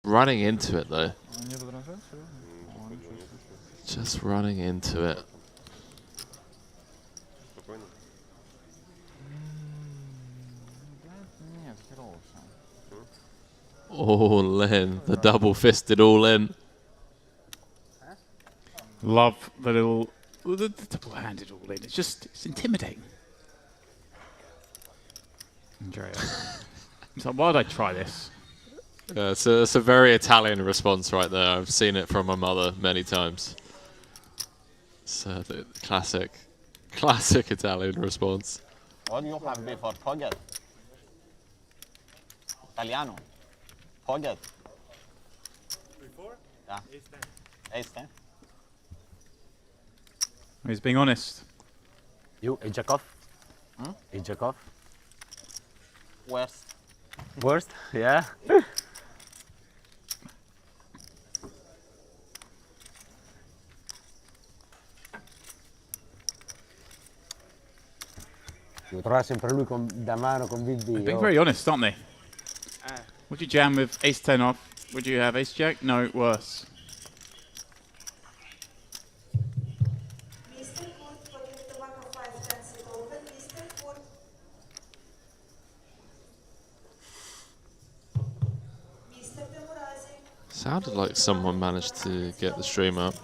Running into it though. Just running into it. All in. The double-fisted all in. Love the little, the double-handed all in. It's intimidating. Enjoy it. So why did I try this? It's a very Italian response right there. I've seen it from my mother many times. So the classic Italian response. What do you have before pocket? Italiano. Pocket. Before? Yeah. Ace 10. He's being honest. You, a jack off? A jack off? Worst. Worst? Yeah. Lo trova sempre lui da mano con Big B. They're being very honest, aren't they? Would you jam with ace 10 off? Would you have ace jack? No, worse. Sounded like someone managed to get the stream up.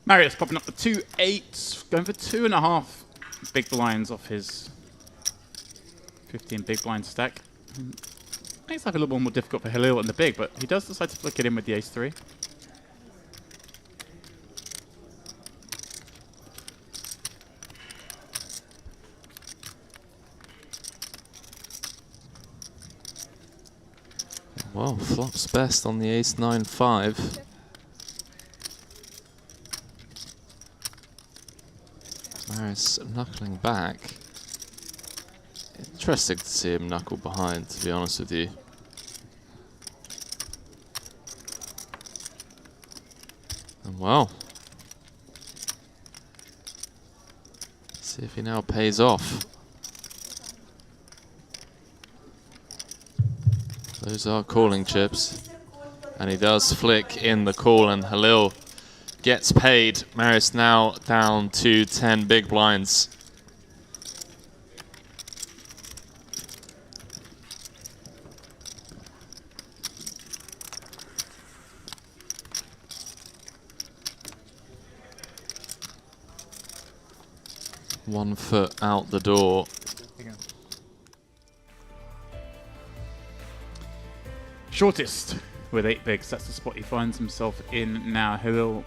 Marius popping up the 2-8, going for 2.5 big blinds off his 15 big blind stack. Makes life a little more difficult for Halil in the big, but he does decide to flick it in with the ace 3. Well, flops best on the ace 9-5. Marius knuckling back. Interesting to see him knuckle behind, to be honest with you. And well, see if he now pays off. Those are calling chips. And he does flick in the call, and Halil gets paid. Marius now down to 10 big blinds. One foot out the door. Shortest with 8 bigs. That's the spot he finds himself in now. Halil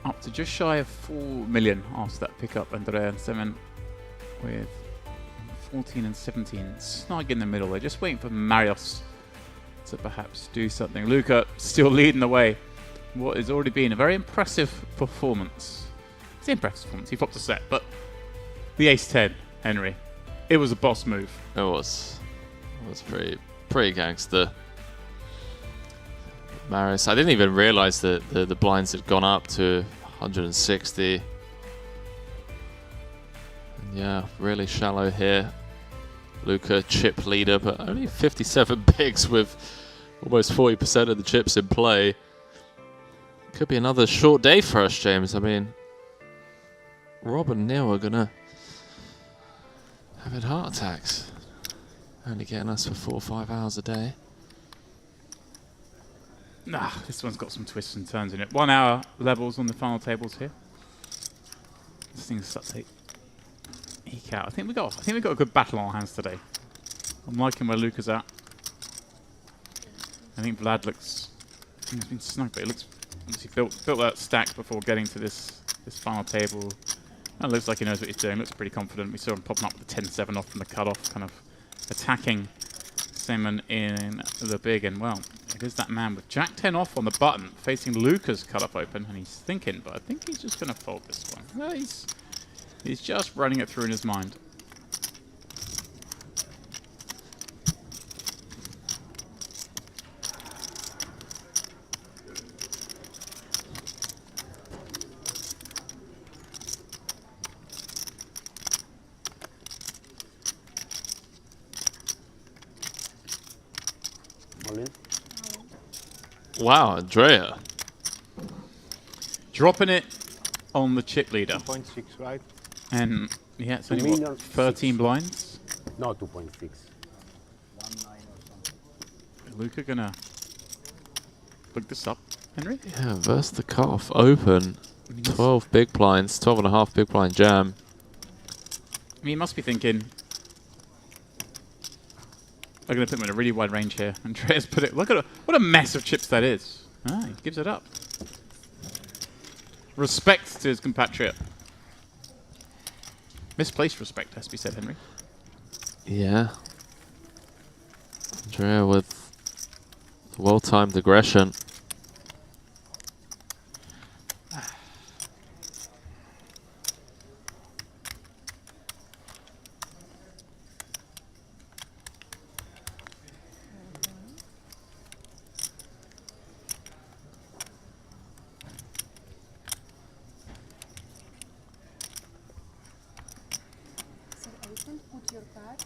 up to just shy of 4 million after that pickup. Andrea and 7 with 14 and 17. Snug in the middle. They're just waiting for Marius to perhaps do something. Luca still leading the way. What has already been a very impressive performance. It's an impressive performance. He flopped a set, but the ace-10, Henry. It was a boss move. It was pretty gangster. Marius, I didn't even realize that the blinds had gone up to 160. And yeah, really shallow here. Luca chip leader, but only 57 bigs with almost 40% of the chips in play. Could be another short day for us, James. I mean, Rob and Neil are gonna having heart attacks. Only getting us for 4 or 5 hours a day. Nah, this one's got some twists and turns in it. 1 hour levels on the final tables here. This thing's starts to eke out. I think we got a good battle on our hands today. I'm liking where Luca's at. I think Vlad looks, he's been snug, but it looks obviously built that stack before getting to this final table. That looks like he knows what he's doing. Looks pretty confident. We saw him popping up with the 10-7 off from the cutoff, kind of attacking Simon in the big. And, well, it is that man with Jack 10 off on the button, facing Luca's cutoff open. And he's thinking, but I think he's just going to fold this one. No, he's just running it through in his mind. All in. Wow, Andrea. Dropping it on the chip leader. 2.6, right? And, yeah, it's Two only, million what, 13 six. blinds? No, 2.6. Luca going to look this up, Henry? Yeah, versus the cutoff open. 12 big blinds, 12.5 big blind jam. I mean, he must be thinking, I'm going to put him in a really wide range here. Andreas put it, look at what a mess of chips that is. Ah, he gives it up. Respect to his compatriot. Misplaced respect, has to be said, Henry. Yeah. Andrea with well-timed aggression. So open, put your cards,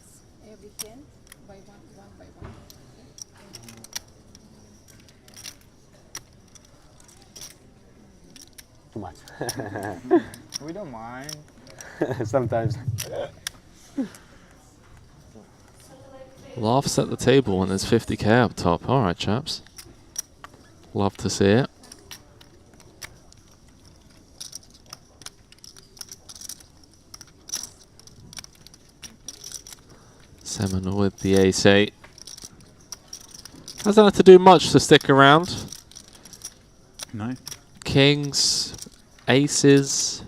every hand, by one by one. Too much. We don't mind. Sometimes. Laughs at the table when there's 50k up top. Alright, chaps. Love to see it. Seminole with the ace-8. Hasn't had to do much to stick around. No. Kings, aces,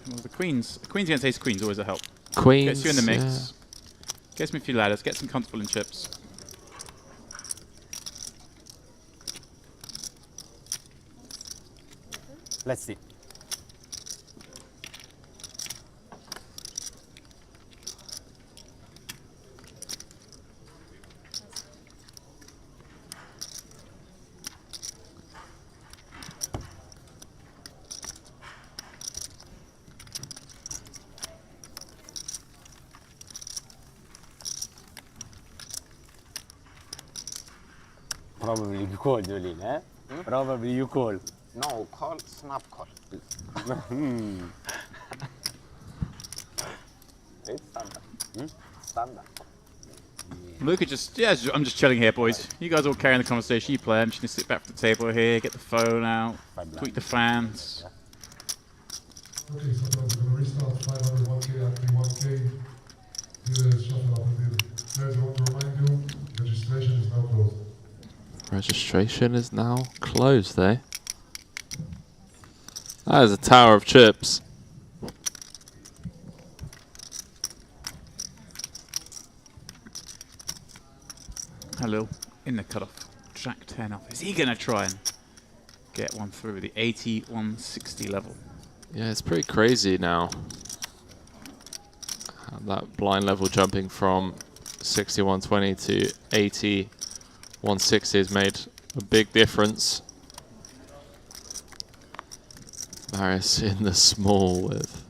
Well, the queens against ace queens always a help. queens. Gets you in the mix. Yeah. Gets me a few ladders. Gets him comfortable in chips. Let's see. Probably you call, Jolene, eh? Probably you call. No, call, snap call. It's standard. Standard. Luca just, yeah, I'm just chilling here, boys. You guys all carrying the conversation. You play. I'm just going to sit back at the table here, get the phone out, tweak the fans. Okay, so we're going to restart 500 1K, active 1K. The shuffle up a bit. Guys, I want to remind you, registration is now closed. Registration is now closed, eh? That is a tower of chips. Halil in the cutoff. Jack 10 off. Is he going to try and get one through the 80-160 level? Yeah, it's pretty crazy now. That blind level jumping from 60-120 to 80-160 has made a big difference. Maris in the small with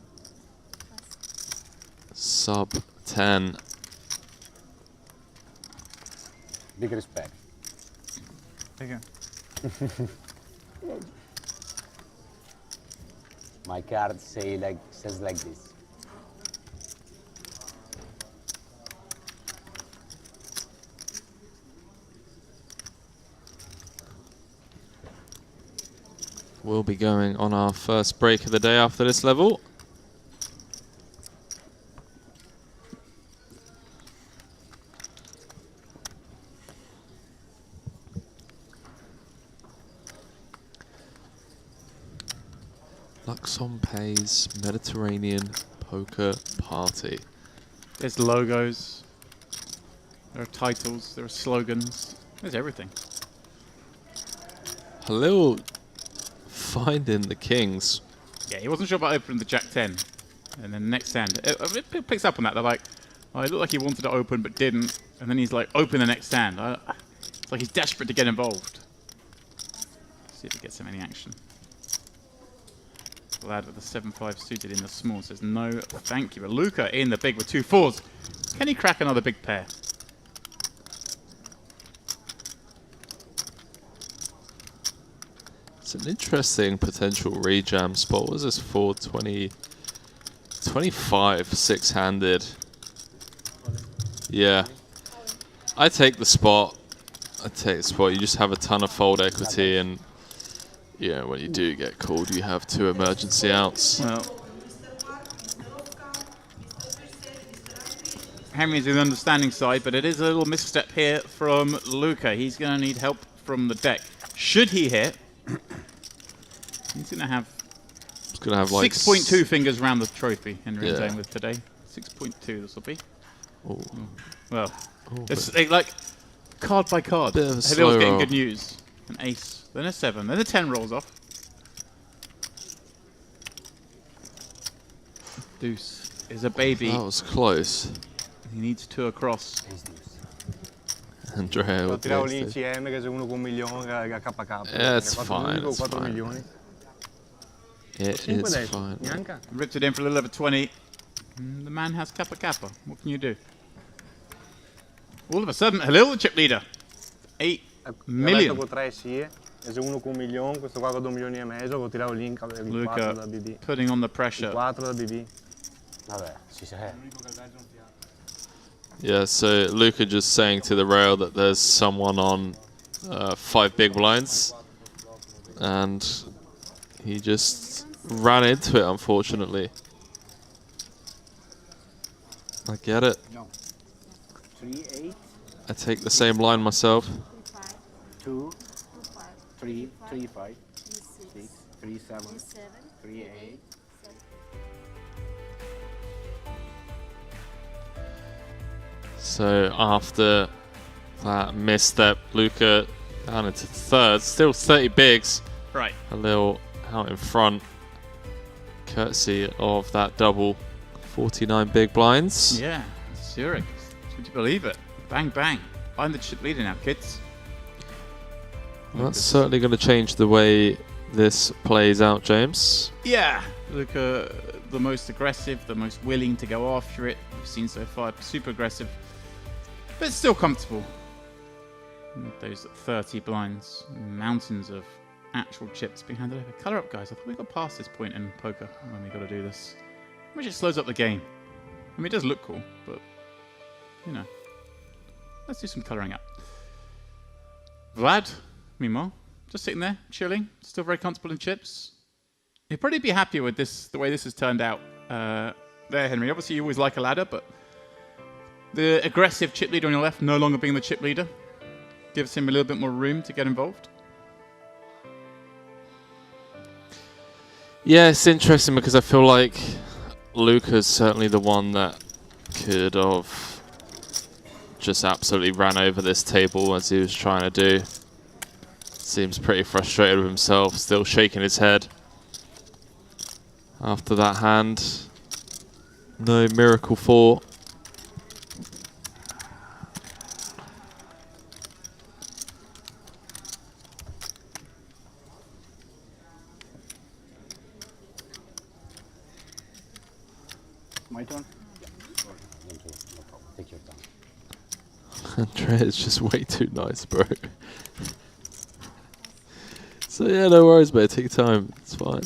sub 10. Big respect. Again. My card says like this. We'll be going on our first break of the day after this level. Luxonpay's Mediterranean Poker Party. There's logos. There are titles. There are slogans. There's everything. Halil finding the kings. Yeah, he wasn't sure about opening the Jack 10. And then the next hand. It picks up on that. They're like, oh, it looked like he wanted to open but didn't. And then he's like, open the next hand. It's like he's desperate to get involved. See if he gets him any action. Lad with the 7-5 suited in the small says no thank you. But Luca in the big with 2 4s. Can he crack another big pair? It's an interesting potential rejam spot. What was this for? 25 6-handed. Yeah. I take the spot. You just have a ton of fold equity, and yeah, when you do get called, you have 2 emergency outs. Well, Henry's in the understanding side, but it is a little misstep here from Luca. He's going to need help from the deck. Should he hit, he's going to have like 6.2 fingers around the trophy, Henry is saying with today. 6.2 this will be. Oh. Well, it's like card by card. Halil's getting good news. An ace, then a 7, then a 10 rolls off. Deuce is a baby. That was close. He needs 2 across. Andrea with Tiravo the ace. l'ICM che se uno con 1 milione che KK. Yeah, it's fine. It's 4 fine. milioni. It is fine. Neanche. Ripped it in for a little over 20. The man has kappa kappa. What can you do? All of a sudden, Halil, the chip leader. 8 million. Con 3 sì. E se uno con 1 milione, questo qua con 2 milioni e mezzo, lo tiravo lì in 4 da Luca BB. putting on the pressure. 4 da BB. Vabbè, si sa. Yeah, so Luca just saying to the rail that there's someone on 5 big blinds, and he just ran into it, unfortunately. I get it. 3, 8, I take the same line myself. 2, 3, 3, 5, 6, 3, 7, 3, 8. So after that misstep, Luca down into third. Still 30 bigs. Right. A little out in front, courtesy of that double 49 big blinds. Yeah, Zurich. Would you believe it? Bang, bang. I'm the chip leader now, kids. That's certainly going to change the way this plays out, James. Yeah. Luca, the most aggressive, the most willing to go after it. We've seen so far. Super aggressive. But still comfortable. With those 30 blinds. Mountains of actual chips being handed over. Colour up, guys. I thought we got past this point in poker when we got to do this. Which it slows up the game. I mean, it does look cool, but, you know. Let's do some colouring up. Vlad, meanwhile, just sitting there, chilling. Still very comfortable in chips. He'll probably be happier with this, the way this has turned out. There, Henry. Obviously, you always like a ladder, but the aggressive chip leader on your left no longer being the chip leader gives him a little bit more room to get involved. Yeah, it's interesting because I feel like Luca's certainly the one that could have just absolutely ran over this table as he was trying to do. Seems pretty frustrated with himself, still shaking his head after that hand. No miracle 4. My turn? Take your time. Andrea's just way too nice, bro. So yeah, no worries, mate. Take your time. It's fine.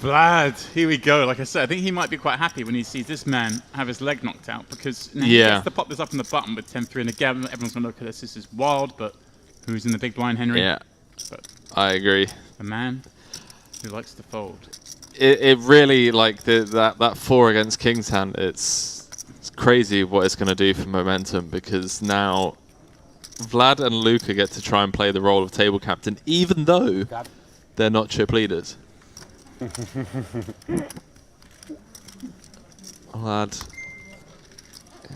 Vlad, here we go. Like I said, I think he might be quite happy when he sees this man have his leg knocked out, because now he gets to pop this up on the button with 10-3, and again, everyone's going to look at this. This is wild, but who's in the big blind, Henry? Yeah, but I agree. a man who likes to fold. It really, like, that 4 against King's Hand, it's crazy what it's going to do for momentum, because now Vlad and Luca get to try and play the role of table captain, even though they're not chip leaders. Vlad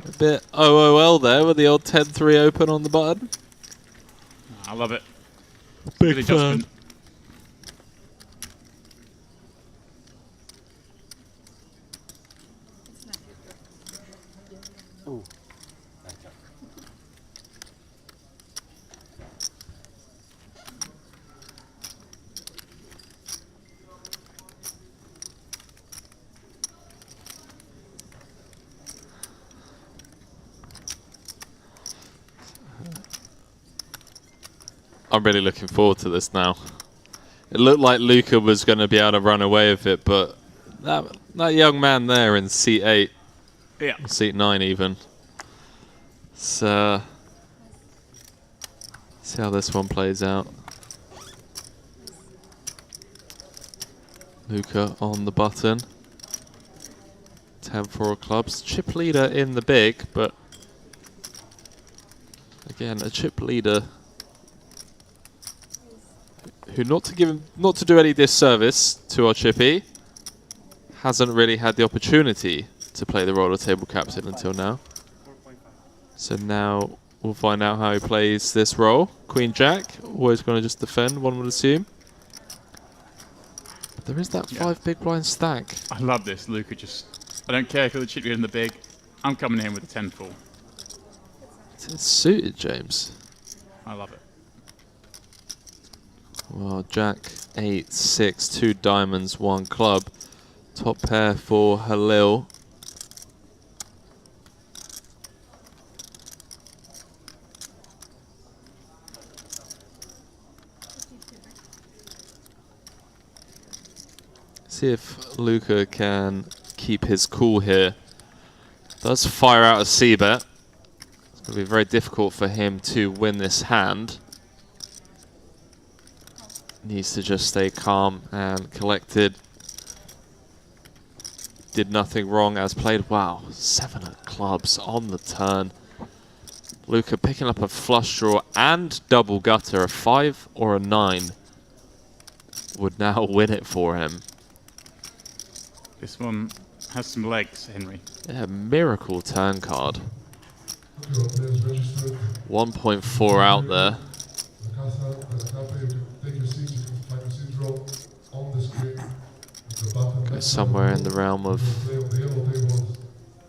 a bit OOL there with the old 10-3 open on the button. I love it. Big Good fan. adjustment. Ooh. I'm really looking forward to this now. It looked like Luca was going to be able to run away with it, but that young man there in seat 8, seat 9 even. So, see how this one plays out. Luca on the button. 10-4 clubs. Chip leader in the big, but again, a chip leader who, not to do any disservice to our chippy, hasn't really had the opportunity to play the role of table captain until now. So now we'll find out how he plays this role. Queen Jack, always going to just defend, one would assume. But there is that 5 big blind stack. I love this. Luca just, I don't care if you're the chip leader in the big, I'm coming in with a 10-4. It's suited, James. I love it. Well, Jack 8, 6, 2 diamonds, 1 club. Top pair for Halil. See if Luca can keep his cool here. Does fire out a C-bet. It's going to be very difficult for him to win this hand. Needs to just stay calm and collected. Did nothing wrong as played. Wow, 7 of clubs on the turn. Luca picking up a flush draw and double gutter. A 5 or a 9 would now win it for him. This one has some legs, Henry. Yeah, miracle turn card. 1.4 out there. Go somewhere in the realm of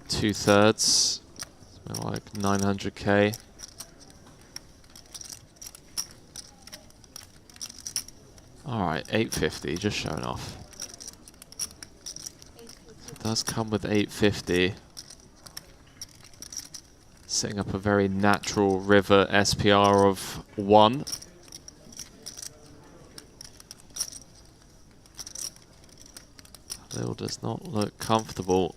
2/3, something like 900k. Alright, 850, just showing off. It does come with 850. Setting up a very natural river SPR of 1. Lil does not look comfortable.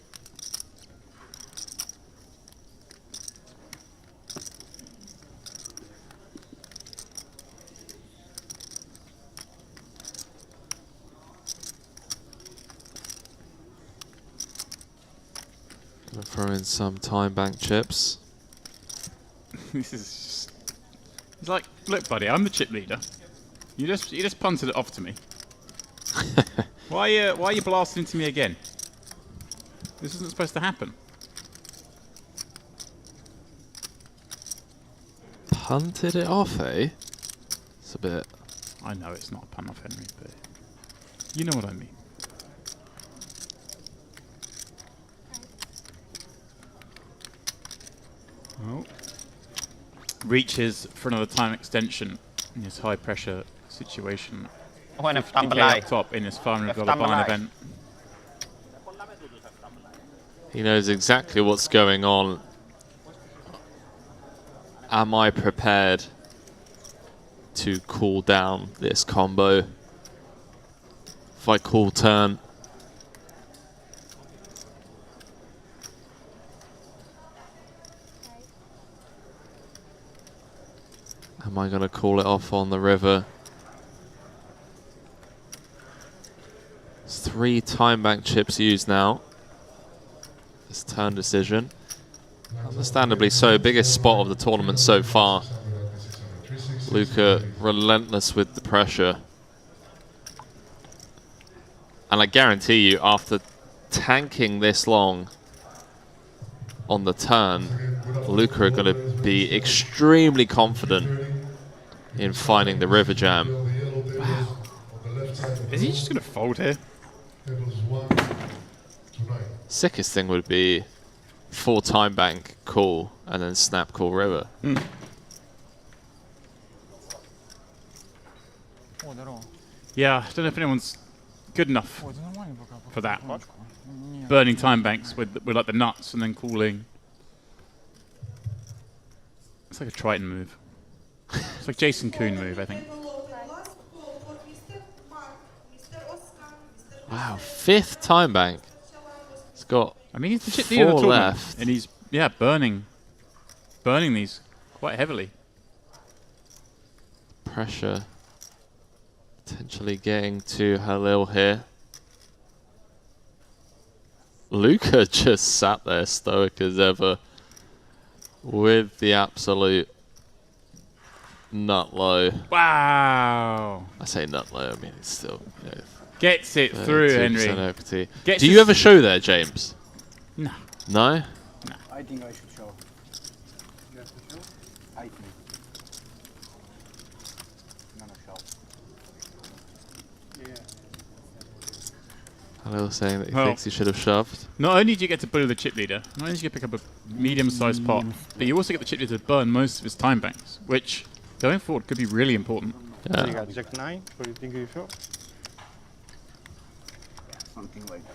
Gonna throw in some time bank chips. This is just, he's like, look, buddy, I'm the chip leader. You just punted it off to me. Why are you blasting into me again? This isn't supposed to happen. Punted it off, eh? It's a bit. I know it's not a pun off, Henry, but you know what I mean. Oh. Reaches for another time extension in this high pressure situation. When if 50K up top in this $500 buy event. He knows exactly what's going on. Am I prepared to cool down this combo? If I call turn, Am I going to call it off on the river? It's 3 time bank chips used now. This turn decision. Understandably so, biggest spot of the tournament so far. Luca relentless with the pressure. And I guarantee you, after tanking this long on the turn, Luca are going to be extremely confident in finding the river jam. Wow. Is he just going to fold here? Sickest thing would be 4 time bank call and then snap call river. Yeah, I don't know if anyone's good enough for that. Burning time banks with like the nuts and then calling. It's like a Triton move. It's like Jason Kuhn move, I think. Wow, 5th time bank. It's got I mean, he's the chip leader of the 4 tournament, left. and he's burning these quite heavily. Pressure potentially getting to Halil here. Luca just sat there stoic as ever with the absolute nut low. Wow! I say nut low, I mean it's still, you know, Gets it through, 32% Henry. equity. Gets Do you his- ever show there, James? No. No? I think I should show. You have to show? I think. No, show. Halil saying that he Well- thinks he should have shoved. Not only do you get to bully the chip leader, not only do you get to pick up a medium-sized pot, but you also get the chip leader to burn most of his time banks, which, going forward, could be really important. So you Yeah. got Jack 9. What do you think you show? Something like that.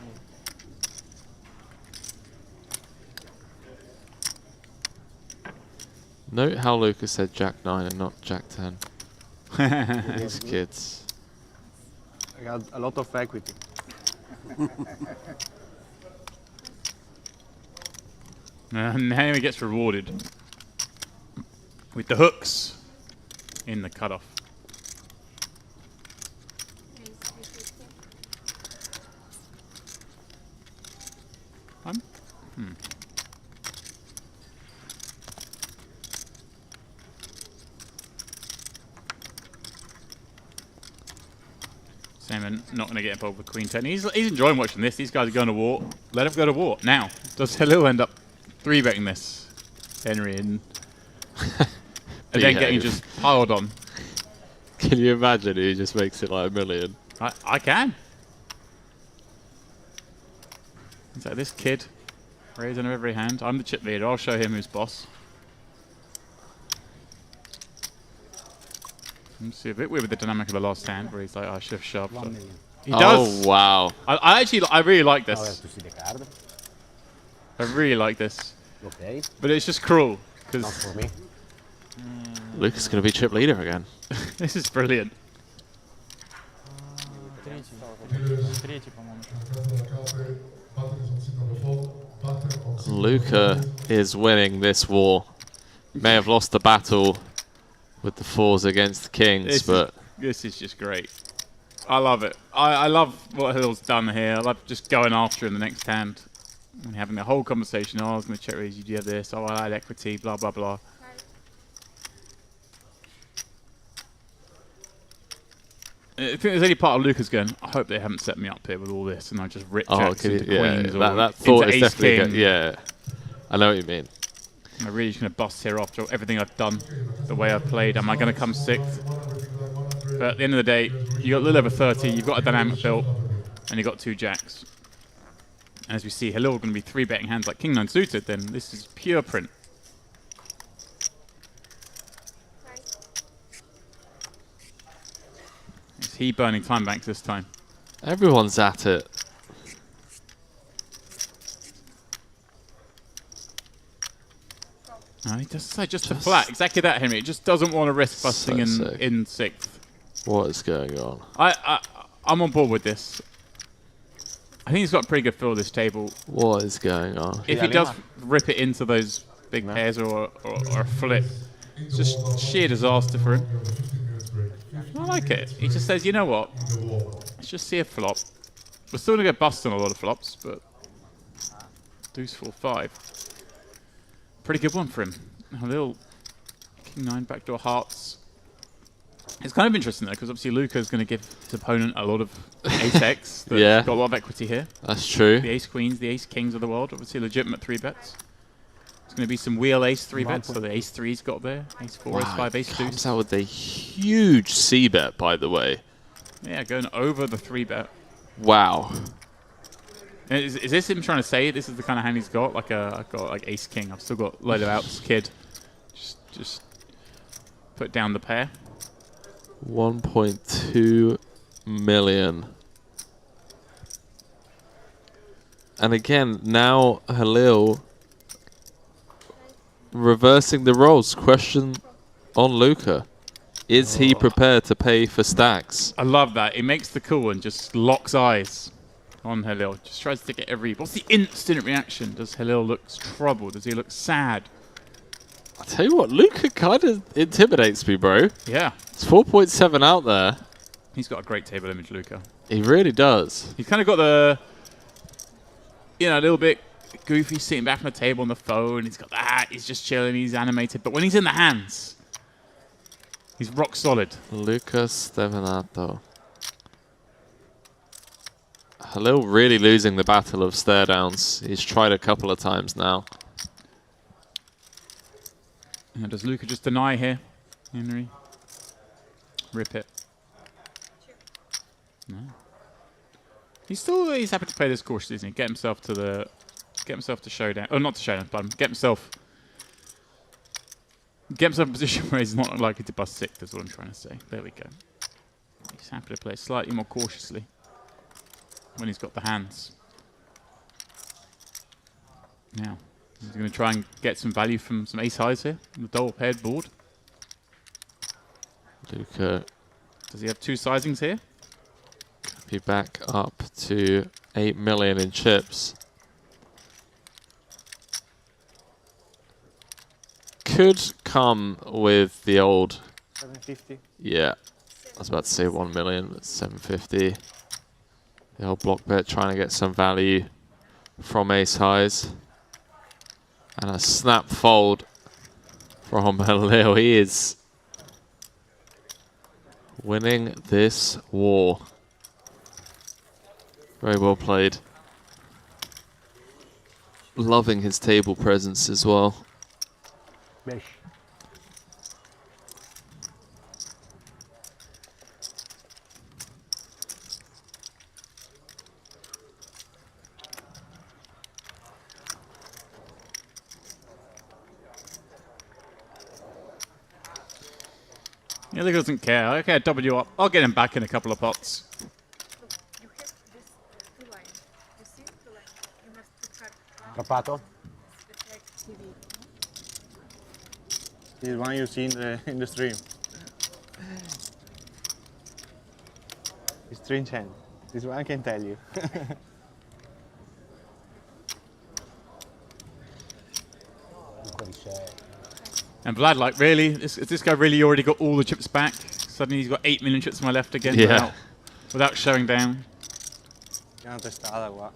Note how Luca said Jack 9 and not Jack 10. These kids. I got a lot of equity. And now he gets rewarded with the hooks in the cutoff. Simon not going to get involved with Queen 10. He's enjoying watching this. These guys are going to war. Let him go to war. Now, does Halil end up 3-betting this, Henry, and then getting Behave. just piled on? Can you imagine he just makes it like $1 million? I can. It's like this kid, raising every hand. I'm the chip leader. I'll show him who's boss. It's a bit weird with the dynamic of the last hand, where he's like, I should have shoved. 1 million. He does. Oh, wow. I really like Now I have this. to see the card. I really like this. Okay, But it's just cruel, not because for me. Luca's going to be chip leader again. this is brilliant. Luca is winning this war. May have lost the battle with the 4s against the kings, but This is just great. I love it. I love what Hill's done here. I love just going after him the next hand and having the whole conversation. Oh, I was going to check raise, you do have this. Oh, I had equity, blah, blah, blah. I think there's any part of Luca's going, I hope they haven't set me up here with all this and I just rip jacks into queens or that thought into is ace definitely king. good. Yeah, I know what you mean. Am I really just going to bust here after everything I've done, the way I've played? Am I going to come 6th? But at the end of the day, you got a little over 30, you've got a dynamic built, and you've got 2 jacks. And as we see, Halil going to be 3-betting hands like King 9 suited, then this is pure print. Is he burning time banks this time? Everyone's at it. No, he does say just a flat. Exactly that, Henry. He just doesn't want to risk busting So in sick. 6th. What is going on? I'm on board with this. I think he's got a pretty good feel of this table. What is going on? If he does rip it into those big pairs or a flip, It's just sheer disaster for him. I like it. He just says, you know what? Let's just see a flop. We're still going to get busted on a lot of flops, but deuce 4-5. Pretty good one for him. A little king 9 backdoor hearts. It's kind of interesting though, because obviously Luca is going to give his opponent a lot of ace X. That's Yeah. got a lot of equity here. That's true. The ace queens, the ace kings of the world, obviously legitimate 3-bets. There's going to be some wheel ace 3-bets, so the ace 3's got there. Ace 4, ace 5, ace 2. Comes out with a huge c-bet, by the way. Yeah, going over the 3-bet. Wow. Is this him trying to say this is the kind of hand he's got? Like I've got like ace king. I've still got a load of outs, kid. Just put down the pair. 1.2 million. And again, now Halil reversing the roles. Question on Luca. Is he prepared to pay for stacks? I love that. He makes the cool and just locks eyes on Halil. Just tries to get every... What's the instant reaction? Does Halil look troubled? Does he look sad? I tell you what, Luca kind of intimidates me, bro. Yeah. It's 4.7 out there. He's got a great table image, Luca. He really does. He's kind of got the... You know, a little bit goofy sitting back on the table on the phone. He's got that. He's just chilling. He's animated. But when he's in the hands, he's rock solid. Luca Stevanato. Halil really losing the battle of stare downs. He's tried a couple of times now. And does Luca just deny here, Henry? Rip it. No. He's happy to play this cautiously, isn't he? Get himself to showdown. Oh, not to showdown, but get himself in a position where he's not likely to bust 6. That's what I'm trying to say. There we go. He's happy to play slightly more cautiously when he's got the hands. Now, he's going to try and get some value from some ace highs here on the double paired board. Luca Does he have 2 sizings here? be back up to 8 million in chips. Could come with the old... 750. Yeah, I was about to say 1 million, but 750. The old block bet trying to get some value from ace highs. And a snap fold from Halil. He is winning this war. Very well played. Loving his table presence as well. Beş. Yeah, Luca doesn't care. Okay, W up. I'll get him back in a couple of pots. You have this 2 lines. You see 2 lines. You must put card Capato? reflect TV. This is one you see in the stream. It's strange hand. This one I can tell you. And Vlad, like, really? Is this guy really already got all the chips back? Suddenly he's got 8 million chips on my left again without showing down. C'è una testata qua.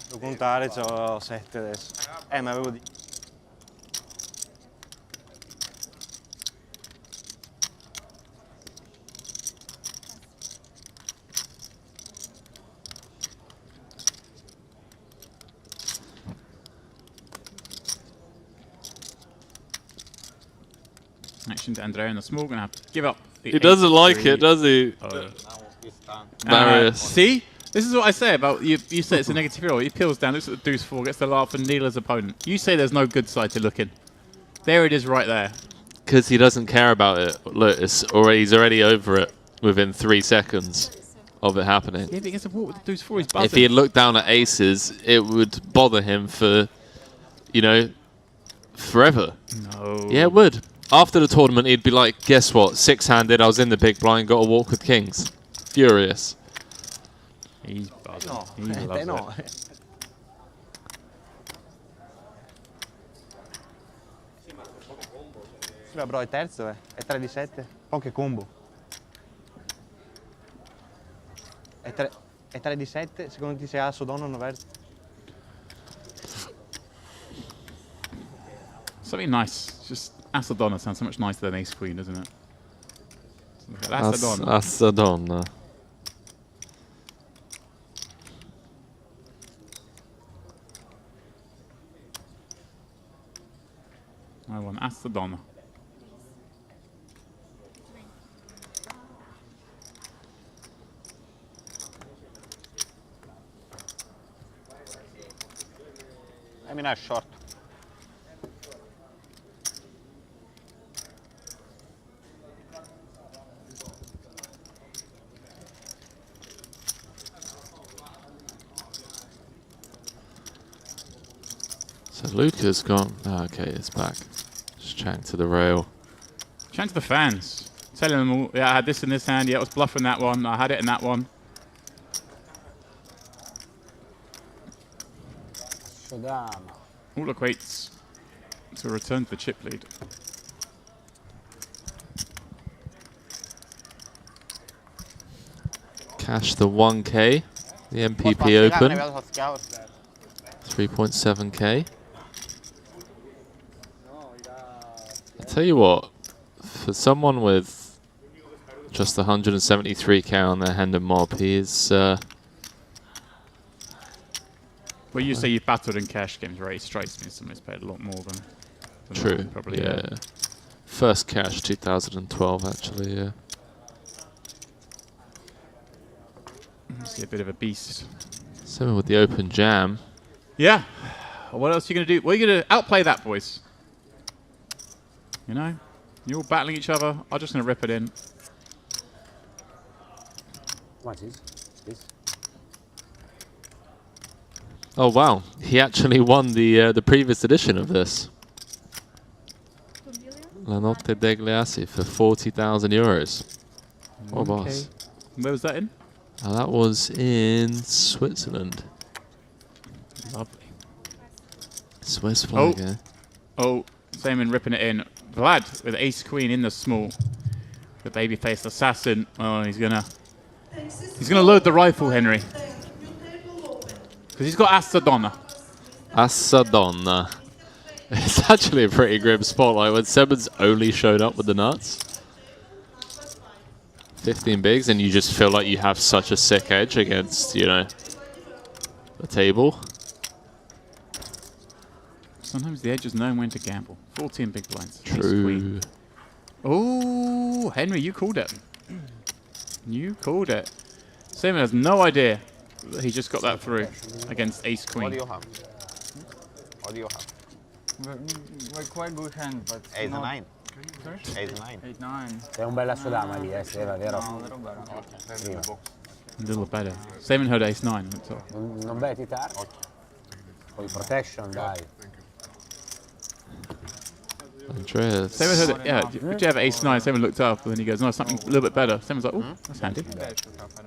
Devo contare, c'ho 7 adesso. Ma avevo di... Action to Andrea in the small. Gonna have to give up. He doesn't like it, does he? Marius. See? This is what I say about you. You say it's a negative roll. He peels down, looks at the deuce 4, gets the laugh, and Neela's opponent. You say there's no good side to look in. There it is right there. Because he doesn't care about it. Look, he's already over it within 3 seconds of it happening. Yeah, but he gets a walk with the deuce 4. He's buzzing. If he had looked down at aces, it would bother him for, you know, forever. No. Yeah, it would. After the tournament, he'd be like, guess what? 6-handed, I was in the big blind, got a walk with kings. Furious. He's buzzing. No, He loves no. it. bro, è terzo, è 3 di 7. Poche combo. È 3 di 7, secondo te se asso donna o verso? Something nice. Just Ass Donna sounds so much nicer than Ace Queen, doesn't it? Ass Donna. Assa donna. I want Ass Donna. I mean, I'm short. So Luca's gone. Oh, okay, it's back. Just chatting to the rail. Chatting to the fans. Telling them all, yeah, I had this in this hand, yeah, I was bluffing that one, I had it in that one. Dama. All equates to a return to the chip lead. Cash the 1K. The MPP Open. 3.7K. I tell you what, for someone with just 173K on their hand and mob, he is. Well, you say you've battled in cash games, right? It strikes me as someone who's paid a lot more than True. that, probably. Yeah. First cash 2012, actually. Yeah. See a bit of a beast. Same with the open jam. Yeah. What else are you going to do? What are you going to outplay that, boys? You know? You're all battling each other. I'm just going to rip it in. What is this? Oh wow, he actually won the previous edition of this. 2 million. La Notte Degli Assi for 40,000 euros. What a boss. Where was that in? That was in Switzerland. Lovely. Swiss flag, eh? Oh, Simon ripping it in. Vlad with ace queen in the small. The babyface assassin. Oh, he's gonna load the rifle, Henry. Because he's got Assa Donna. Assa donna. It's actually a pretty grim spotlight when Simmons only showed up with the nuts. 15 bigs, and you just feel like you have such a sick edge against, you know, the table. Sometimes the edge is knowing when to gamble. 14 big blinds. Ace True. queen. Oh, Henry, you called it. You called it. Simon has no idea that he just got that through against ace What queen. do you have? What do you have? We're quite good hand, but Ace not 9. Sorry? Ace 9. 8-9. È un bel asso dama lì, Seva, vero? No, a little better. Prima. A little better. Simon heard ace 9. Looks like. Non betti tar? Poi protection, dai. Andreas. Simon heard it. Yeah, did you have ace 9? Simon looked up and then he goes, no, something a little bit better. Simon's like, oh, that's handy.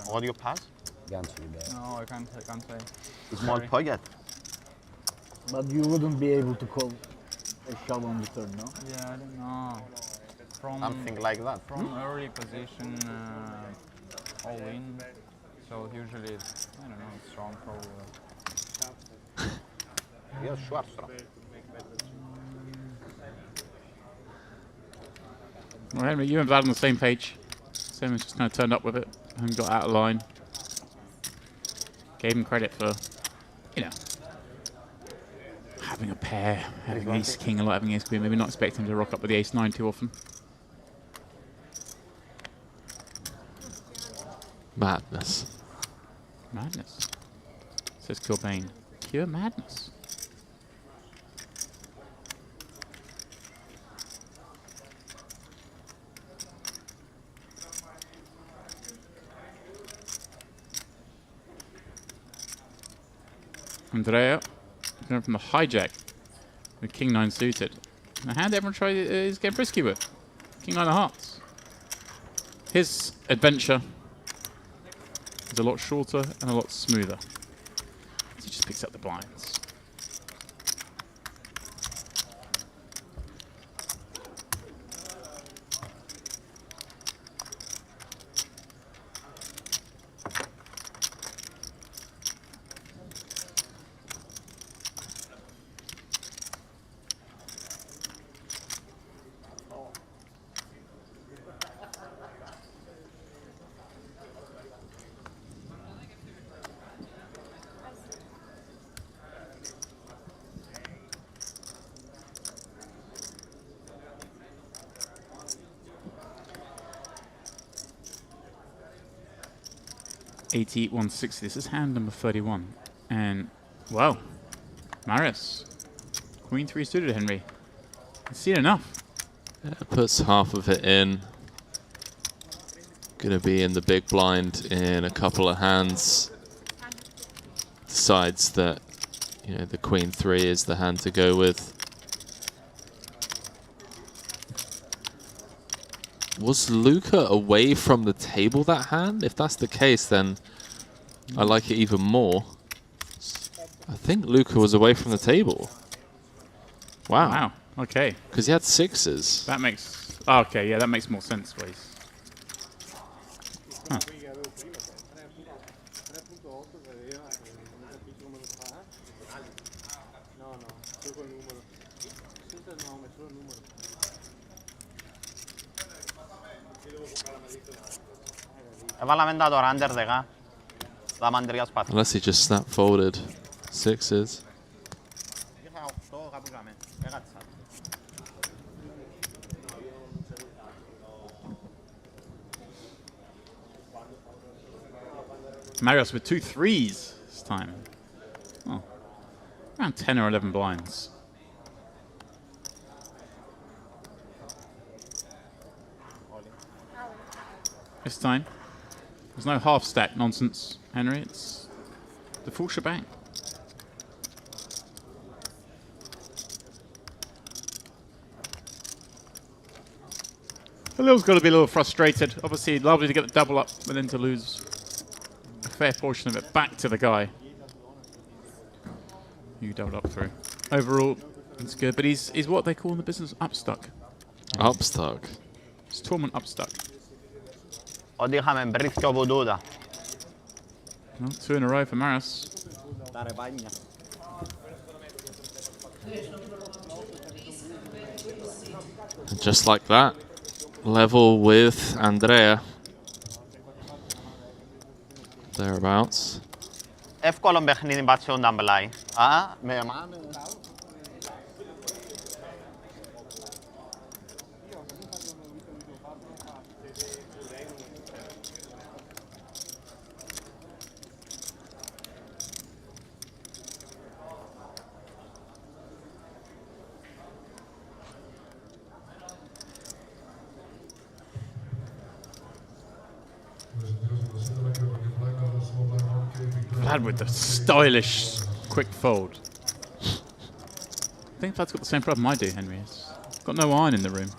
What do you pass? Ganzo di bene. No, I can't say. Small pocket. But you wouldn't be able to call a shove on the turn, no? Yeah, I don't know. Something like that. From early position, all in. So usually, it's, I don't know, strong probably. You're short strong. Well, Henry, you and Vlad on the same page. Simon's just kind of turned up with it and got out of line. Gave him credit for, you know, having a pair, having ace king, a lot having ace queen. Maybe not expecting him to rock up with the ace 9 too often. Madness. Madness, says Cobain. Pure madness. Andrea going from the hijack with King 9 suited. A hand everyone is getting frisky with. King 9 of hearts. His adventure is a lot shorter and a lot smoother. So he just picks up the blinds. 80, 160. This is hand number 31. And, wow. Marius. Queen 3 suited, Henry. You've seen enough. Yeah, puts half of it in. Gonna be in the big blind in a couple of hands. Decides that, you know, the Queen 3 is the hand to go with. Was Luca away from the table that hand? If that's the case, then I like it even more. I think Luca was away from the table. Wow. Wow. Okay. Because he had 6s. That makes... okay, yeah, that makes more sense, please. Huh. Έβαλαμε τα τώρα, under 10. Δάμε τρία σπάθη. Unless he just snap folded 6s. Είχα 8 κάπου κάμε. Έκατσα. Marius with 2 3s this time. Oh. Around 10 or 11 blinds. This time, there's no half stack nonsense, Henry. It's the full shebang. Khalil's got to be a little frustrated. Obviously, lovely to get the double up, but then to lose a fair portion of it back to the guy you doubled up through. Overall, it's good, but he's what they call in the business upstuck. Upstuck. It's tournament upstuck. Ό,τι είχαμε μπρίθκιο από τούτα. Well, 2 in a row for Marius. Τα ρεπάνια. And just like that, level with Andrea. Thereabouts. Εύκολο παιχνίδι πατσιόν τα μπλάει. Α, με εμάνε. Vlad with the stylish quick fold. I think Vlad's got the same problem I do, Henry. He's got no iron in the room.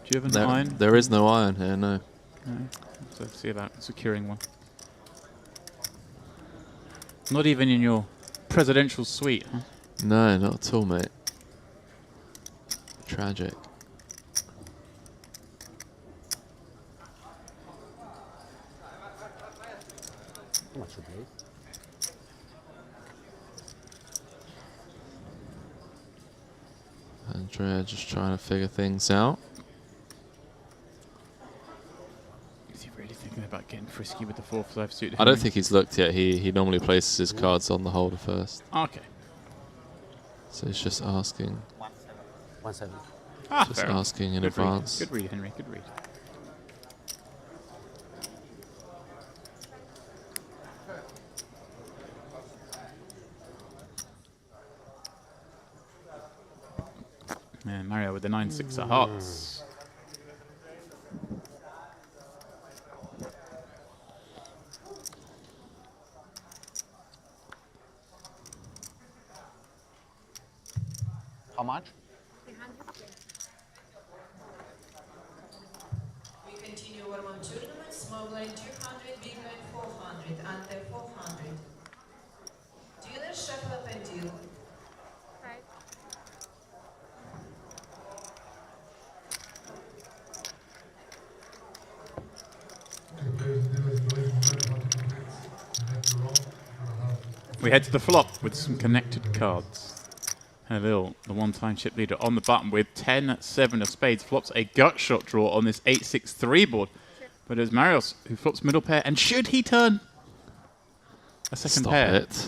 Do you have an iron? There is no iron here, no. No. So see about securing one. Not even in your presidential suite, huh? No, not at all, mate. Tragic. How much you pay? Andrea just trying to figure things out. Is he really thinking about getting frisky with the 4-5 suit? I don't think he's looked yet. He normally places his cards on the holder first. Okay. So he's just asking. 1-7. Ah, Just fair enough. asking in Good advance. Read. Good read, Henry. Good read. And Mario with the 9-6 of hearts. How much? We continue warm-up tournament, small blind 200, big blind 400, under 400. Dealer, shuffle up and deal. Right. We head to the flop with some connected cards. Halil, the one-time chip leader, on the button with 10-7 of spades, flops a gut shot draw on this 8-6-3 board. But it's Marius who flops middle pair, and should he turn a second Stop pair, it.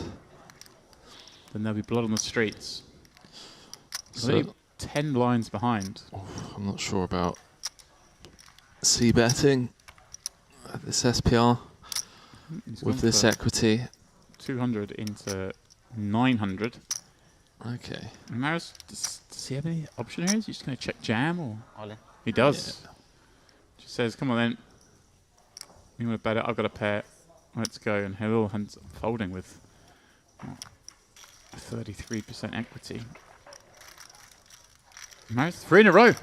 then there'll be blood on the streets. So, Only 10 blinds behind. I'm not sure about c-betting at this SPR. He's with gone this for equity. 200 into 900. Okay. And Maris, does he have any option here? Is he just going to check jam or? All in. He does. Just says, come on then. You want to bet it? I've got a pair. Let's go. And Halil hands folding with 33% equity. Maris, 3 in a row.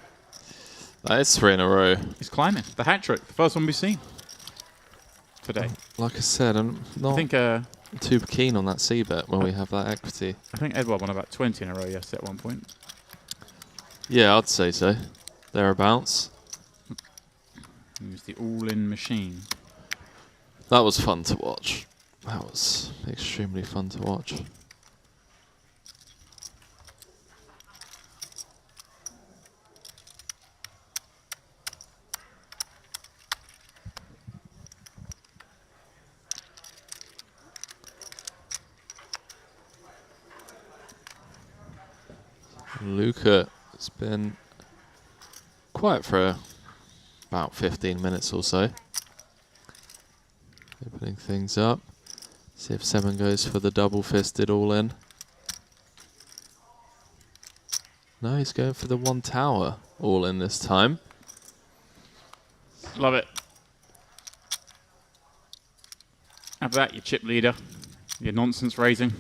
That is 3 in a row. He's climbing. The hat trick. The first one we've seen today. Like I said, I'm not I think too keen on that C bet when we have that equity. I think Edward won about 20 in a row yesterday at one point. Yeah, I'd say so. Thereabouts. He was the all-in machine. That was fun to watch. That was extremely fun to watch. Luca has been quiet for about 15 minutes or so. Opening things up. See if Seven goes for the double-fisted all-in. No, he's going for the one tower all-in this time. Love it. Have that, your chip leader. Your nonsense raising.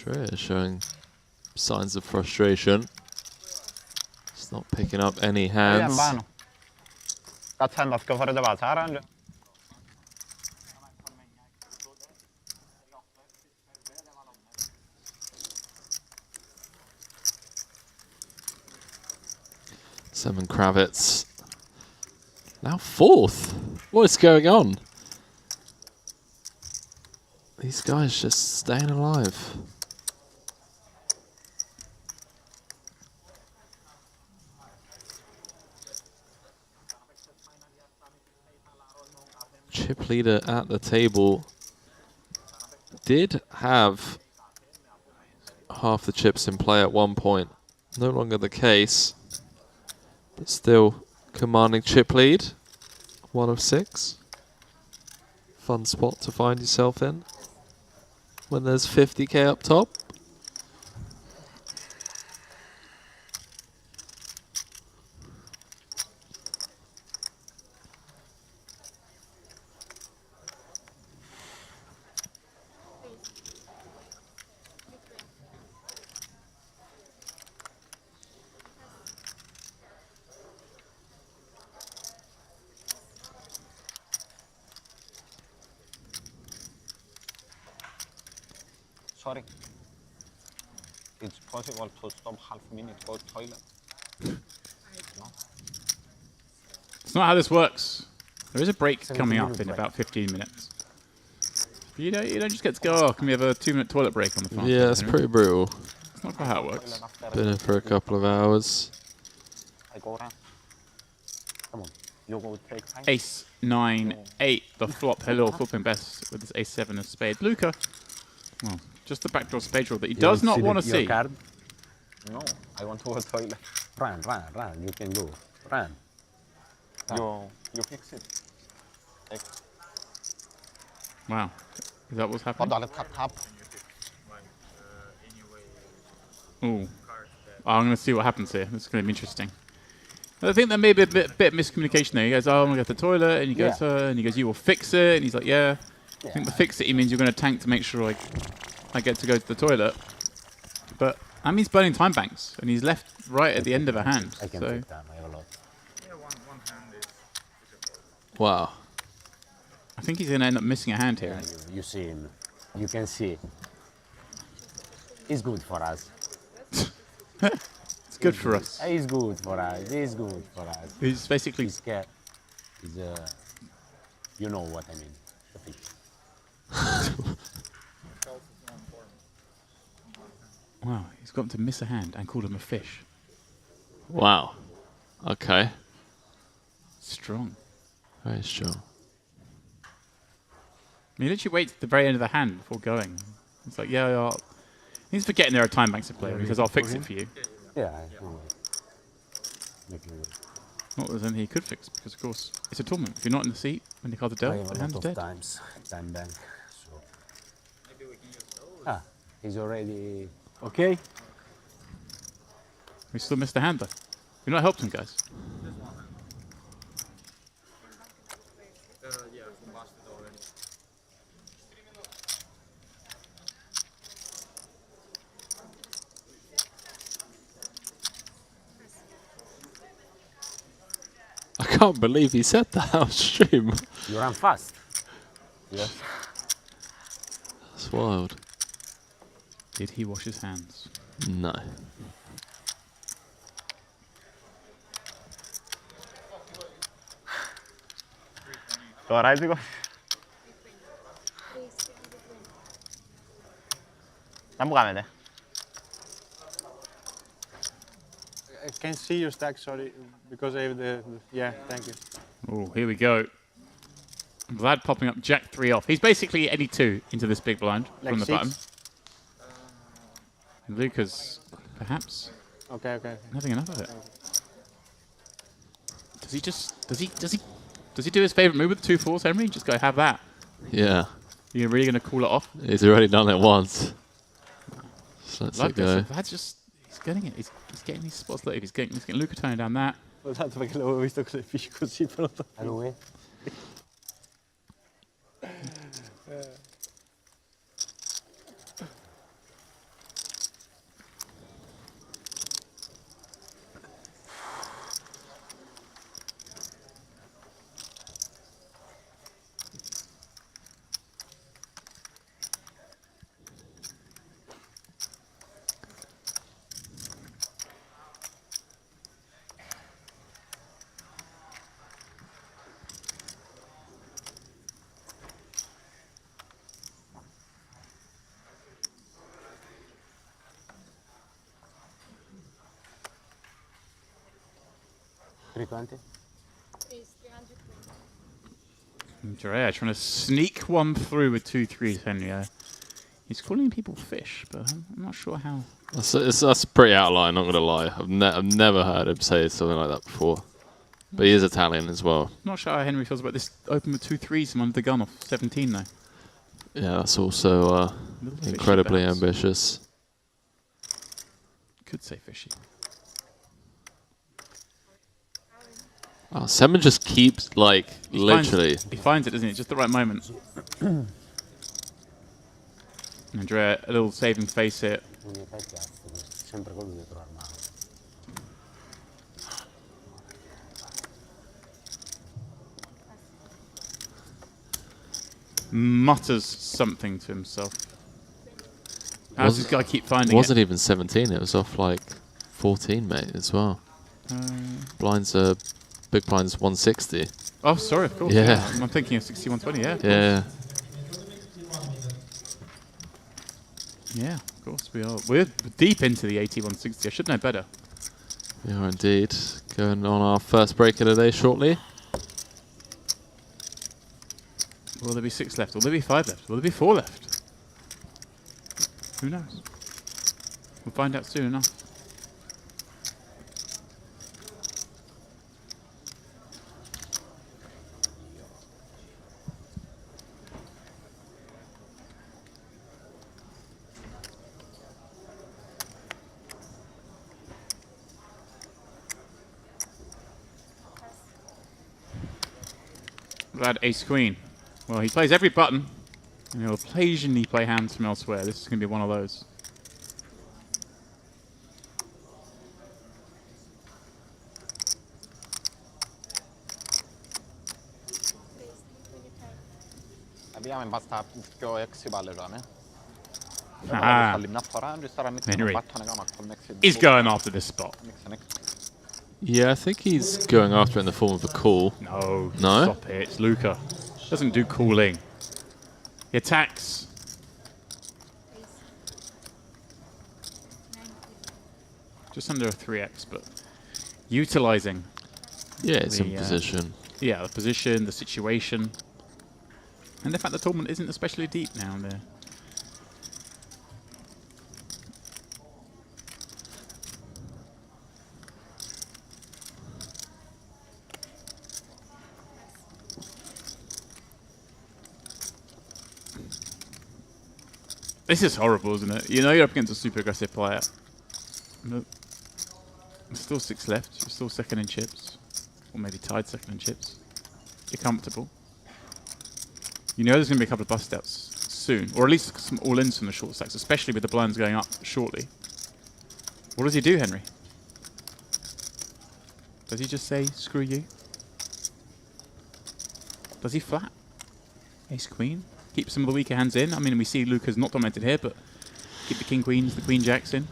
Andrea showing signs of frustration. He's not picking up any hands. Seven Kravitz. Now 4th. What is going on? These guys just staying alive. Chip leader at the table did have half the chips in play at one point. No longer the case, but still commanding chip lead. 1 of 6. Fun spot to find yourself in when there's 50k up top. Sorry. It's possible to stop half minute for toilet. It's not how this works. There is a break coming up in about 15 minutes. But you don't just get to go, oh, can we have a 2-minute toilet break on the phone? Yeah, it's pretty brutal. It's not quite how it works. Been in for a couple of hours. I go around. Come on. You go take time. Ace 9 8, the flop. Hello, flipping best with this ace 7 of spade. Luca, well, just the backdoor spade draw that he does not want to see. Card? No, I want to go toilet. Run. You can go. Run. You fix it. Take. Wow, is that what's happening? Ooh, I'm going to see what happens here. This is going to be interesting. I think there may be a bit of miscommunication there. He goes, oh, I'm going to go to the toilet, and he goes, and he goes, you will fix it, and he's like, yeah. I think the fix it, he means you're going to tank to make sure I get to go to the toilet. But that means burning time banks, and he's left right at the end of a hand. I can So take time. I have a lot. Wow. I think he's going to end up missing a hand here. You see him. You can see. It's good for us. It's good for us. It's good for us. It's good for us. He's basically... He's scared. He's, you know what I mean. The fish. Wow, he's got to miss a hand and called him a fish. Wow. Okay. Strong. Very strong. He literally waits at the very end of the hand before going. It's like, yeah, He's forgetting there are time banks to play because I'll fix it for you. Yeah, no. Make me wait. Not that there's anything he could fix because, of course, it's a tournament. If you're not in the seat when the cards are I dealt, have the a hand's lot of dead. times. Time bank. So. Ah, he's already. Okay. We still missed the hand though. We've not helped him, guys. I can't believe he said that on stream. You run fast. Yes. That's wild. Did he wash his hands? No. Το ράζικο. Να μου κάνετε. I can't see your stack, sorry, because I have yeah, thank you. Oh, here we go. Vlad popping up Jack 3 off. He's basically any 2 into this big blind Like from the 6? bottom. And Luca's perhaps Okay. having enough of it. Does he do his favorite move with 2 4s, Henry? Just go have that. Yeah. You're really going to call it off? He's already done it once. So let's Like go. Vlad's just he's getting it. He's getting these spots. Look, he's getting Luca turning down that. Ho dato perché l'avevo visto con le fiche così, però... A lui? $320? Drea trying to sneak one through with 2 3s, Henry. He's calling people fish, but I'm not sure how. That's pretty out of line, not going to lie. I've never heard him say something like that before. But he is Italian as well. Not sure how Henry feels about this open with 2 3s from under the gun off 17 though. Yeah, that's also Fishy, incredibly perhaps. ambitious. Could say fishy. Oh, Semen just keeps, like, literally. He finds it, doesn't he? Just the right moment. Andrea, a little saving face hit. Non mi fai cazzo, sempre con lui dietro l'armadio. Mutters something to himself. How does this guy keep finding It wasn't it? even 17, it was off, like, 14, mate, as well. Blinds are... Big blind's 160. Oh, sorry, of course. Yeah. I'm thinking of 6120, yeah. Yeah. Yeah, of course we are. We're deep into the AT160. I should know better. We are indeed. Going on our first break of the day shortly. Will there be 6 left? Will there be 5 left? Will there be 4 left? Who knows? We'll find out soon enough. Vlad ace queen. Well, he plays every button, and he'll occasionally play hands from elsewhere. This is going to be one of those. Abbiamo basta più exi balle già, Ah. Henry. He's going after this spot. Yeah, I think he's going after it in the form of a call. No. No? Stop it. It's Luca. Doesn't do calling. He attacks. Just under a 3x, but utilizing. Yeah, it's in the, position. Yeah, the position, the situation. And the fact the tournament isn't especially deep now. This is horrible, isn't it? You know you're up against a super aggressive player. Nope. There's still 6 left. You're still second in chips. Or maybe tied second in chips. You're comfortable. You know there's going to be a couple of bust outs soon. Or at least some all-ins from the short stacks, especially with the blinds going up shortly. What does he do, Henry? Does he just say, screw you? Does he flat? Ace queen? Keep some of the weaker hands in. I mean, we see Luca's not dominated here, but keep the king queens, the queen jacks in.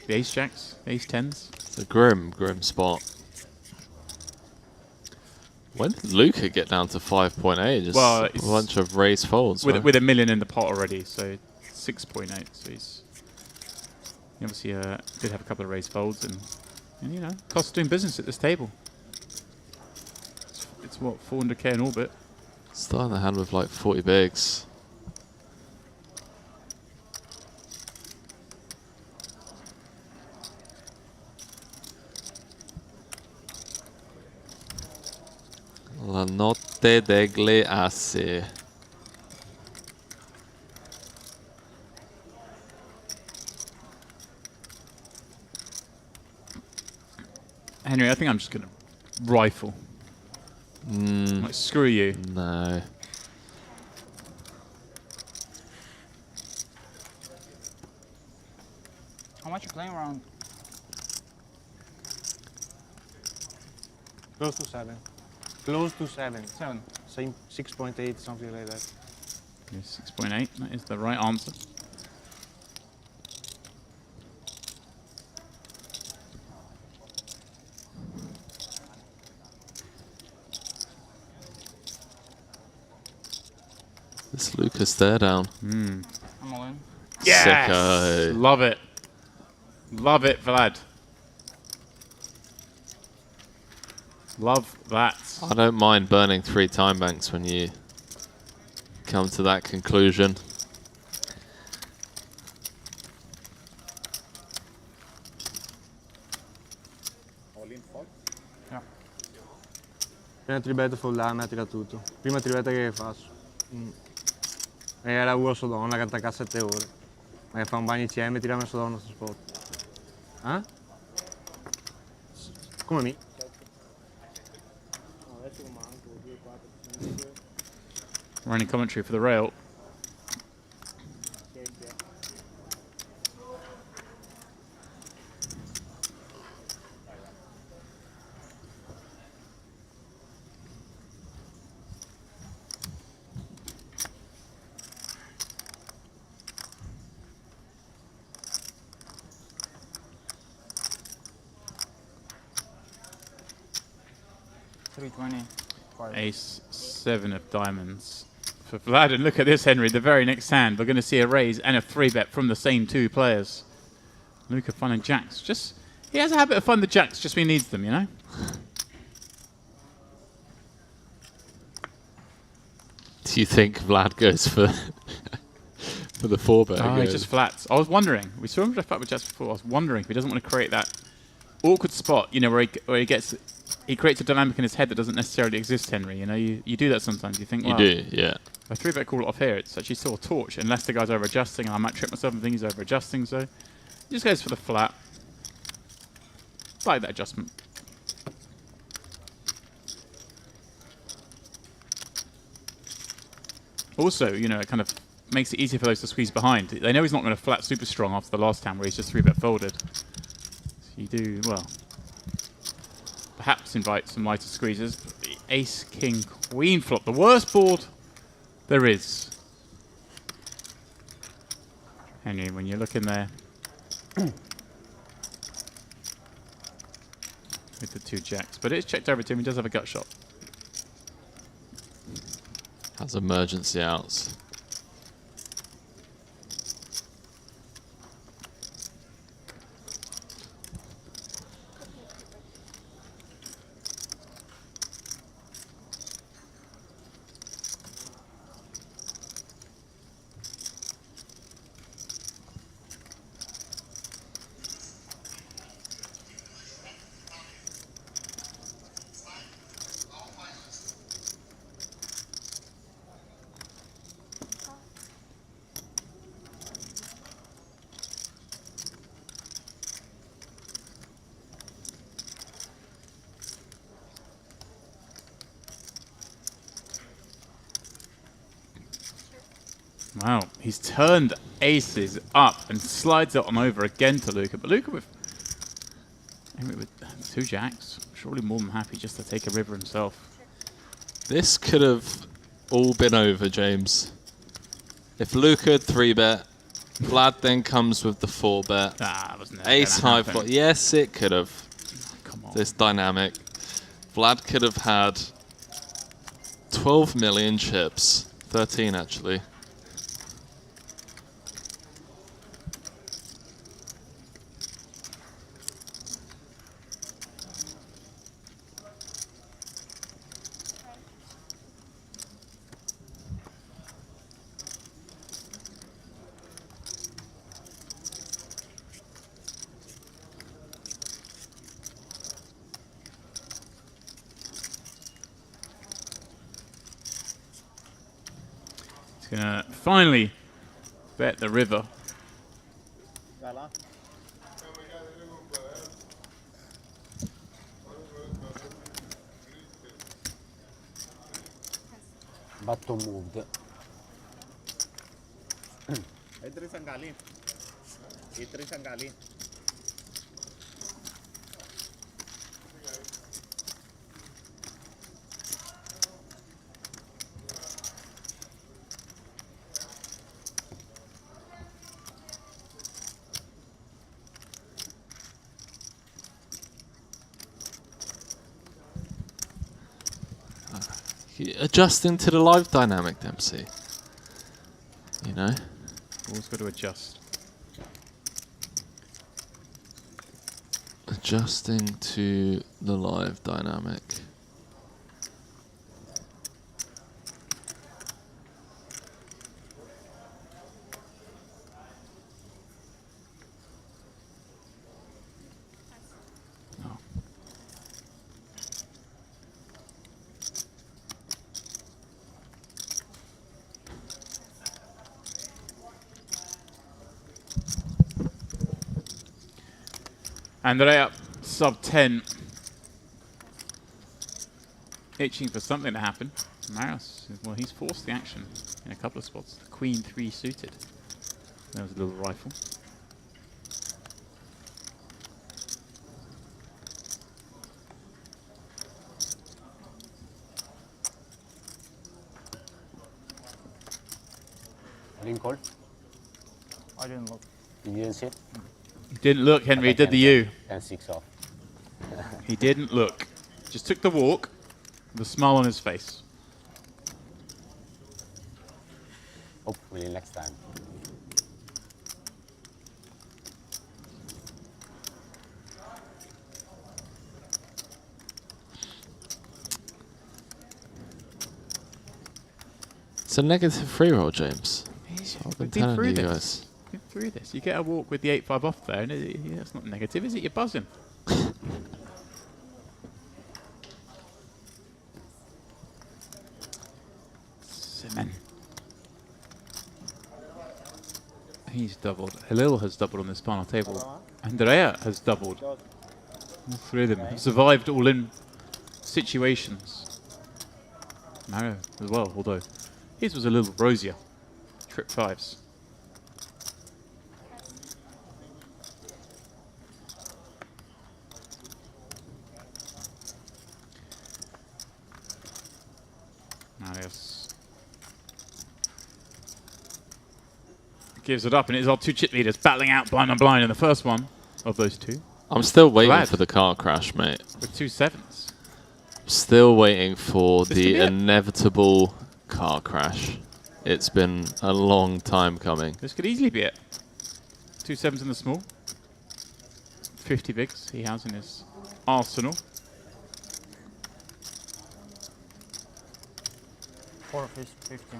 The ace jacks, the ace tens. It's a grim spot. When did Luca get down to 5.8? Just Well, a bunch of raise folds. With, right? with $1 million in the pot already, so 6.8. So he obviously did have a couple of raise folds, and you know, cost of doing business at this table. It's what, 400k in orbit. Starting the hand with like 40 bigs. La Notte Degli Assi. Henry, I think I'm just going to rifle. Like, screw you. No. How much you playing around? Close to 7. Close to 7. 7. Same 6.8, something like that. Yes, 6.8. That is the right answer. This Lucas stare down. I'm all in. Yes! Sicko. Love it. Love it, Vlad. Love that. I don't mind burning 3 time banks when you come to that conclusion. Prima tribetta follare, tira tutto. Prima tribetta che faccio. E era uno sodonna che attacca 7 ore. Ma che fa un bagno ICM e tira una sodonna su spot. Eh? Come mi? Running commentary for the rail. Ace 7 of diamonds for Vlad. And look at this, Henry. The very next hand, we're going to see a raise and a 3-bet from the same 2 players. Luca finding jacks. Just he has a habit of finding the jacks just when he needs them, you know. Do you think Vlad goes for for the 4-bet? Oh, he just flats. I was wondering. We saw him just flat with jacks before. I was wondering if he doesn't want to create that awkward spot, you know, where he creates a dynamic in his head that doesn't necessarily exist, Henry. You know, you do that sometimes. You think, well, You do, yeah. a 3-bet call off here, it's actually still a torch, unless the guy's over-adjusting, and I might trip myself and think he's over-adjusting, so he just goes for the flat. Like that adjustment. Also, you know, it kind of makes it easier for those to squeeze behind. They know he's not going to flat super strong after the last time where he's just 3-bet folded. So you do, well, perhaps invite some lighter squeezes. But the ace, king, queen flop, the worst board there is. Henry, when you look in there with the 2 jacks, but it's checked over to him. He does have a gut shot. Has emergency outs. Wow, he's turned aces up and slides it on over again to Luca. But Luca with 2 jacks, surely more than happy just to take a river himself. This could have all been over, James. If Luca had 3-bet, Vlad then comes with the 4-bet. Wasn't Ace high flop. Yes, it could have. Come on. This dynamic. Vlad could have had 12 million chips. 13 actually. Gonna finally bet the river. Button moved. Adjusting to the live dynamic, Dempsey. You know? Always got to adjust. Adjusting to the live dynamic. Andrea, sub 10. Itching for something to happen. Maris, well, he's forced the action in a couple of spots. The Queen 3 suited. There was a little rifle. Didn't call? I didn't look. You didn't see it? Didn't look, Henry, did the you. 10-6 off. He didn't look. Just took the walk with a smile on his face. Hopefully next time. It's a negative free roll, James. So I've been telling you guys. Been through this. You get a walk with the 8-5 off there, and it's not negative, is it? You're buzzing. Semen. He's doubled. Halil has doubled on this final table. Andrea has doubled. All 3 of them have survived all-in situations. Mario as well, although his was a little rosier. Trip 5s. Marius gives it up, and it is our 2 chip leaders battling out blind on blind in the first one of those 2. I'm still waiting Glad. for the car crash, mate. With 2 7s. Still waiting for This the could be it. inevitable car crash. It's been a long time coming. This could easily be it. 2 7s in the small. 50 bigs he has in his arsenal. 4 fish, 50.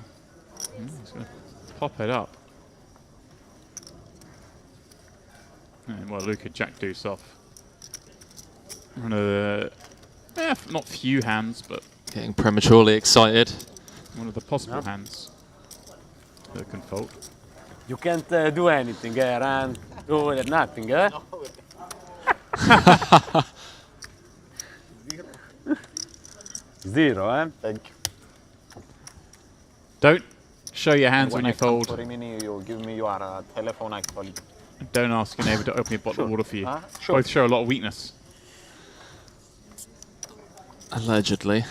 He's going to pop it up. And well, Luca jack deuce off. One of the, not few hands, but Getting prematurely excited. one of the possible hands that can fold. You can't do anything, run, do nothing, eh? Zero, eh? Thank you. Don't show your hands when you I come fold. for Rimini, you give me your telephone actually. Don't ask your neighbor to open a bottle of water for you. Sure. Both show a lot of weakness. Allegedly.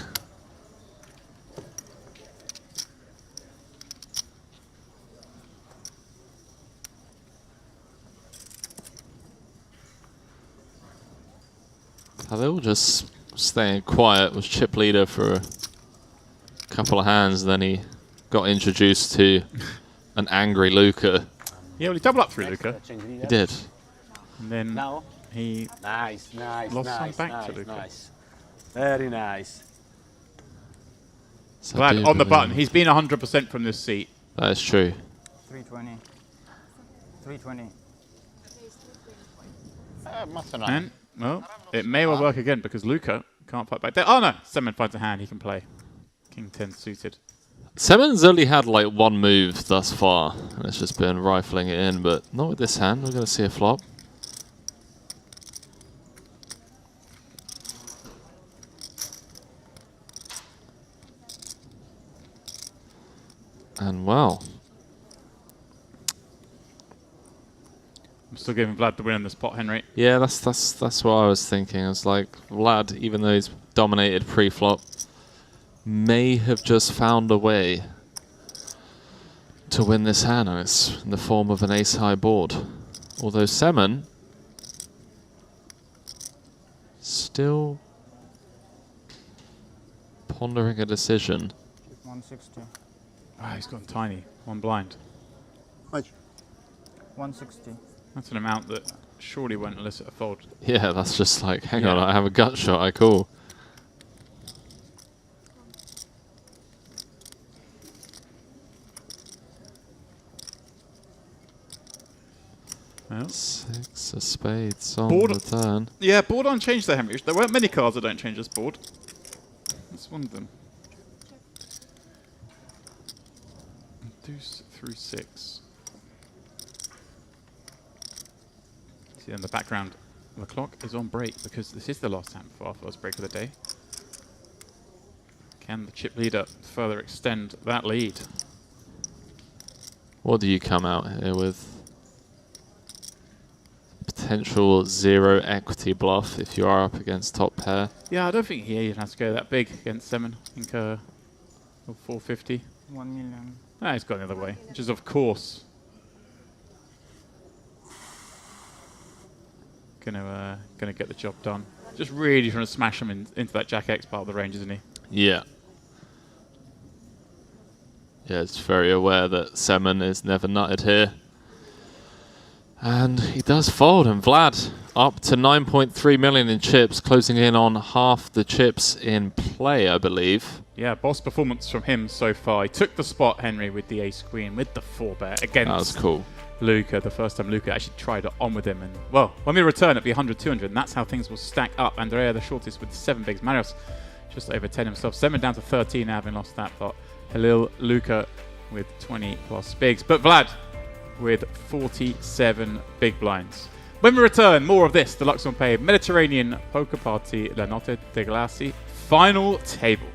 Halil just staying quiet, was chip leader for a couple of hands, then he got introduced to an angry Luca. Yeah, well, he doubled up through Luca. He did. And then Now? he Nice, lost some back to Luca. nice. Very nice. So I Glad do on the believe- button. He's been 100% from this seat. That is true. 320. 320. Must enough. And, well, it may well work again because Luca can't fight back there. Oh no, Semen finds a hand he can play. King 10 suited. Semen's only had like one move thus far, and it's just been rifling it in, but not with this hand. We're going to see a flop. And well, I'm still giving Vlad the win in this pot, Henry. yeah, that's what I was thinking. I was like, Vlad, even though he's dominated pre-flop, may have just found a way to win this hand, and it's in the form of an ace-high board. Although Semen still pondering a decision. 160. Ah, he's gone tiny. One blind. 160. That's an amount that surely won't elicit a fold. Yeah, that's just like, hang on, Yeah. I have a gut shot, I call. Well, Six of spades on Board- the turn. yeah, board unchanged there, Henry. There weren't many cards that don't change this board. That's one of them. Deuce through 6. See in the background, the clock is on break because this is the last time before our first break of the day. Can the chip leader further extend that lead? What do you come out here with? Potential zero equity bluff if you are up against top pair. Yeah, I don't think he even has to go that big against Semen. I think 450. 1 million. Ah, he's gone the other way, which is of course gonna get the job done. Just really trying to smash him into that Jack X part of the range, isn't he? Yeah. Yeah, it's very aware that Semen is never nutted here. And he does fold, and Vlad up to 9.3 million in chips, closing in on half the chips in play, I believe. Yeah, boss performance from him so far. He took the spot, Henry, with the ace queen, with the 4-bet That was against cool. Luca. The first time Luca actually tried it on with him. And, well, when we return, it'll be 100, 200, and that's how things will stack up. Andrea, the shortest with 7 bigs. Marios just over 10 himself. 7 down to 13 now, having lost that pot. Halil, Luca with 20 plus bigs. But Vlad with 47 big blinds. When we return, more of this, the Luxon Pay Mediterranean Poker Party La Notte Degli Assi final table.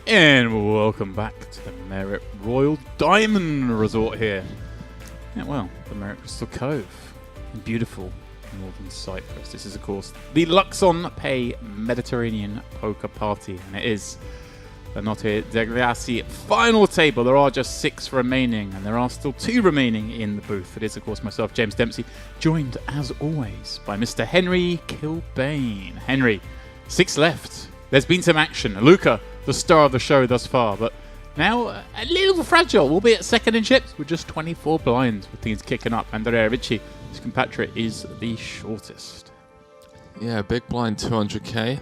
And welcome back to the Merit Royal Diamond Resort here. Yeah, well, the Merit Crystal Cove in beautiful northern Cyprus. This is, of course, the Luxon Pay Mediterranean Poker Party, and it is the Notte Degli Assi final table. There are just 6 remaining, and there are still 2 remaining in the booth. It is, of course, myself, James Dempsey, joined, as always, by Mr. Henry Kilbane. Henry, 6 left. There's been some action. Luca, the star of the show thus far, but now a little fragile. We'll be at second in chips with just 24 blinds with things kicking up. Andrea Ricci, his compatriot, is the shortest. Yeah, big blind 200k.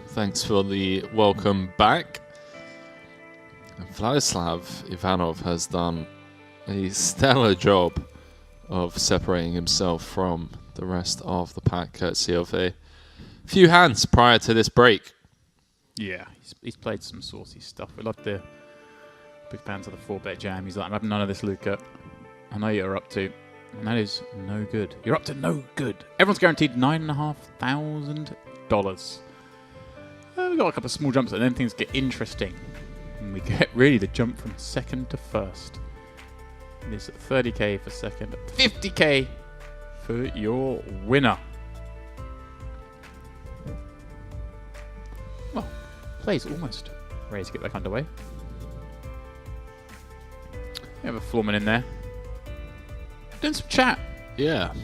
Thanks for the welcome back. Vladislav Ivanov has done a stellar job of separating himself from the rest of the pack, courtesy of a few hands prior to this break. Yeah, he's played some saucy stuff. We love the big fans of the 4-bet jam. He's like, I'm having none of this, Luca. I know you're up to. And that is no good. You're up to no good. Everyone's guaranteed $9,500. We've got a couple of small jumps and then things get interesting. And we get really the jump from second to first. It is 30k for second, 50k for your winner. Well, play's almost ready to get back underway. We have a foreman in there. Doing some chat. Yeah.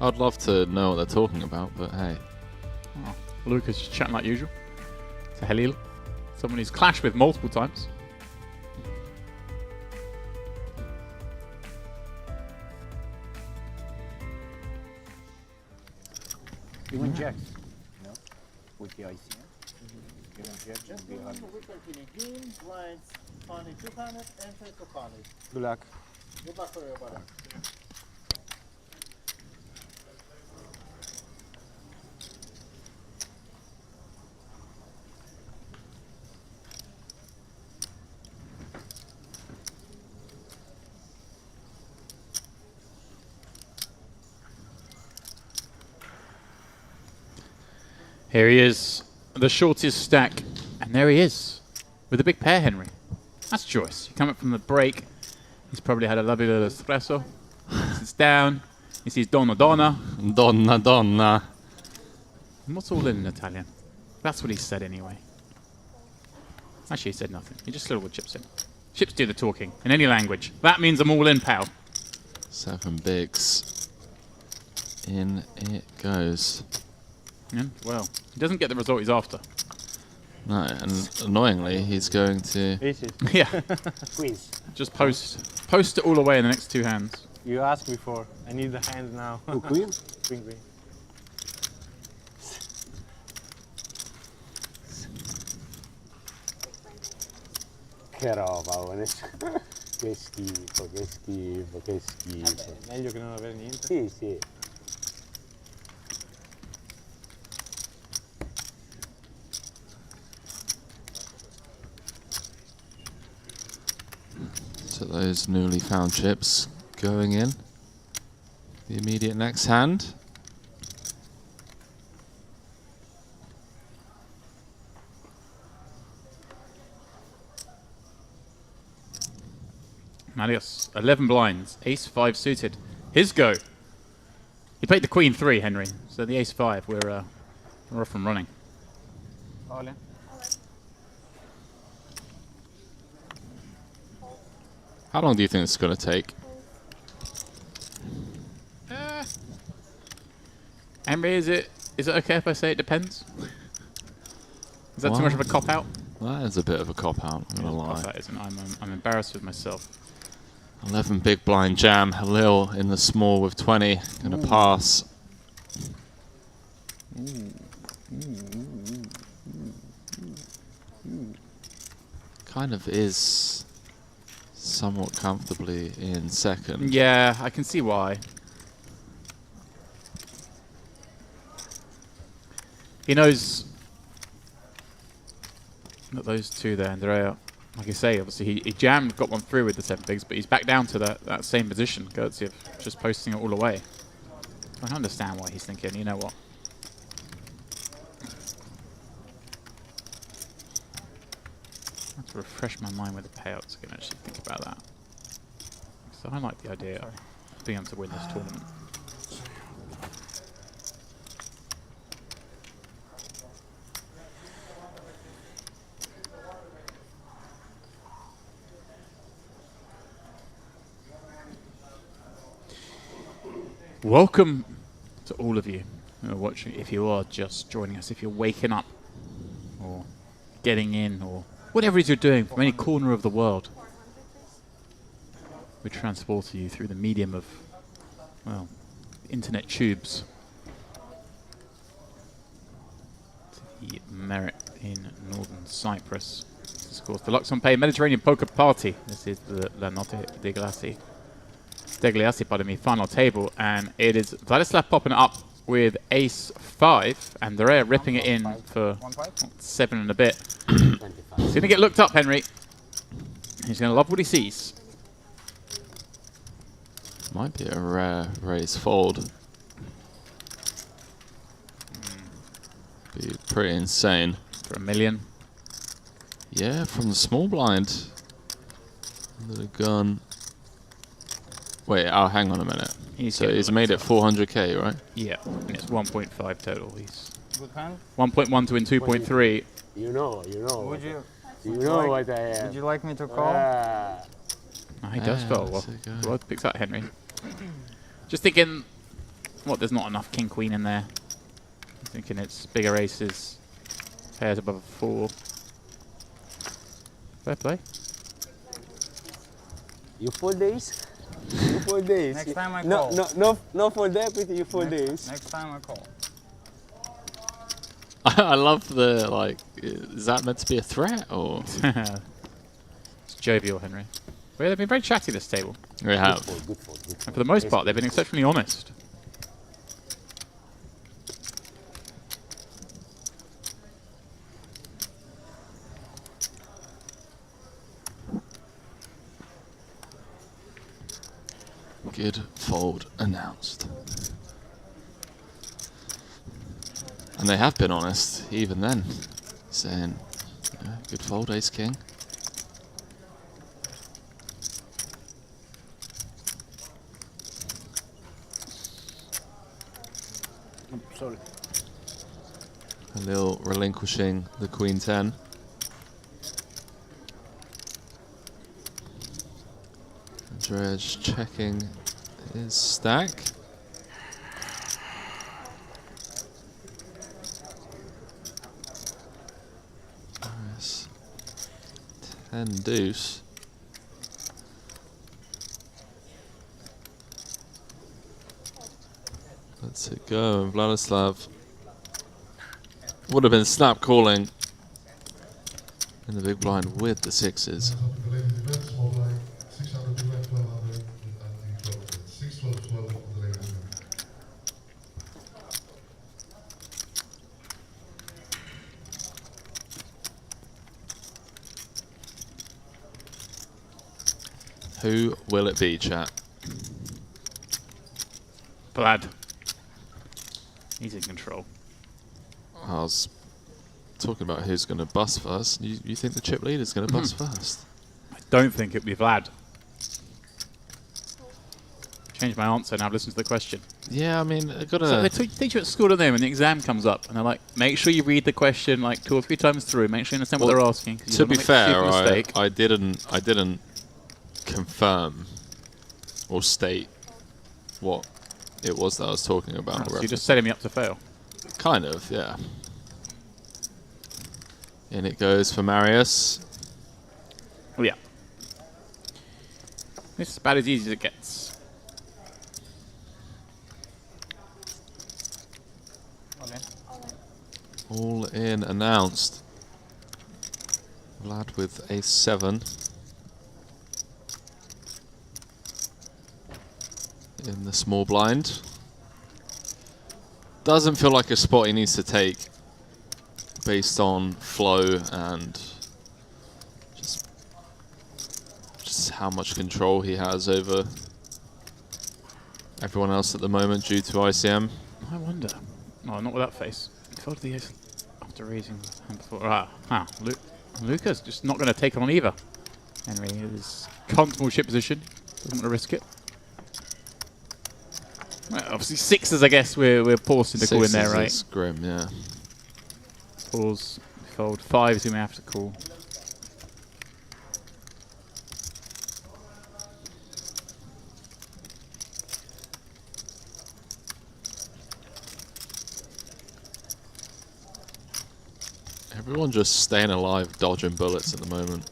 I'd love to know what they're talking about, but hey. Oh, Lucas just chatting like usual. To Halil. Someone he's clashed with multiple times. You want jacks? No? With the IC? You want jacks? Just we continue. Green, blinds, funny 200, enter to funny. Good luck. Good luck for you, brother. Here he is, the shortest stack, and there he is, with a big pair, Henry. That's Joyce. You come up from the break, he's probably had a lovely little espresso. He sits down, he sees Donna Donna. Donna Donna. And what's all in Italian? That's what he said anyway. Actually, he said nothing. He just slid all the chips in. Chips do the talking, in any language. That means I'm all in, pal. 7 bigs. In it goes. Yeah, well, he doesn't get the result he's after. No, and annoyingly, he's going to... Easy. Yeah, Squeeze. just post it all away in the next 2 hands. You asked before. I need the hand now. Oh, queen? Queen, queen. Che roba, Vanessa. Che schifo, che schifo, che schifo. Meglio che non avere niente. Sì, sì. So those newly found chips going in. The immediate next hand. Marius, 11 blinds, ace 5 suited. His go. He played the queen 3, Henry. So the ace 5, we're off and running. Ole. How long do you think it's going to take? Henry, is it okay if I say it depends? Is that too much of a cop out? That is a bit of a cop out, I'm going to Of lie. course that isn't. I'm embarrassed with myself. 11 big blind jam. Halil in the small with 20. Going to pass. Kind of is somewhat comfortably in second. Yeah, I can see why. He knows that those two there, Andrea, like I say, obviously he jammed, got one through with the 7 bigs, but he's back down to that same position, courtesy of just posting it all away. I don't understand why he's thinking, you know what? I have to refresh my mind with the payouts so I can actually think about that. So I like the idea of being able to win this tournament. Welcome to all of you who are watching. If you are just joining us, if you're waking up or getting in or whatever it is you're doing from any corner of the world, we transport you through the medium of, well, internet tubes to the Merit in northern Cyprus. This is, of course, the Luxon Pay Mediterranean Poker Party. This is the La Notte Degli Assi, pardon me, final table, and it is Vladislav popping it up with ace 5, and Andrea ripping it in for 7 and a bit. He's going to get looked up, Henry. He's going to love what he sees. Might be a rare raise fold. Be pretty insane. For $1 million. Yeah, from the small blind. Under the gun. Wait, oh, hang on a minute. So he's made it 400k, right? Yeah, and it's 1.5 total. He's Good hand. 1.1 to win 2.3. You know. Would you? You know what I am. Would you like me to call? Oh, he does fold. Well, that's a go. well picks up Henry. Just thinking, what? There's not enough king queen in there. Thinking it's bigger aces, pairs above 4. Fair play. You 4 days? You 4 days. Next time I no, call. no for the equity. You 4 days. Next time I call. I love the, like, is that meant to be a threat, or? It's jovial, Henry. Well, they've been very chatty this table. We have. Good fold. And for the most part, they've been exceptionally honest. Good fold announced. And they have been honest, even then. Saying, yeah, good fold, ace king. Sorry. A little relinquishing the queen 10. Andrea's checking his stack. Nice. 10 deuce. Let's it go. And Vladislav would have been snap calling in the big blind with the sixes. Small blind, 600 to left, 1200, and the 12. 6, 12, 12 of the lady. Who will it be, chat? Vlad. He's in control. I was talking about who's going to bust first. You think the chip leader's going to bust first? I don't think it'll be Vlad. Change my answer now. Listen to the question. Yeah, I mean, I gotta. So they teach you at school, don't they? When the exam comes up, and they're like, make sure you read the question like 2 or 3 times through. Make sure you understand what they're asking. 'Cause you To don't be wanna make a fair, stupid mistake. I didn't confirm or state what it was that I was talking about. So you're just setting me up to fail. Kind of, yeah. In it goes for Marius. Oh yeah. This is about as easy as it gets. Okay. All in announced. Vlad with ace 7. In the small blind. Doesn't feel like a spot he needs to take based on flow and just how much control he has over everyone else at the moment due to ICM. I wonder. No, not with that face. He folded the ace after raising the hand before. Luca's just not going to take it on either. Henry is comfortable chip position. Doesn't want to risk it. Well, obviously sixes, I guess we're forcing to call in there, right? It's grim, yeah. Fours, fold. Fives, we may have to call. Everyone just staying alive, dodging bullets at the moment.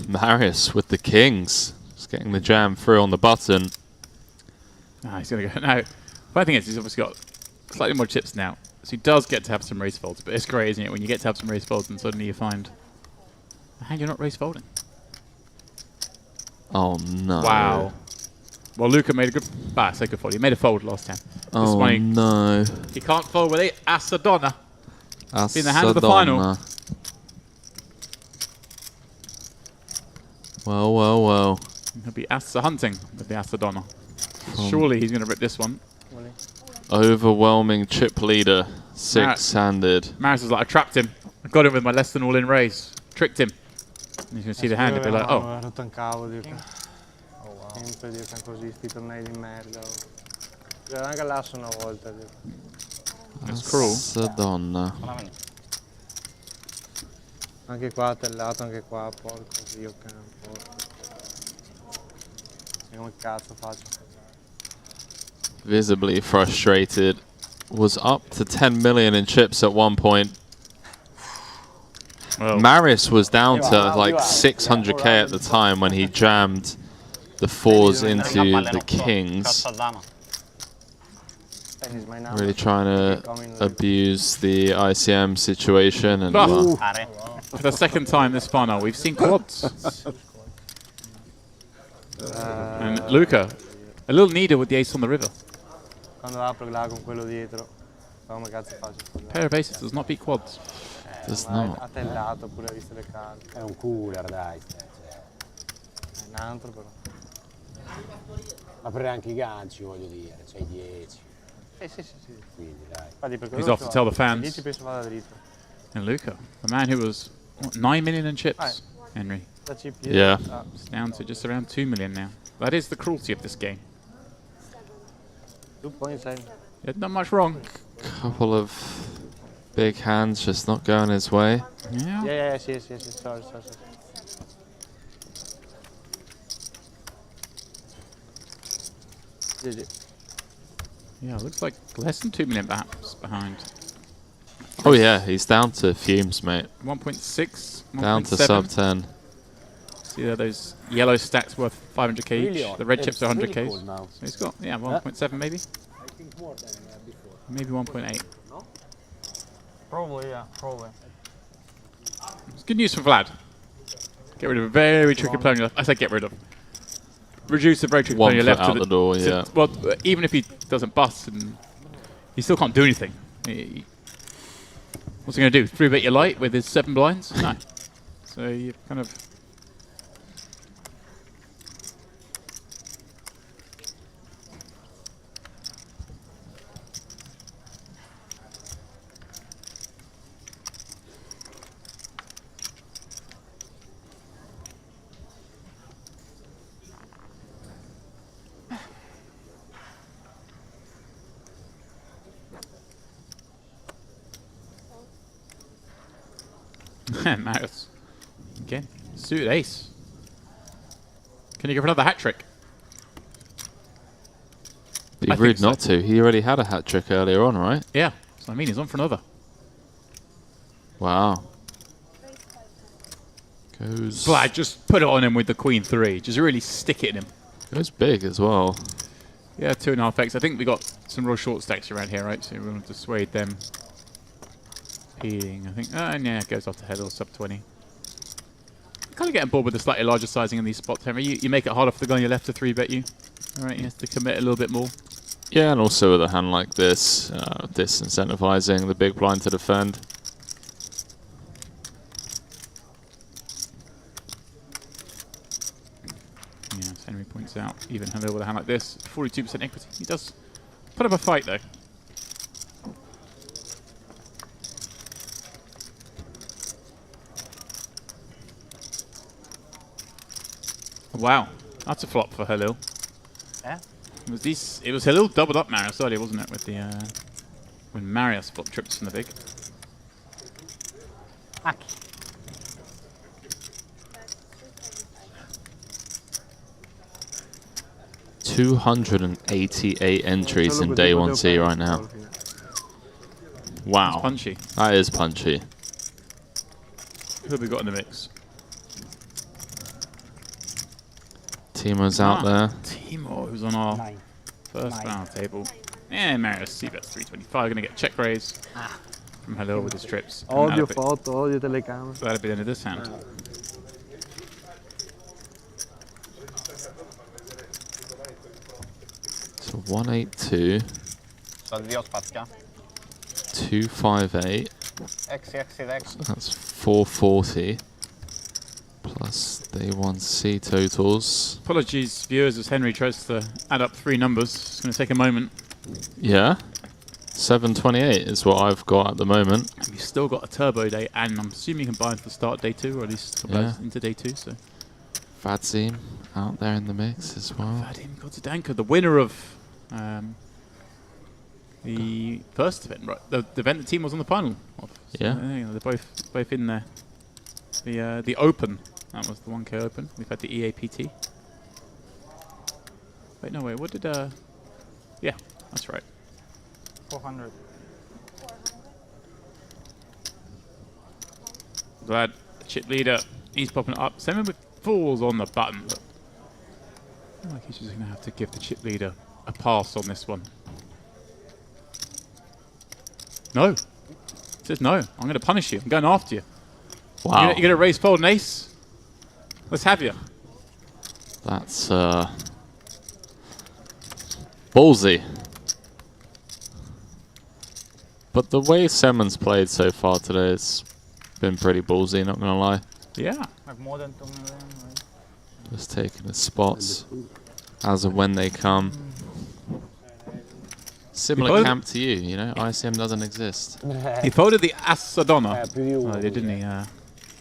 Marius with the kings. Just getting the jam through on the button. Ah, he's going to go. No. Funny thing is, he's obviously got slightly more chips now, so he does get to have some race folds. But it's great, isn't it, when you get to have some race folds and suddenly you find, hey, you're not race folding. Oh no! Wow. Well, Luca made a good, I say good fold. He made a fold last time. Oh no! He can't fold with it. Asadonna. Asadonna. In the hand of the final. Well. He'll be Asa hunting with the Asadonna. Surely he's going to rip this one. Overwhelming chip leader, six-handed. Maris was like, I trapped him. I got him with my less than all-in raise. Tricked him. And you can see the hand and be like, oh. Ho rotto un cavolo, Dio. Sempre Dio che così, sti tornei di merda. C'era anche l'asso una volta, Dio. It's cruel. Asadonna. Anche qua tellato, anche qua, porco Dio che porco. Come cazzo faccio? Visibly frustrated. Was up to 10 million in chips at one point. Well, Maris was down to like 600k at the time when he jammed the fours into the kings. Really trying to abuse the ICM situation. And for the second time this final, we've seen quads. And Luca, a little neater with the ace on the river. Quando apro là con quello dietro, come cazzo faccio? Pair of aces does not beat quads. Does not. Ha tellato pure, ha visto le carte. È un cooler, dai. È un altro però. Ma per anche i ganci, voglio dire, c'hai 10. Sì. Quindi, dai. Infatti per He's off to tell the fans. 10 penso vada dritto. And Luca, the man who was, what, 9 million in chips, Henry. Da chip Yeah. It's down to just around 2 million now. That is the cruelty of this game. 2.7. Not much wrong. Couple of big hands just not going his way. Yeah. Yeah, sorry. GG. Yeah, looks like less than 2 million perhaps behind. Oh yeah, he's down to fumes, mate. 1.6, 1.7. Down to sub 10. See there, those yellow stacks worth 500k Really each. odd. The red chips are 100k. Really cool now. So he's got, 1.7 maybe? I think more than before. Maybe 1.8. Probably, yeah, probably. It's good news for Vlad. Get rid of a very tricky player on your left. I say get rid of. Reduce a very tricky player on your One left. foot out the door, yeah. Well, even if he doesn't bust, and he still can't do anything. What's he going to do? 3-bet your light with his 7 blinds? No. So you kind of... Maris. Again, suited ace. Can you go for another hat trick? Be rude not to. He already had a hat trick earlier on, right? Yeah. So I mean, he's on for another. Wow. Goes. Vlad, just put it on him with the queen 3. Just really stick it in him. Goes big as well. Yeah, 2.5x. I think we got some real short stacks around here, right? So we want to dissuade them. Peeling, I think. And yeah, it goes off the head or sub 20. Kind of getting bored with the slightly larger sizing in these spots, Henry. You make it harder for the guy on your left to 3-bet you. Alright, he has to commit a little bit more. Yeah, and also with a hand like this, disincentivizing the big blind to defend. Yeah, as Henry points out, even handle with a hand like this, 42% equity. He does put up a fight though. Wow, that's a flop for Halil. Yeah. It was Halil doubled up Marius earlier, wasn't it? With the when Marius flop trips from the big. Aki. $288 entries in day 1C right now. Wow. It's punchy. That is punchy. Who have we got in the mix? Timo's out there. Timo, who's on our first round table. And Marius C-bets 325. Going to get check raise from Halil with his trips. And Odio that'll be- foto, odio telecamera. That'll be the end of this hand. So 182, Soldi spazia. 258. 6. That's 440. Plus day 1C totals. Apologies, viewers, as Henry tries to add up 3 numbers. It's going to take a moment. Yeah. 728 is what I've got at the moment. And we've still got a turbo day, and I'm assuming you can buy into the start day 2, or at least a couple Yeah. hours into day 2. So Vadzim out there in the mix as well. Vadim Gotsudanka, the winner of the first event, right? The event the team was on the final of. So, Yeah. they're both in there. The Open, that was the 1K Open. We've had the EAPT. Wait, no, wait, what did, yeah, that's right. 400. Glad the chip leader, he's popping it up. Seven with falls on the button, but I feel like he's just going to have to give the chip leader a pass on this one. No. He says no. I'm going to punish you. I'm going after you. Wow. You're going to raise fold and ace? Let's have you. That's ballsy. But the way Semon's played so far today, it's been pretty ballsy, not going to lie. Yeah. Like more than 2 million, right? Just taking the spots as and when they come. Similar camp to you, you know, ICM doesn't exist. He folded the Asadonna. Più di uno. Didn't he?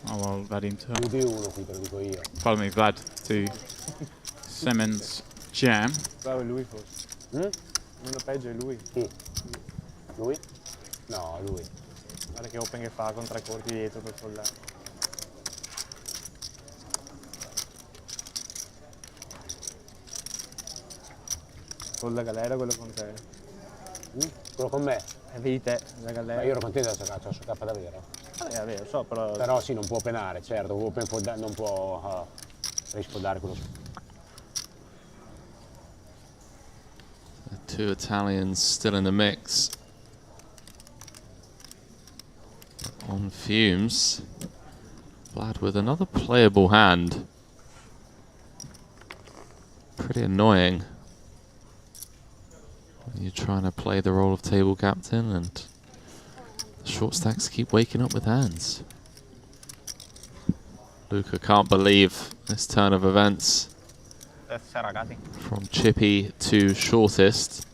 Oh, well, Vadim to... Più di uno qui, te lo dico io. Pardon me, Vlad to Semon's jam. Bravo, è lui forse. Uno peggio è lui. Chi? Lui? No, lui. Guarda che open che fa con 3 corti dietro per follare. Folla galera quello con te. Quello con me? Vedi te, la galera. Ma io ero contento della sua cazzo davvero. Vabbè, lo so, però... Però sì, non può penare, certo, non può rispondere quello. The 2 Italians still in the mix. On fumes. Vlad with another playable hand. Pretty annoying. You're trying to play the role of table captain and the short stacks keep waking up with hands. Luca can't believe this turn of events. Ragazzi. From chippy to shortest.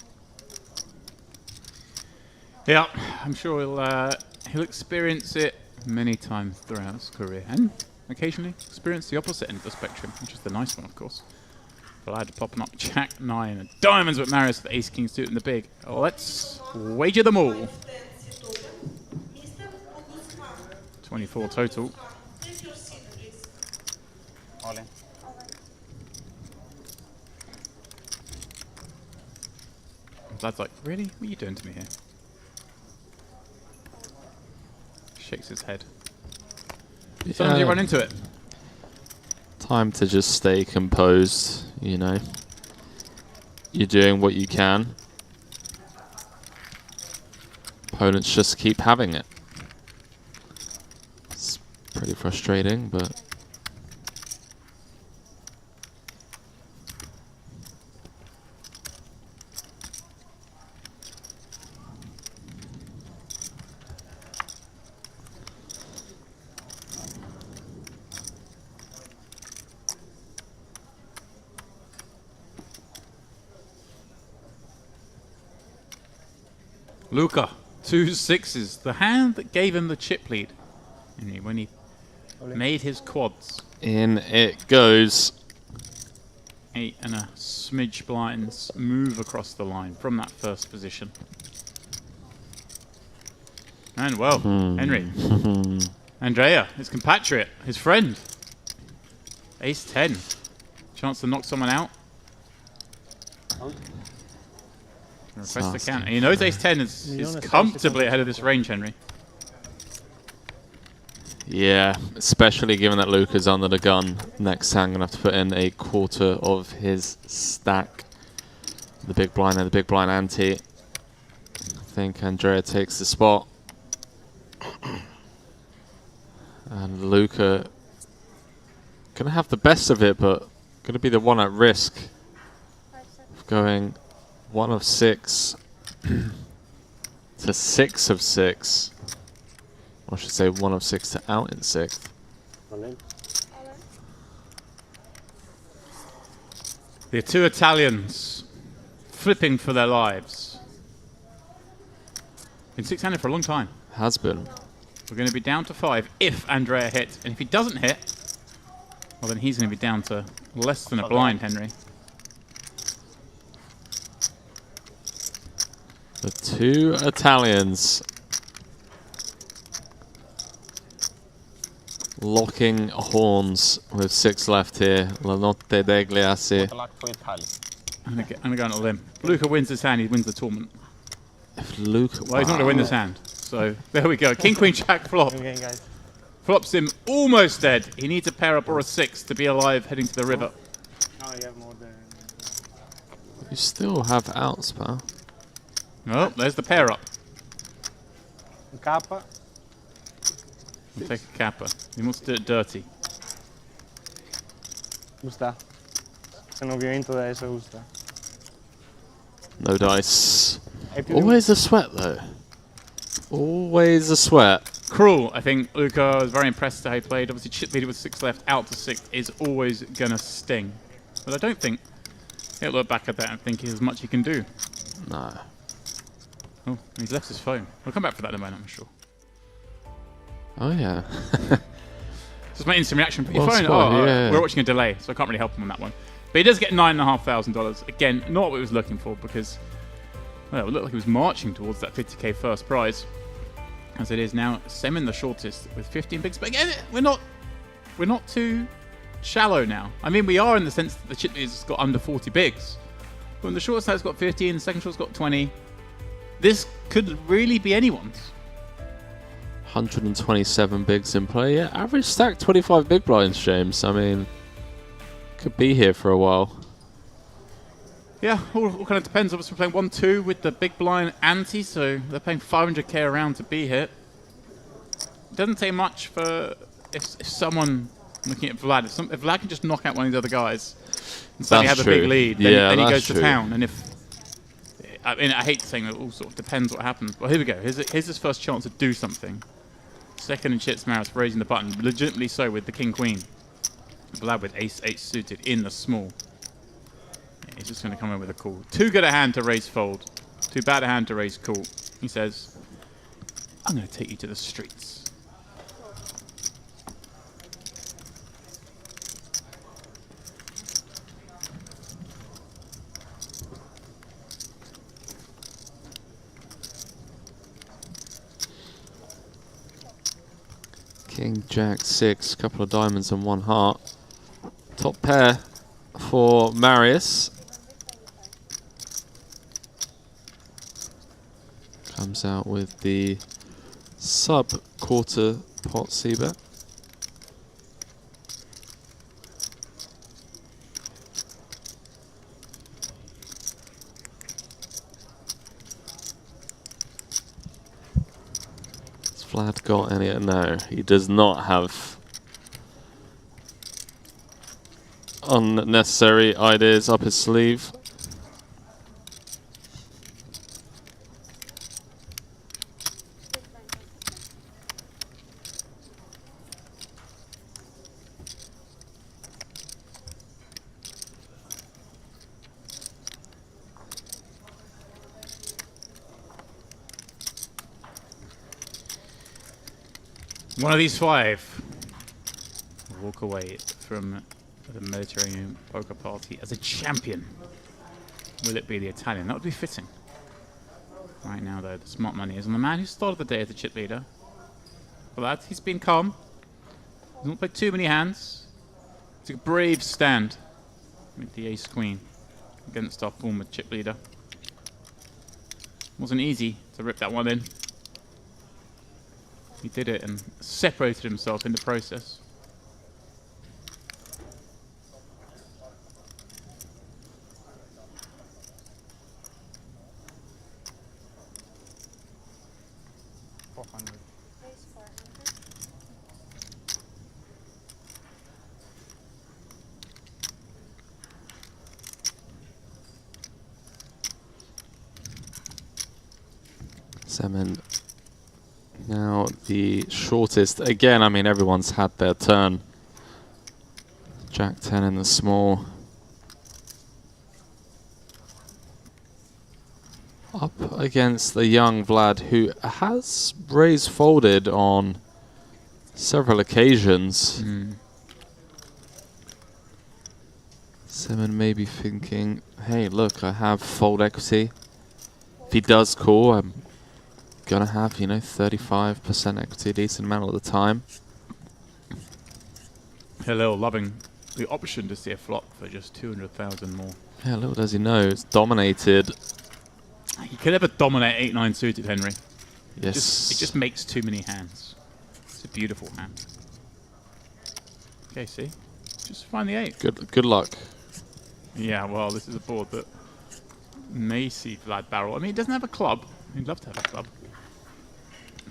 Yeah, I'm sure he'll experience it many times throughout his career, and occasionally experience the opposite end of the spectrum, which is the nice one, of course. Vlad popping up Jack 9 and diamonds with Marius with Ace King suit in the big. Let's wager them all. 24 total. All in. Vlad's like, really? What are you doing to me here? Shakes his head. Sometimes you run into it. Time to just stay composed, you know. You're doing what you can. Opponents just keep having it. It's pretty frustrating, but... Luca, 2 6s. The hand that gave him the chip lead when he made his quads. In it goes. 8 and a smidge blinds move across the line from that first position. And well, Henry. Andrea, his compatriot, his friend. Ace 10. Chance to knock someone out. Request the count. And he knows Ace 10 is comfortably ahead of this range, Henry. Yeah, especially given that Luca's under the gun. Next hand, gonna have to put in a quarter of his stack. The big blind and the big blind ante. think Andrea takes the spot. And Luca gonna have the best of it, but gonna be the one at risk of going 1 of 6 to 6 of 6. Or I should say 1 of 6 to out in 6th. The two Italians flipping for their lives. Been 6-handed for a long time. Has been. We're going to be down to 5 if Andrea hits. And if he doesn't hit, well, then he's going to be down to less than a blind, Henry. The two Italians locking horns with 6 left here. La Notte Degli Assi. Good luck to Italy. I'm going to go on a limb. Luca wins this hand, he wins the tournament. If Luca, Well, he's not going to win this hand. So there we go. King, Queen, Jack, flop. Okay, guys. Flops him almost dead. He needs a pair up or a 6 to be alive heading to the river. Oh, you have more than... you still have outs, pal. Oh, there's the pair up. Kappa. We'll take a kappa. He wants to do it dirty. Gusta. Se non vi ho vinto adesso, gusta. No dice. Hai più di- Always a sweat, though. Always a sweat. Cruel. I think Luca was very impressed how he played. Obviously, chip leader with 6 left, out to 6 is always going to sting. But I don't think he'll look back at that and think there's much he can do. No. Oh, he's left his phone. We'll come back for that in a moment, I'm sure. Oh, yeah. Just my instant reaction. Put your Well phone. spotted, Oh, yeah. we're watching a delay, so I can't really help him on that one. But he does get $9,500. Again, not what he was looking for because, well, it looked like he was marching towards that 50k first prize. As it is now, Sem in the shortest with 15 bigs. But again, we're not too shallow now. I mean, we are in the sense that the chip has got under 40 bigs. But when the short side's got 15, the second short's got 20, this could really be anyone's. 127 bigs in play. Yeah, average stack 25 big blinds, James. I mean, could be here for a while. Yeah, all kind of depends. Obviously, we're playing 1-2 with the big blind ante, so they're paying 500k around to be here. It doesn't take much for if someone looking at Vlad. If Vlad can just knock out one of the other guys and suddenly have a big lead, then he goes to town. And if I mean, I hate saying that, it all sort of depends what happens. Well, here we go. Here's his first chance to do something. Second and Chips Maris raising the button, legitimately so with the King Queen. Vlad with Ace-8 suited in the small. He's just going to come in with a call. Too good a hand to raise fold. Too bad a hand to raise call. He says, I'm going to take you to the streets. King, Jack, 6, couple of diamonds and 1 heart. Top pair for Marius. Comes out with the sub-quarter pot c-bet. Has Vlad got any? No, he does not have unnecessary ideas up his sleeve. One of these 5 will walk away from the Mediterranean poker party as a champion. Will it be the Italian? That would be fitting. Right now, though, the smart money is on the man who started the day as the chip leader. For that, he's been calm. He's not played too many hands. Took a brave stand with the Ace-Queen against our former chip leader. Wasn't easy to rip that one in. He did it and separated himself in the process. Semin. Now the shortest. Again, I mean, everyone's had their turn. Jack 10 in the small. Up against the young Vlad, who has raised folded on several occasions. Semin may be thinking, hey, look, I have fold equity. If he does call, I'm gonna have, you know, 35% equity, a decent amount of the time. Hello, loving the option to see a flop for just 200,000 more. Yeah, little does he know, it's dominated. He could ever dominate 8-9 suited, Henry. Yes. It just makes too many hands. It's a beautiful hand. Okay, see? Just find the 8. Good luck. Yeah, well, this is a board that may see Vlad barrel. I mean, he doesn't have a club. He'd love to have a club.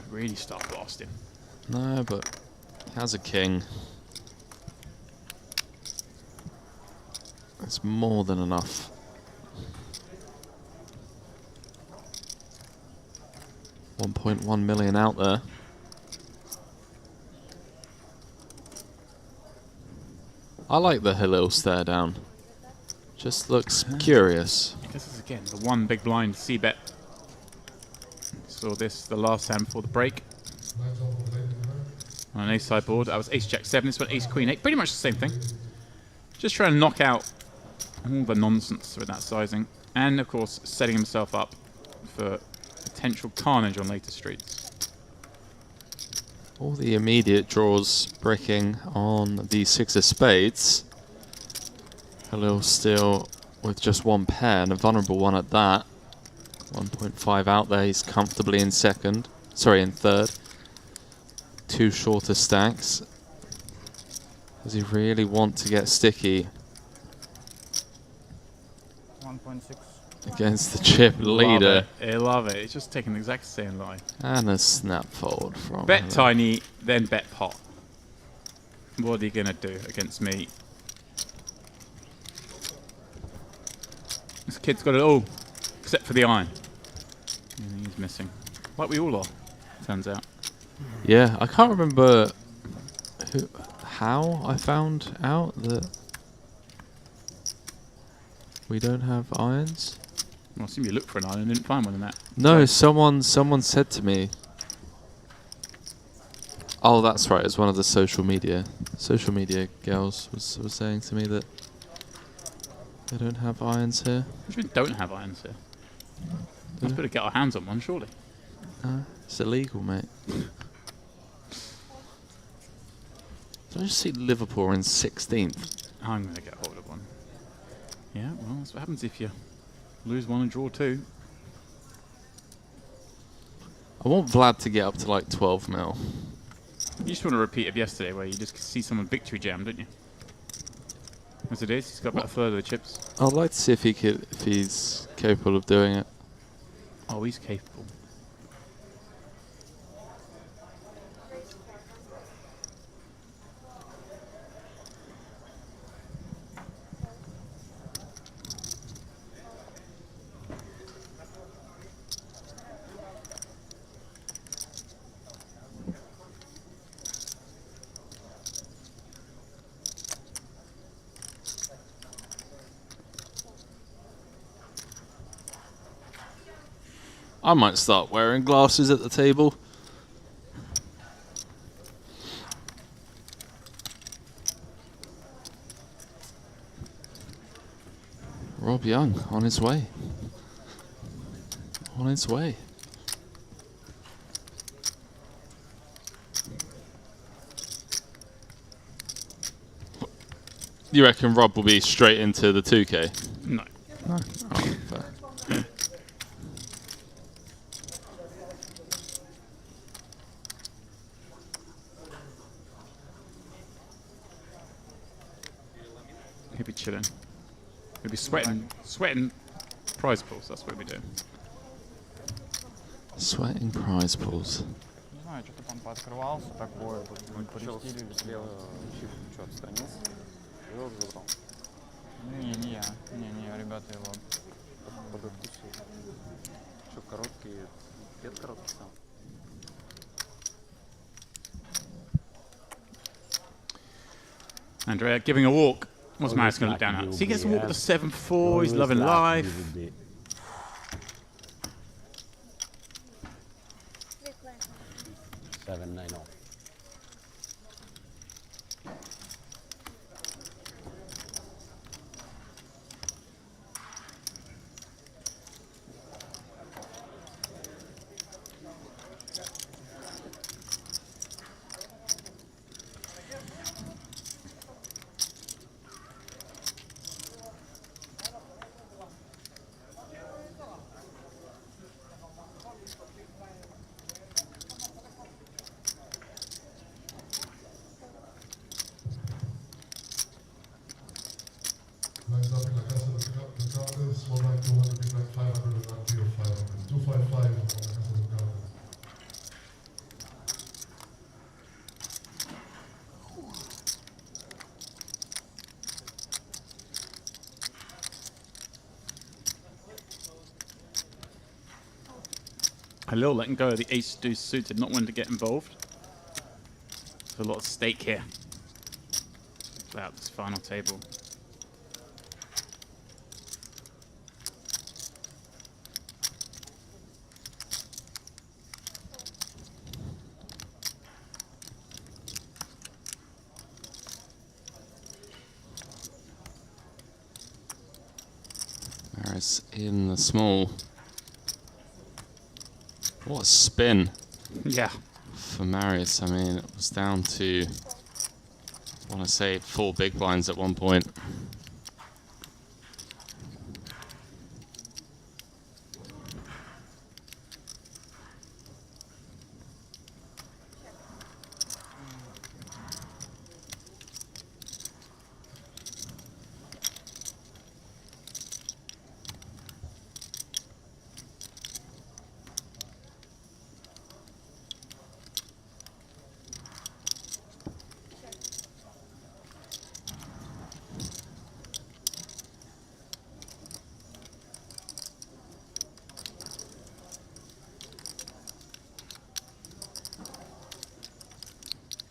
Really start blasting. No, but he has a king. That's more than enough. $1.1 million out there. I like the Halil stare down. Just looks curious. This is again the one big blind c-bet. Saw this the last hand before the break. On an ace side board, that was ace jack 7. This one ace queen 8. Pretty much the same thing. Just trying to knock out all the nonsense with that sizing, and of course setting himself up for potential carnage on later streets. All the immediate draws breaking on the 6 of spades. Halil still with just one pair, and a vulnerable one at that. 1.5 out there, he's comfortably in second. Sorry, in third. 2 shorter stacks. Does he really want to get sticky 1.6. against the chip leader? I love it. It's just taking the exact same line. And a snap fold from Bet Halil. tiny, then bet pot. What are you gonna do against me? This kid's got it all, except for the iron. And he's missing. Like we all are, turns out. Yeah, I can't remember how I found out that we don't have irons. Well, I assume you looked for an iron and didn't find one in that. No, someone said to me. Oh, that's right. It's one of the social media girls was saying to me that they don't have irons here. Which we don't have irons here. Let's better get our hands on one, surely. It's illegal, mate. Did I just see Liverpool in 16th? I'm gonna get hold of one. Yeah, well, that's what happens if you lose one and draw 2. I want Vlad to get up to like 12 mil. You just want a repeat of yesterday where you just see someone victory jam, don't you? As it is, he's got about a third of the chips. I'd like to see if he's capable of doing it. Oh, he's capable. I might start wearing glasses at the table. Rob Young on his way. On his way. You reckon Rob will be straight into the 2K? No. No. Oh, fair. He'll be chilling. He'll be sweating prize pools. That's what we do. Sweating prize pools. Не знаю, что-то там пооткрывался такое, вот мы порестили. Слева чип что отстранился. Его забрал. Не я. Не, ребята его. Подотпустил. Что короткие Andrea giving a walk. What's Always Marius going to look like down you at? So he gets a walk be, with a 7-4. He's Always loving like life. you be. They play. 7-9 off. Lines up in La Casa de Cartas, 19200, big blind 500, and not deal 500. 255 on La Casa de Cartas. Halil letting go of the ace deuce suited, not wanting to get involved. There's a lot of stake here. Play out this final table. Marius in the small. What a spin Yeah. for Marius. I mean, it was down to, I want to say, 4 big blinds at one point.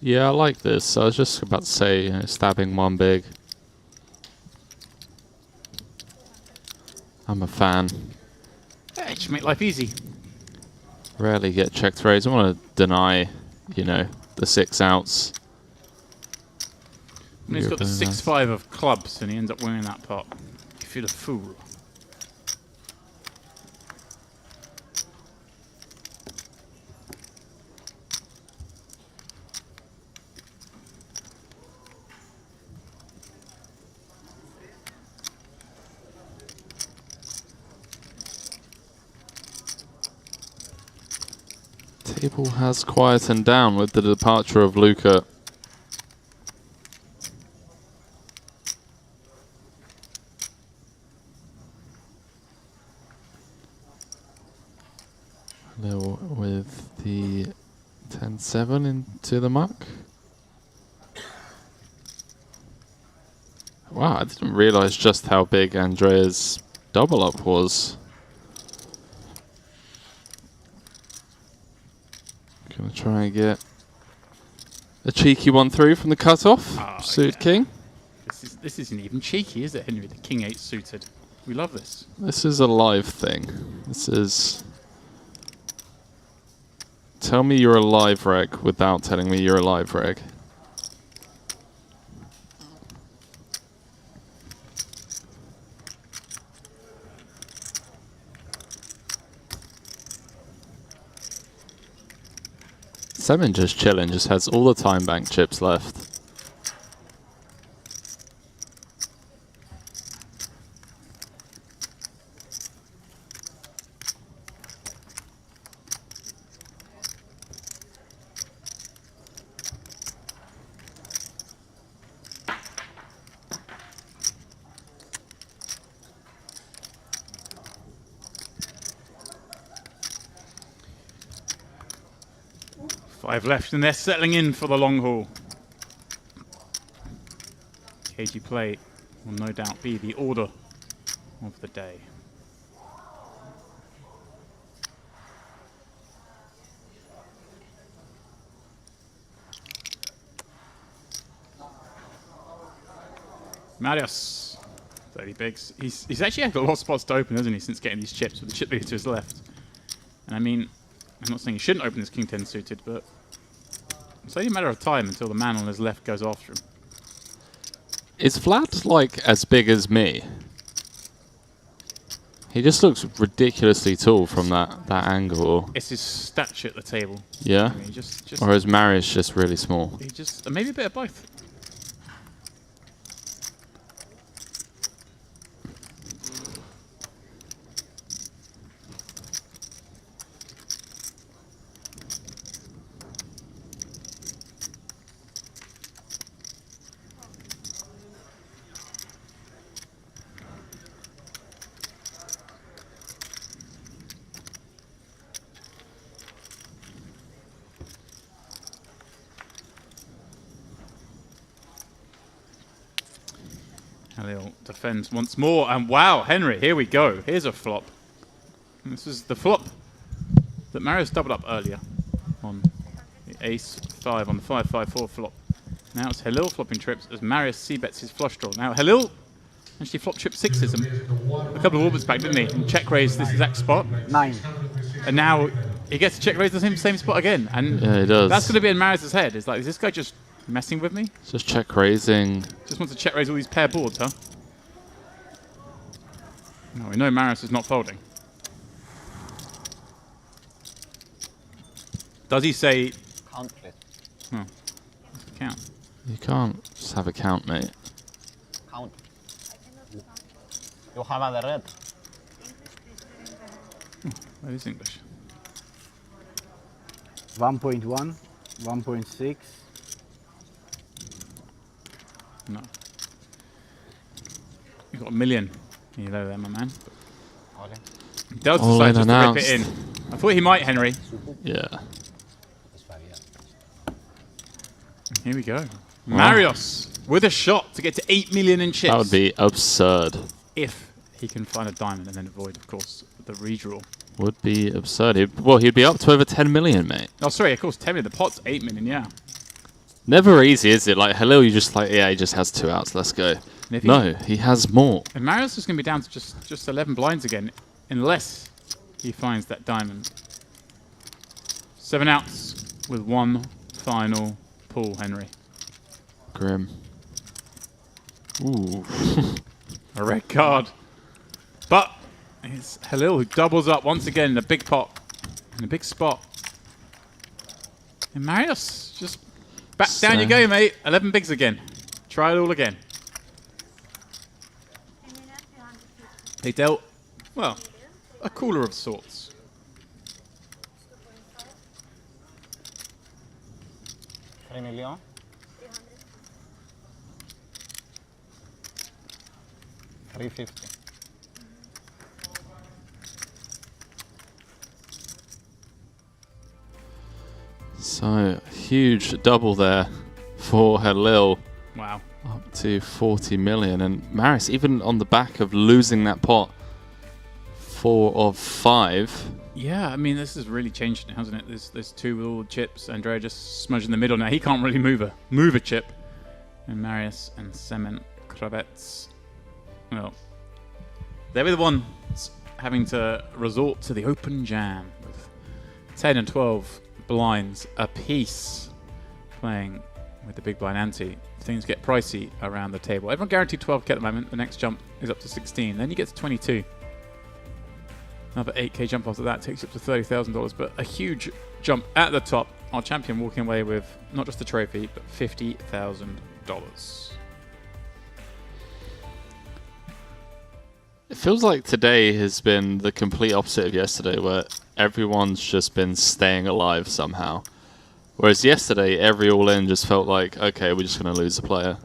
Yeah, I like this. I was just about to say, you know, stabbing one big. I'm a fan. Yeah, just make life easy. Rarely get checked raise. I want to deny, you know, the 6 outs. And he's got the 6-5 of clubs and he ends up winning that pot. You feel a fool. Table has quietened down with the departure of Luca. Lil with the 10-7 into the muck. Wow, I didn't realize just how big Andrea's double up was. Gonna try and get a cheeky one through from the cutoff. Oh, Suit yeah. king. This isn't even cheeky, is it, Henry? The king 8 suited. We love this. This is a live thing. This is... Tell me you're a live reg without telling me you're a live reg. Semin just chilling, just has all the time bank chips left. Five left, and they're settling in for the long haul. KG play will no doubt be the order of the day. Marius, 30 bigs. He's actually had a lot of spots to open, hasn't he, since getting these chips with the chip leader to his left. And I mean, I'm not saying he shouldn't open this King 10 suited, but it's only a matter of time until the man on his left goes after him. Is Vlad like as big as me? He just looks ridiculously tall from that angle. It's his stature at the table. Yeah? I mean, just Or is Marius just really small? he just maybe a bit of both. Halil defends once more, and wow, Henry, here we go. Here's a flop. And this is the flop that Marius doubled up earlier on the ace-5 on the 5-5-4 flop. Now it's Halil flopping trips as Marius c-bets his flush draw. Now Halil actually flopped trip 6s a couple of orbits back, didn't he? And check raised this exact spot. 9. And now he gets to check raise the same spot again. And Yeah, he does. that's going to be in Marius' head. It's like, is this guy just messing with me? Just check raising. Just wants to check raise all these pair boards, huh? No, we know Marius is not folding. Does he say... Count, please. Oh, that's the count. You can't just have a count, mate. Count. You have other red. That is English. 1.1, 1.6. No. You've got a million. You know there, my man. All in. He does All decide in just to rip it in. announced. I thought he might, Henry. Yeah. It's 5, yeah. Here we go. Marius with a shot to get to 8 million in chips. That would be absurd. If he can find a diamond and then avoid, of course, the redraw. Would be absurd. He'd be up to over 10 million, mate. Oh, sorry, of course, 10 million. The pot's 8 million, yeah. Never easy, is it? Like, Halil, you just like, yeah, he just has 2 outs. Let's go. No, he has more. And Marius is going to be down to just 11 blinds again, unless he finds that diamond. 7 outs with 1 final pull, Henry. Grim. Ooh. A red card. But it's Halil who doubles up once again in a big pot, in a big spot. And Marius, just back down you go, mate. 11 bigs again. Try it all again. They dealt, well, a cooler of sorts. $3 million. $350. So, huge double there for Halil. Wow. Up to 40 million. And Marius, even on the back of losing that pot, 4 of 5. Yeah, I mean, this has really changed it, hasn't it? There's 2 with all the chips. Andrea just smudged in the middle now. He can't really move a chip. And Marius and Semen Kravets, well, they were the ones having to resort to the open jam with 10 and 12 blinds apiece, playing with the big blind ante. Things get pricey around the table. Everyone guaranteed 12k at the moment. The next jump is up to 16. Then you get to 22. Another 8k jump after that takes you up to $30,000. But a huge jump at the top. Our champion walking away with not just the trophy, but $50,000. It feels like today has been the complete opposite of yesterday, where everyone's just been staying alive somehow. Whereas yesterday, every all-in just felt like, okay, we're just going to lose a player.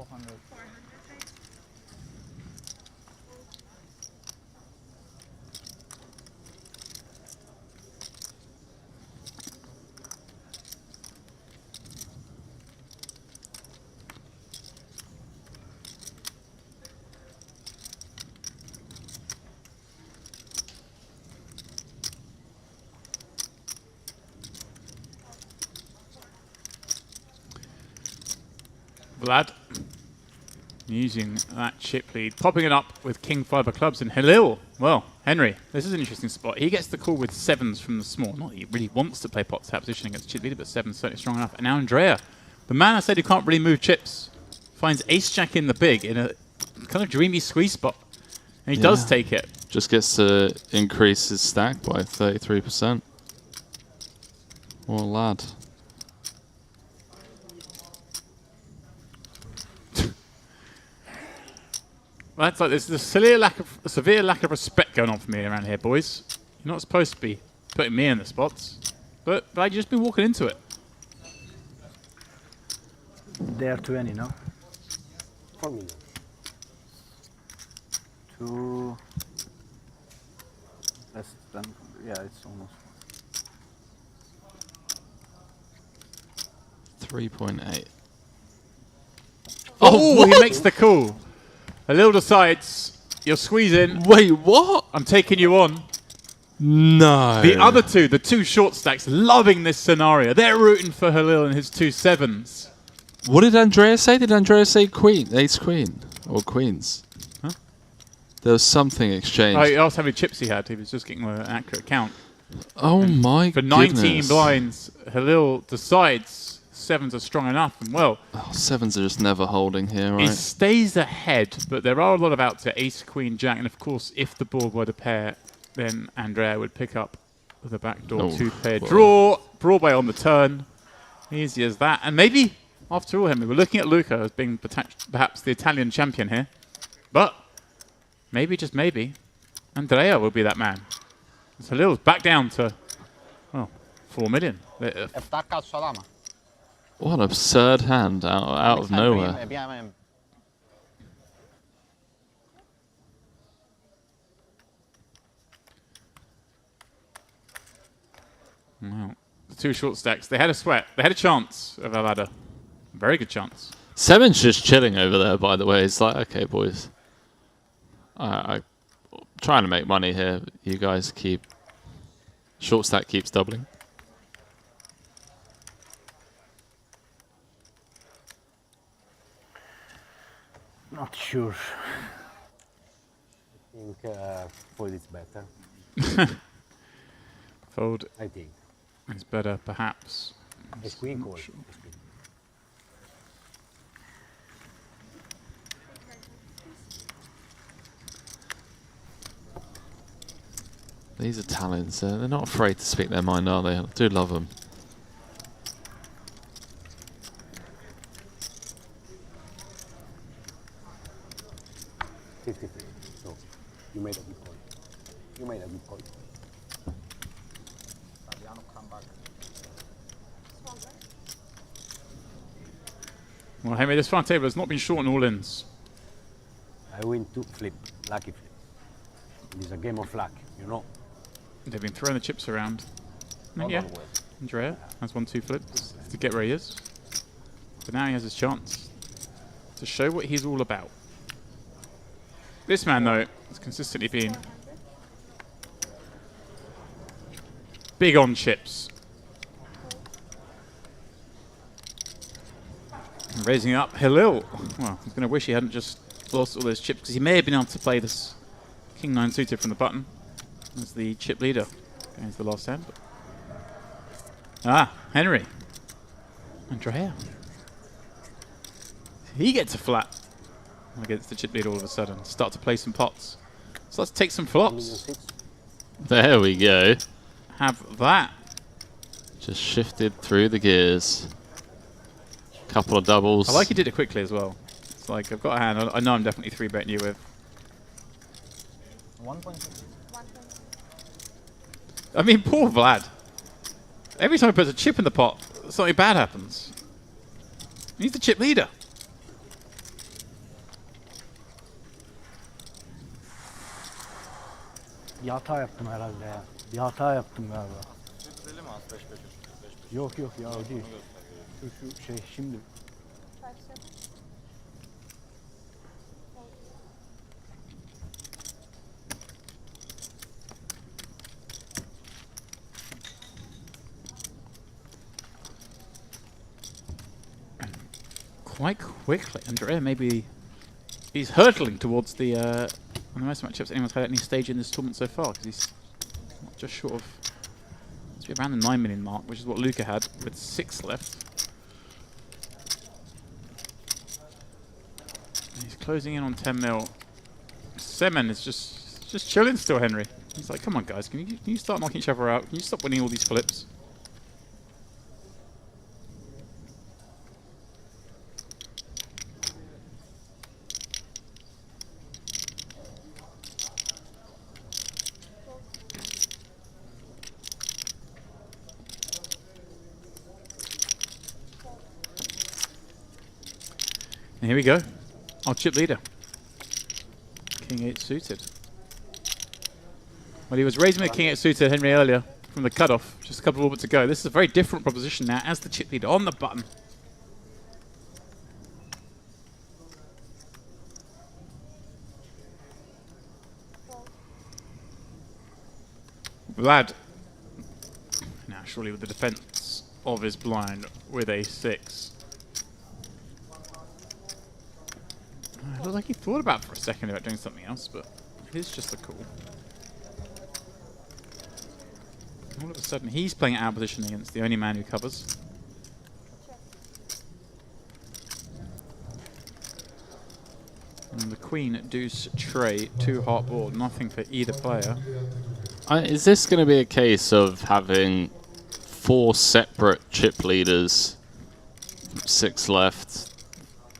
Vlad. Using that chip lead, popping it up with king five of clubs, and Halil. Well, Henry, this is an interesting spot. He gets the call with sevens from the small. Not that he really wants to play pot tap position against chip leader, but seven's certainly strong enough. And now Andrea, the man I said who can't really move chips, finds ace jack in the big in a kind of dreamy squeeze spot, and he does take it. Just gets to increase his stack by 33%. What a lad. That's like there's a severe lack of respect going on for me around here, boys. You're not supposed to be putting me in the spots, but I've just been walking into it. They are 20, no? 4 million. 2 less than, yeah, it's almost. 3.8. Oh, he makes the call. Halil decides, you're squeezing. Wait, what? I'm taking you on. No. The other two, the two short stacks, loving this scenario. They're rooting for Halil and his two sevens. What did Andrea say? Did Andrea say queen? Ace queen? Or queens? Huh? There was something exchanged. I asked how many chips he had. He was just getting an accurate count. Oh my For goodness. 19 blinds, Halil decides sevens are strong enough, and well, sevens are just never holding here, he right? stays ahead, but there are a lot of outs to ace, queen, jack, and of course, if the board were to pair, then Andrea would pick up the backdoor two-pair draw. Broadway on the turn. Easy as that. And maybe, after all, Henry, we're looking at Luca as being perhaps the Italian champion here. But maybe, just maybe, Andrea will be that man. So Halil's back down to, well, 4 million. What an absurd hand out of nowhere. Wow. The two short stacks. They had a sweat. They had a chance of a ladder. Very good chance. Seven's just chilling over there, by the way. It's like, okay, boys. I'm trying to make money here. You guys keep... Short stack keeps doubling. Not sure. I think fold is better. Fold. I think. It's better, perhaps. Ace queen call. Sure. These Italians, they're not afraid to speak their mind, are they? I do love them. So, you made a good point. You made a good point. Well, Henry, this front table has not been short on all-ins. I win 2 flip, lucky flip. It is a game of luck, you know. They've been throwing the chips around. And yeah, Andrea has 1-2 flips to get where he is. But now he has his chance to show what he's all about. This man, though, has consistently been big on chips. And raising up Halil. Well, he's going to wish he hadn't just lost all those chips, because he may have been able to play this King 9 suited from the button as the chip leader going to the last hand. Henry. Andrea. He gets a flat against the chip leader all of a sudden. Start to play some pots. So let's take some flops. There we go. Have that. Just shifted through the gears. Couple of doubles. I like he did it quickly as well. It's like, I've got a hand. I know I'm definitely 3-betting you with. 1.6. I mean, poor Vlad. Every time he puts a chip in the pot, something bad happens. He's the chip leader. Bir hata yaptım herhalde ya. Bir hata yaptım galiba. Yok yok ya o değil. Şu şey şimdi. Quite quickly. Andrea maybe he's hurtling towards the one of the most matchups anyone's had at any stage in this tournament so far, because he's just short of, must be around the 9 million mark, which is what Luca had with 6 left. And he's closing in on 10 mil. Semen is just chilling still, Henry. He's like, come on guys, can you start knocking each other out? Can you stop winning all these flips? And here we go, our chip leader. King 8 suited. Well, he was raising with King 8 suited, Henry, earlier from the cutoff, just a couple of orbits ago. This is a very different proposition now as the chip leader on the button. Vlad, now surely with the defense of his blind with a 6. It looked like he thought about it for a second about doing something else, but it is just a call. All of a sudden, he's playing out of position against the only man who covers. And the queen, deuce, tray, 2 heart board, nothing for either player. Is this going to be a case of having 4 separate chip leaders, 6 left,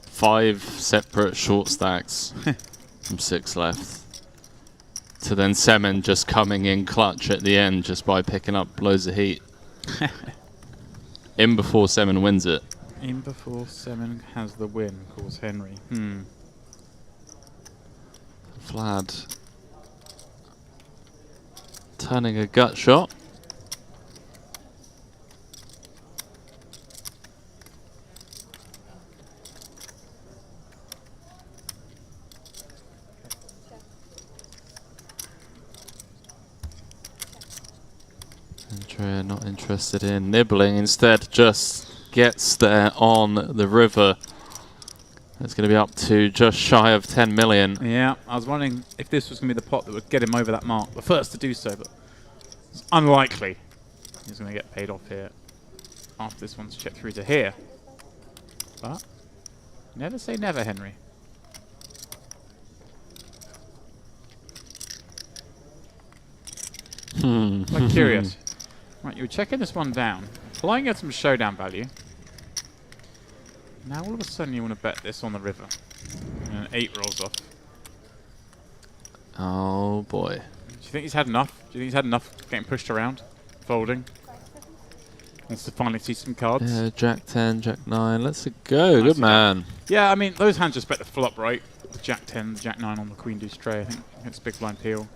5 separate short stacks from 6 left, to then Semen just coming in clutch at the end just by picking up loads of heat? In before Semen wins it. In before Semen has the win, calls Henry. Vlad turning a gut shot. Andrea not interested in nibbling, instead just gets there on the river. It's going to be up to just shy of 10 million. Yeah, I was wondering if this was going to be the pot that would get him over that mark. The first to do so, but it's unlikely he's going to get paid off here after this one's checked through to here. But never say never, Henry. I'm curious. Right, you were checking this one down, flying at some showdown value. Now all of a sudden you want to bet this on the river. And an 8 rolls off. Oh boy. Do you think he's had enough? Do you think he's had enough getting pushed around? Folding? Wants to finally see some cards? Yeah, Jack 10, Jack 9. Let's go. Nice. Good man. Yeah, I mean, those hands just bet the flop, right? The Jack 10, the Jack 9 on the Queen Deuce tray, I think. It's big blind peel.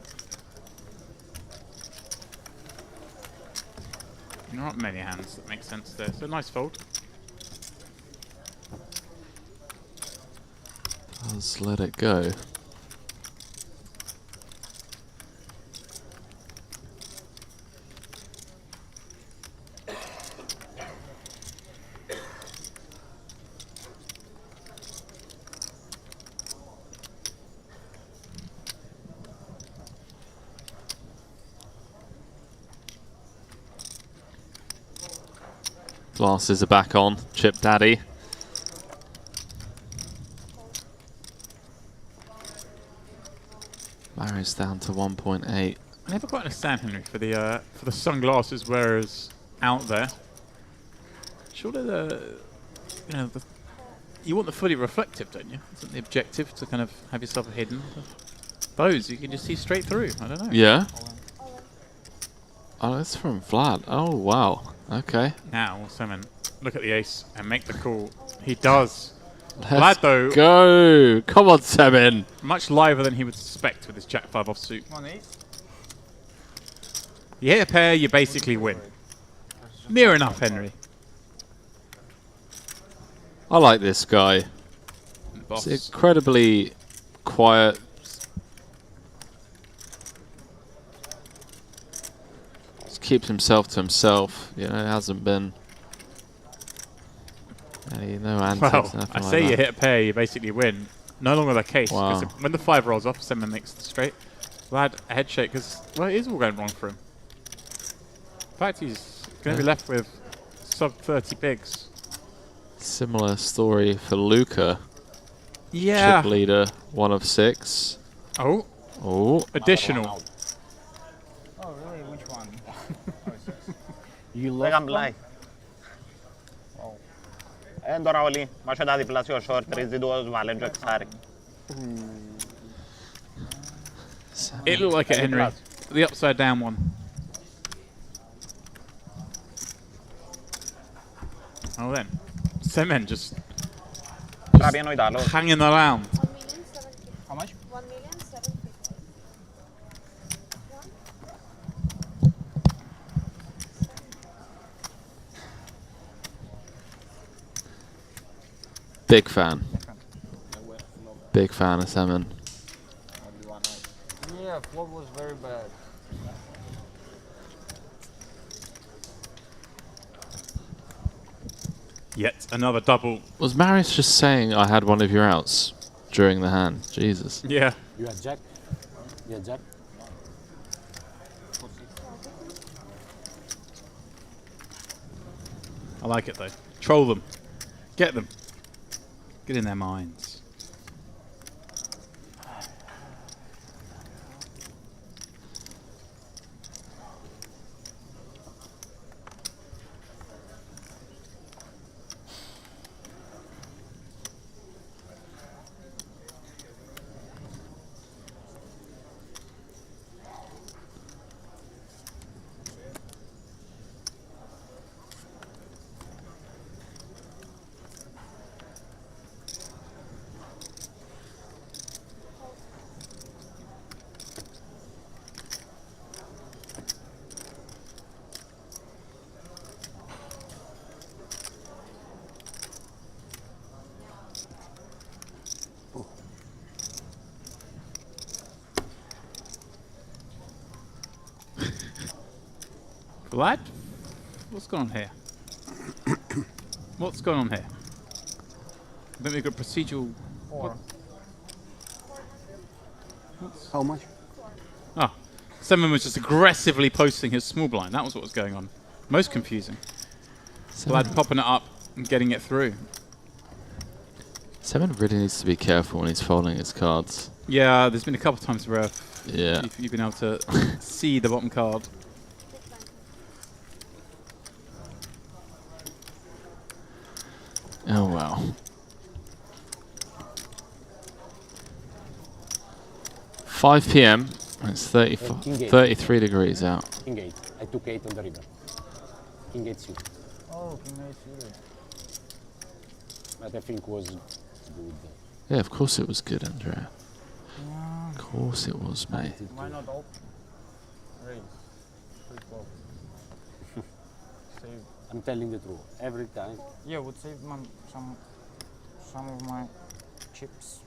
There aren't many hands that make sense there, so nice fold. Let's let it go. Glasses are back on. Chip Daddy. Marries down to 1.8. I never quite understand, Henry, for the sunglasses wearers out there. Surely you want the fully reflective, don't you? Isn't the objective to kind of have yourself hidden? Those you can just see straight through. I don't know. Yeah. Oh, it's from Vlad. Oh wow. Okay. Now, Semen, look at the ace and make the call. He does. Let's Vlad, though, go. Come on, Semen. much liver than he would suspect with his Jack 5 offsuit. You hit a pair, you basically win. Near enough, Henry. I like this guy. Boss. It's incredibly quiet. Just keeps himself to himself. You know, it hasn't been any no antics. Well, nothing I like say that. you hit a pair, you basically win. no longer the case. Wow. Because when the 5 rolls off, Semin makes it straight. Vlad a head shake because, well, it is all going wrong for him. In fact, he's going to be left with sub 30 bigs. Similar story for Luca. Yeah. Chip leader, 1 of 6. Oh. Oh. Additional. Oh, really? Which one? You Δεν lost γαμπλάει. Τώρα όλοι, μας τα διπλάσιο short, τρίζει του ως βαλέντζο εξάρι. It looked like it, Henry. The upside down one. Oh, then. Semen just Τράπει εννοείται άλλο. hanging around. 1,750,000. How much? 1,750,000. Big fan. Big fan of Salmon. Yeah, flop was very bad. Yet another double. Was Marius just saying I had one of your outs during the hand? Jesus. Yeah. You are jack? You are jack? I like it though. Troll them. Get them. Get in their minds. Vlad? What's going on here? What's going on here? I think we've got procedural. How much? Ah, Semin was just aggressively posting his small blind. That was what was going on. Most confusing. Vlad popping it up and getting it through. Salmon really needs to be careful when he's folding his cards. Yeah, there's been a couple of times where Yeah. you've been able to see the bottom card. Oh wow. $5 p.m. It's 33 degrees out. King 8. I took 8 on the river. King 8 suit. Oh, King Ace suited. But I think was good. Yeah, of course it was good, Andrea. Of course it was, mate. Why not open? Raise. Free flop. Save. I'm telling the truth. Every time. Yeah, would save some of my chips.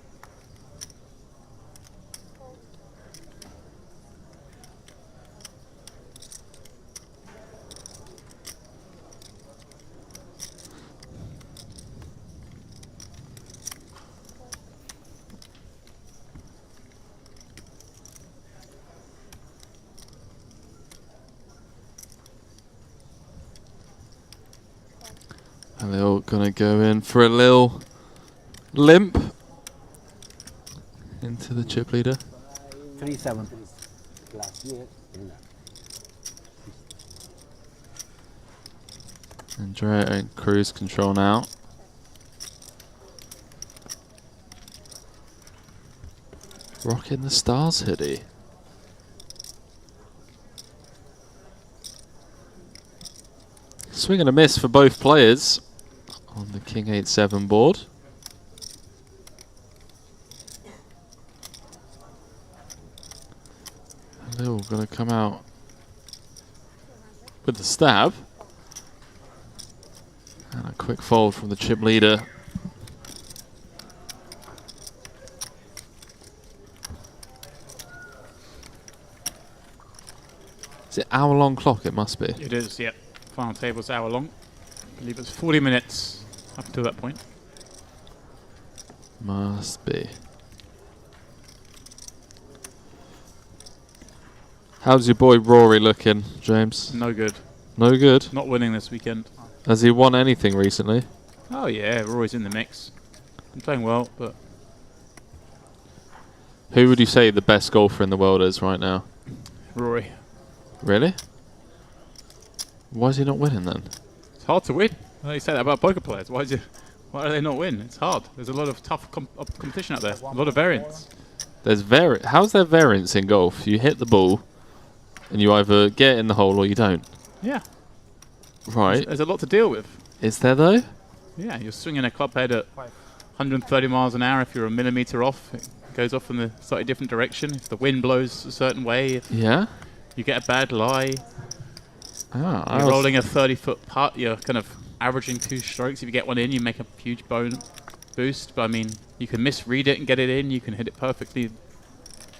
And they're all gonna go in for a little limp into the chip leader. 3-7. Last year. Andrea in cruise control now. Rocking the Stars hoodie. Swing and a miss for both players on the King 8-7 board. And they're all going to come out with the stab. And a quick fold from the chip leader. Is it hour-long clock? It must be. It is, yeah. Final table's hour long. I believe it's 40 minutes up until that point. Must be. How's your boy Rory looking, James? No good. No good? Not winning this weekend. Has he won anything recently? Oh yeah, Rory's in the mix. I'm playing well, but Who would you say the best golfer in the world is right now? Rory. Really? Why is he not winning then? It's hard to win. Well, you say that about poker players. Why do they not win? It's hard. There's a lot of tough competition out there. A lot of variance. There's how's there variance in golf? You hit the ball, and you either get in the hole or you don't. Yeah. Right. There's a lot to deal with. Is there though? Yeah, you're swinging a club head at 130 miles an hour. If you're a millimeter off, it goes off in a slightly different direction. If the wind blows a certain way, if Yeah. you get a bad lie, Ah, you're rolling a 30-foot putt, you're kind of averaging 2 strokes. If you get one in, you make a huge boost. But I mean, you can misread it and get it in. You can hit it perfectly.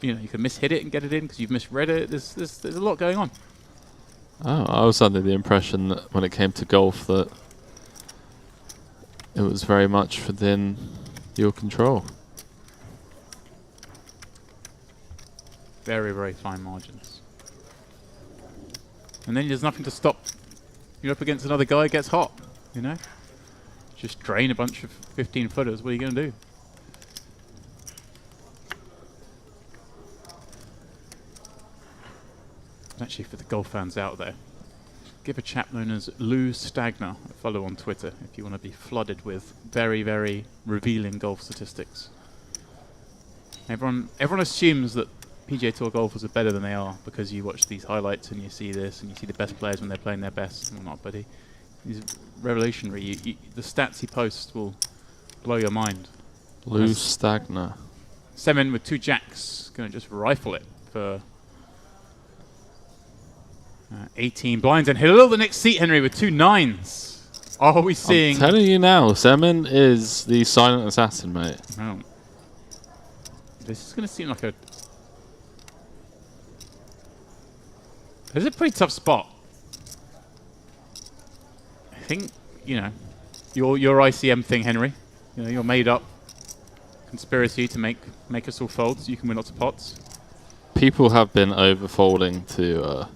You know, you can mishit it and get it in because you've misread it. There's a lot going on. Oh, I was under the impression that when it came to golf that it was very much within your control. Very, very fine margins. And then there's nothing to stop. You're up against another guy, gets hot, you know? Just drain a bunch of 15-footers. What are you going to do? Actually, for the golf fans out there, give a chap known as Lou Stagner a follow on Twitter if you want to be flooded with very, very revealing golf statistics. Everyone assumes that PGA Tour golfers are better than they are because you watch these highlights and you see this and you see the best players when they're playing their best. Well, not, buddy. He's revolutionary. The stats he posts will blow your mind. Lou Stagner. Semin with 2 jacks, going to just rifle it for 18 blinds. And hello, the next seat, Henry, with 2 9s. Are we seeing... I'm telling you now, Semin is the silent assassin, mate. Oh. This is going to seem like a... This is a pretty tough spot. I think, you know, your ICM thing, Henry. You know, your made-up conspiracy to make us all fold so you can win lots of pots. People have been overfolding to...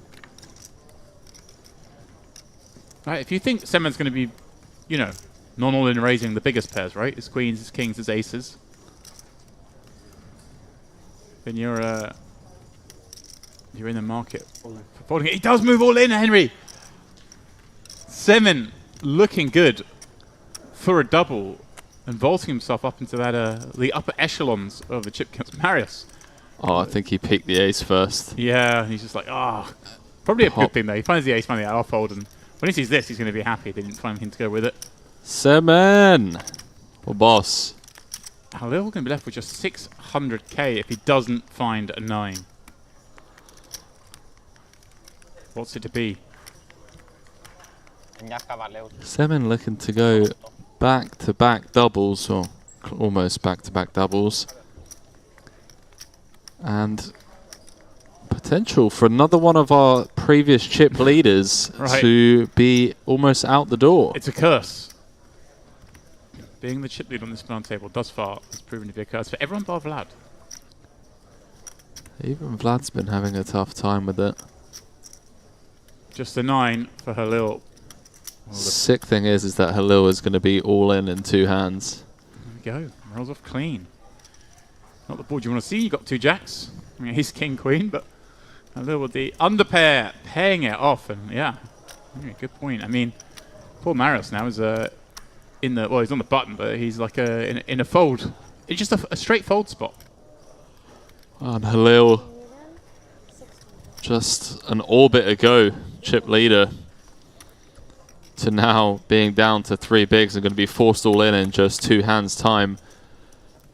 Right, if you think Semin's going to be, you know, non-all-in raising the biggest pairs, right? His queens, his kings, his aces. Then you're in the market for folding. He does move all in, Henry. Semin looking good for a double and vaulting himself up into that the upper echelons of the chip counts. Marius. Oh, I think he picked the ace first. Yeah, and he's just like, probably a good thing though. He finds the ace, finally I'll fold, and when he sees this, he's going to be happy they didn't find him to go with it. Semin! Well, boss. Halil going to be left with just 600k if he doesn't find a 9. What's it to be? Semin looking to go back-to-back doubles, or almost back-to-back doubles. And potential for another one of our previous chip leaders to be almost out the door. It's a curse. Being the chip lead on this round table thus far has proven to be a curse for everyone bar Vlad. Even Vlad's been having a tough time with it. Just a 9 for Halil. Sick thing is that Halil is going to be all in 2 hands. There we go. Rolls off clean. Not the board you want to see. You got 2 jacks. I mean, he's king queen, but Halil with the underpair, paying it off, and yeah, good point. I mean, poor Marius now is in the he's on the button, but he's like in a fold. It's just a straight fold spot. And Halil, just an orbit ago, chip leader, to now being down to 3 bigs and going to be forced all in just 2 hands time,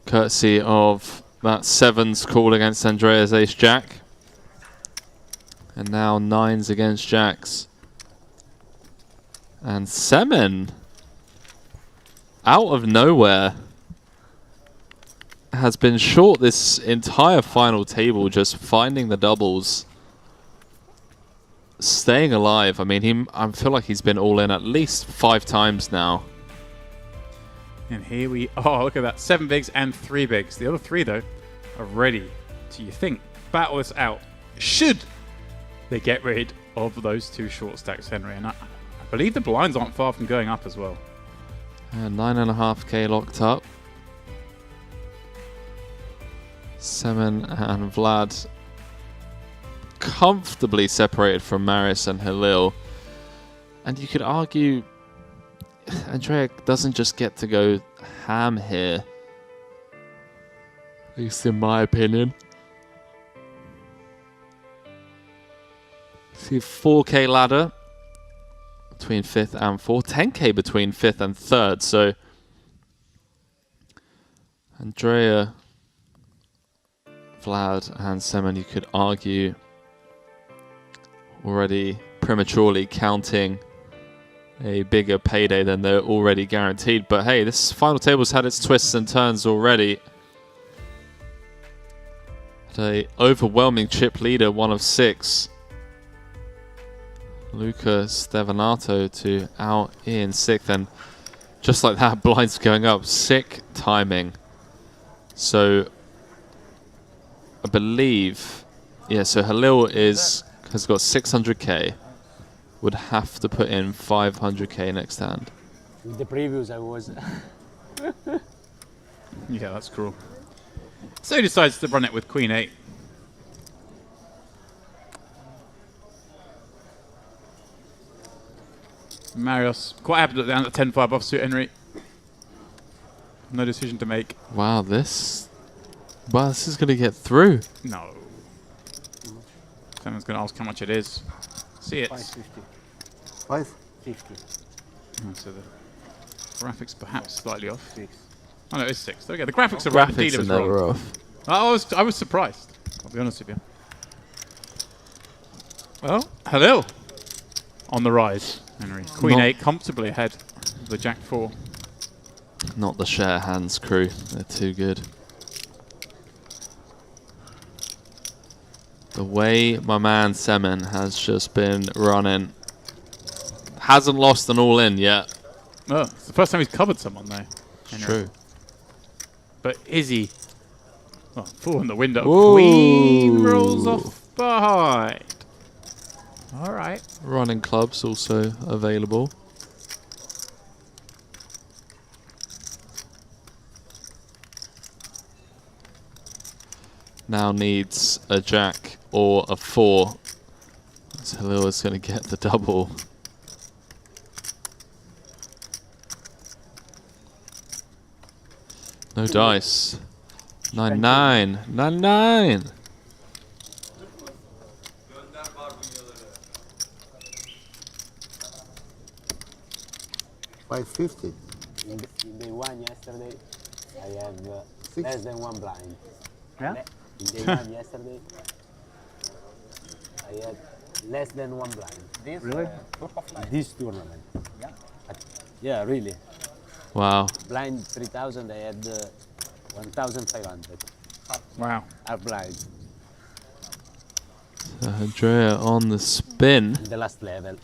courtesy of that 7s call against Andrea's ace jack, and now 9s against jacks. And Semin, out of nowhere, has been short this entire final table, just finding the doubles, staying alive. I mean, I feel like he's been all in at least 5 times now. And here we are. Look at that. 7 bigs and 3 bigs. The other 3, though, are ready to, you think, battle this out. Should they get rid of those 2 short stacks, Henry? And I believe the blinds aren't far from going up as well. 9.5k locked up. Semen and Vlad comfortably separated from Marius and Halil. And you could argue Andrea doesn't just get to go ham here. At least in my opinion. See, 4k ladder between 5th and 4th. 10k between 5th and 3rd. So Andrea, Vlad and Semen, you could argue, already prematurely counting a bigger payday than they're already guaranteed. But hey, this final table's had its twists and turns already. An overwhelming chip leader, 1 of 6. Luca Stevanato to out in 6th, and just like that, blinds going up. Sick timing. So I believe, yeah, so Halil has got 600k. Would have to put in 500k next hand. With the previews, I was. Yeah, that's cool. So he decides to run it with Queen 8. Marius quite happy to look down at the 10-5 offsuit, Henry. No decision to make. Wow, this is going to get through. No. Someone's going to ask how much it is. See it. 550. 550. So the graphics perhaps slightly off. 6. Oh no, it's 6. There we go. The graphics are right. Indeed, it was wrong. off. I was surprised. I'll be honest with you. Well, Halil on the rise, Henry. Queen 8 comfortably ahead of the Jack 4. Not the share hands crew. They're too good. The way my man Semen has just been running. Hasn't lost an all-in yet. Oh, it's the first time he's covered someone, though. It's true. But is he? Oh, 4 in the window. Whoa. Queen rolls off behind. All right. Running clubs also available. Now needs a jack or a 4. So Halil is going to get the double. No dice. 9-9. 9-9. $550. In the one yesterday, I have less than 1 blind. Yeah? In the one yesterday, I had less than 1 blind. Really? This tournament. Yeah, really. Wow. Blind 3000, I had 1500. Wow. Are blind Andrea on the spin. in the last level.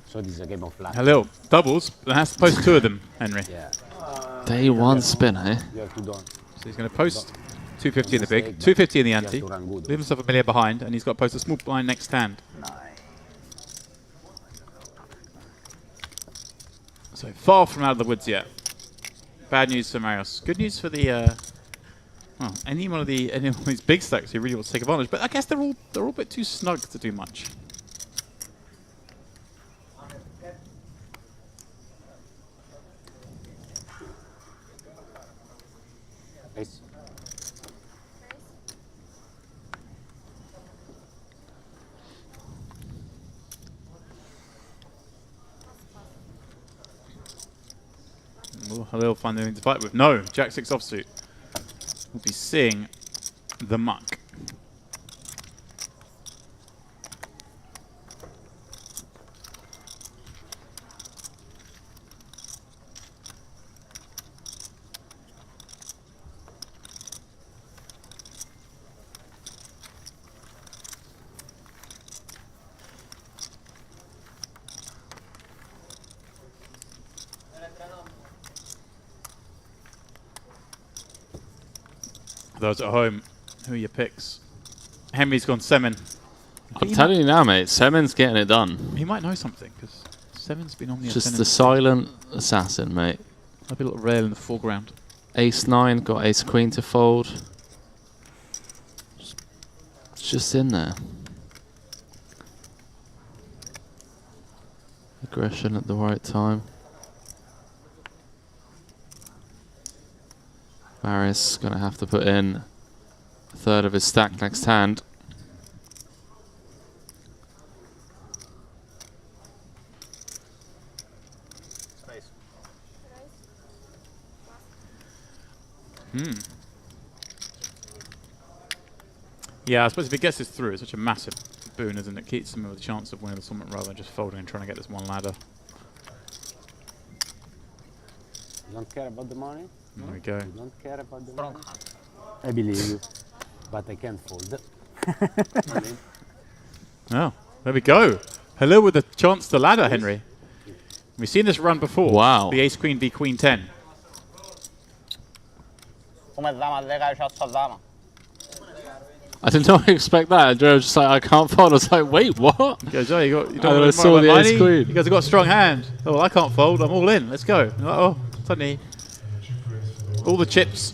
So this is a game of luck. Halil doubles, but has to post 2 of them, Henry. Yeah, Day 1 spin, eh? you have to don't. So he's going to post 250 in the big, 250 in the You have ante. to run good. Leave himself a million behind, and he's got to post a small blind next hand. So far from out of the woods yet. Bad news for Marius. Good news for the well, any one of these big stacks who really wants to take advantage. But I guess they're all a bit too snug to do much. Nice. Will Halil find anything to fight with? No, Jack 6 offsuit. We'll be seeing the muck. For those at home, who are your picks? Henry's gone Semen. I'm telling you now, mate, Semen's getting it done. He might know something, because Semen's been on the Just ascendant. the silent assassin, mate. Might be a little rail in the foreground. Ace-9, got ace-queen to fold. It's just in there. Aggression at the right time. Marius going to have to put in a third of his stack next hand. Yeah, I suppose if he gets this through, it's such a massive boon, isn't it? Keeps him with a chance of winning the tournament rather than just folding and trying to get this one ladder. You don't care about the money? There we go. You don't care about the money? I believe you. But I can't fold. Oh, there we go. Hello with a chance to ladder, Henry. We've seen this run before. Wow. The ace queen v queen 10. I did not expect that. Andrea was just like, I can't fold. I was like, wait, what? He goes, oh, you don't And then I want saw the money? ace queen. You guys have got a strong hand. Oh, well, I can't fold. I'm all in. Let's go. Like, oh, suddenly, all the chips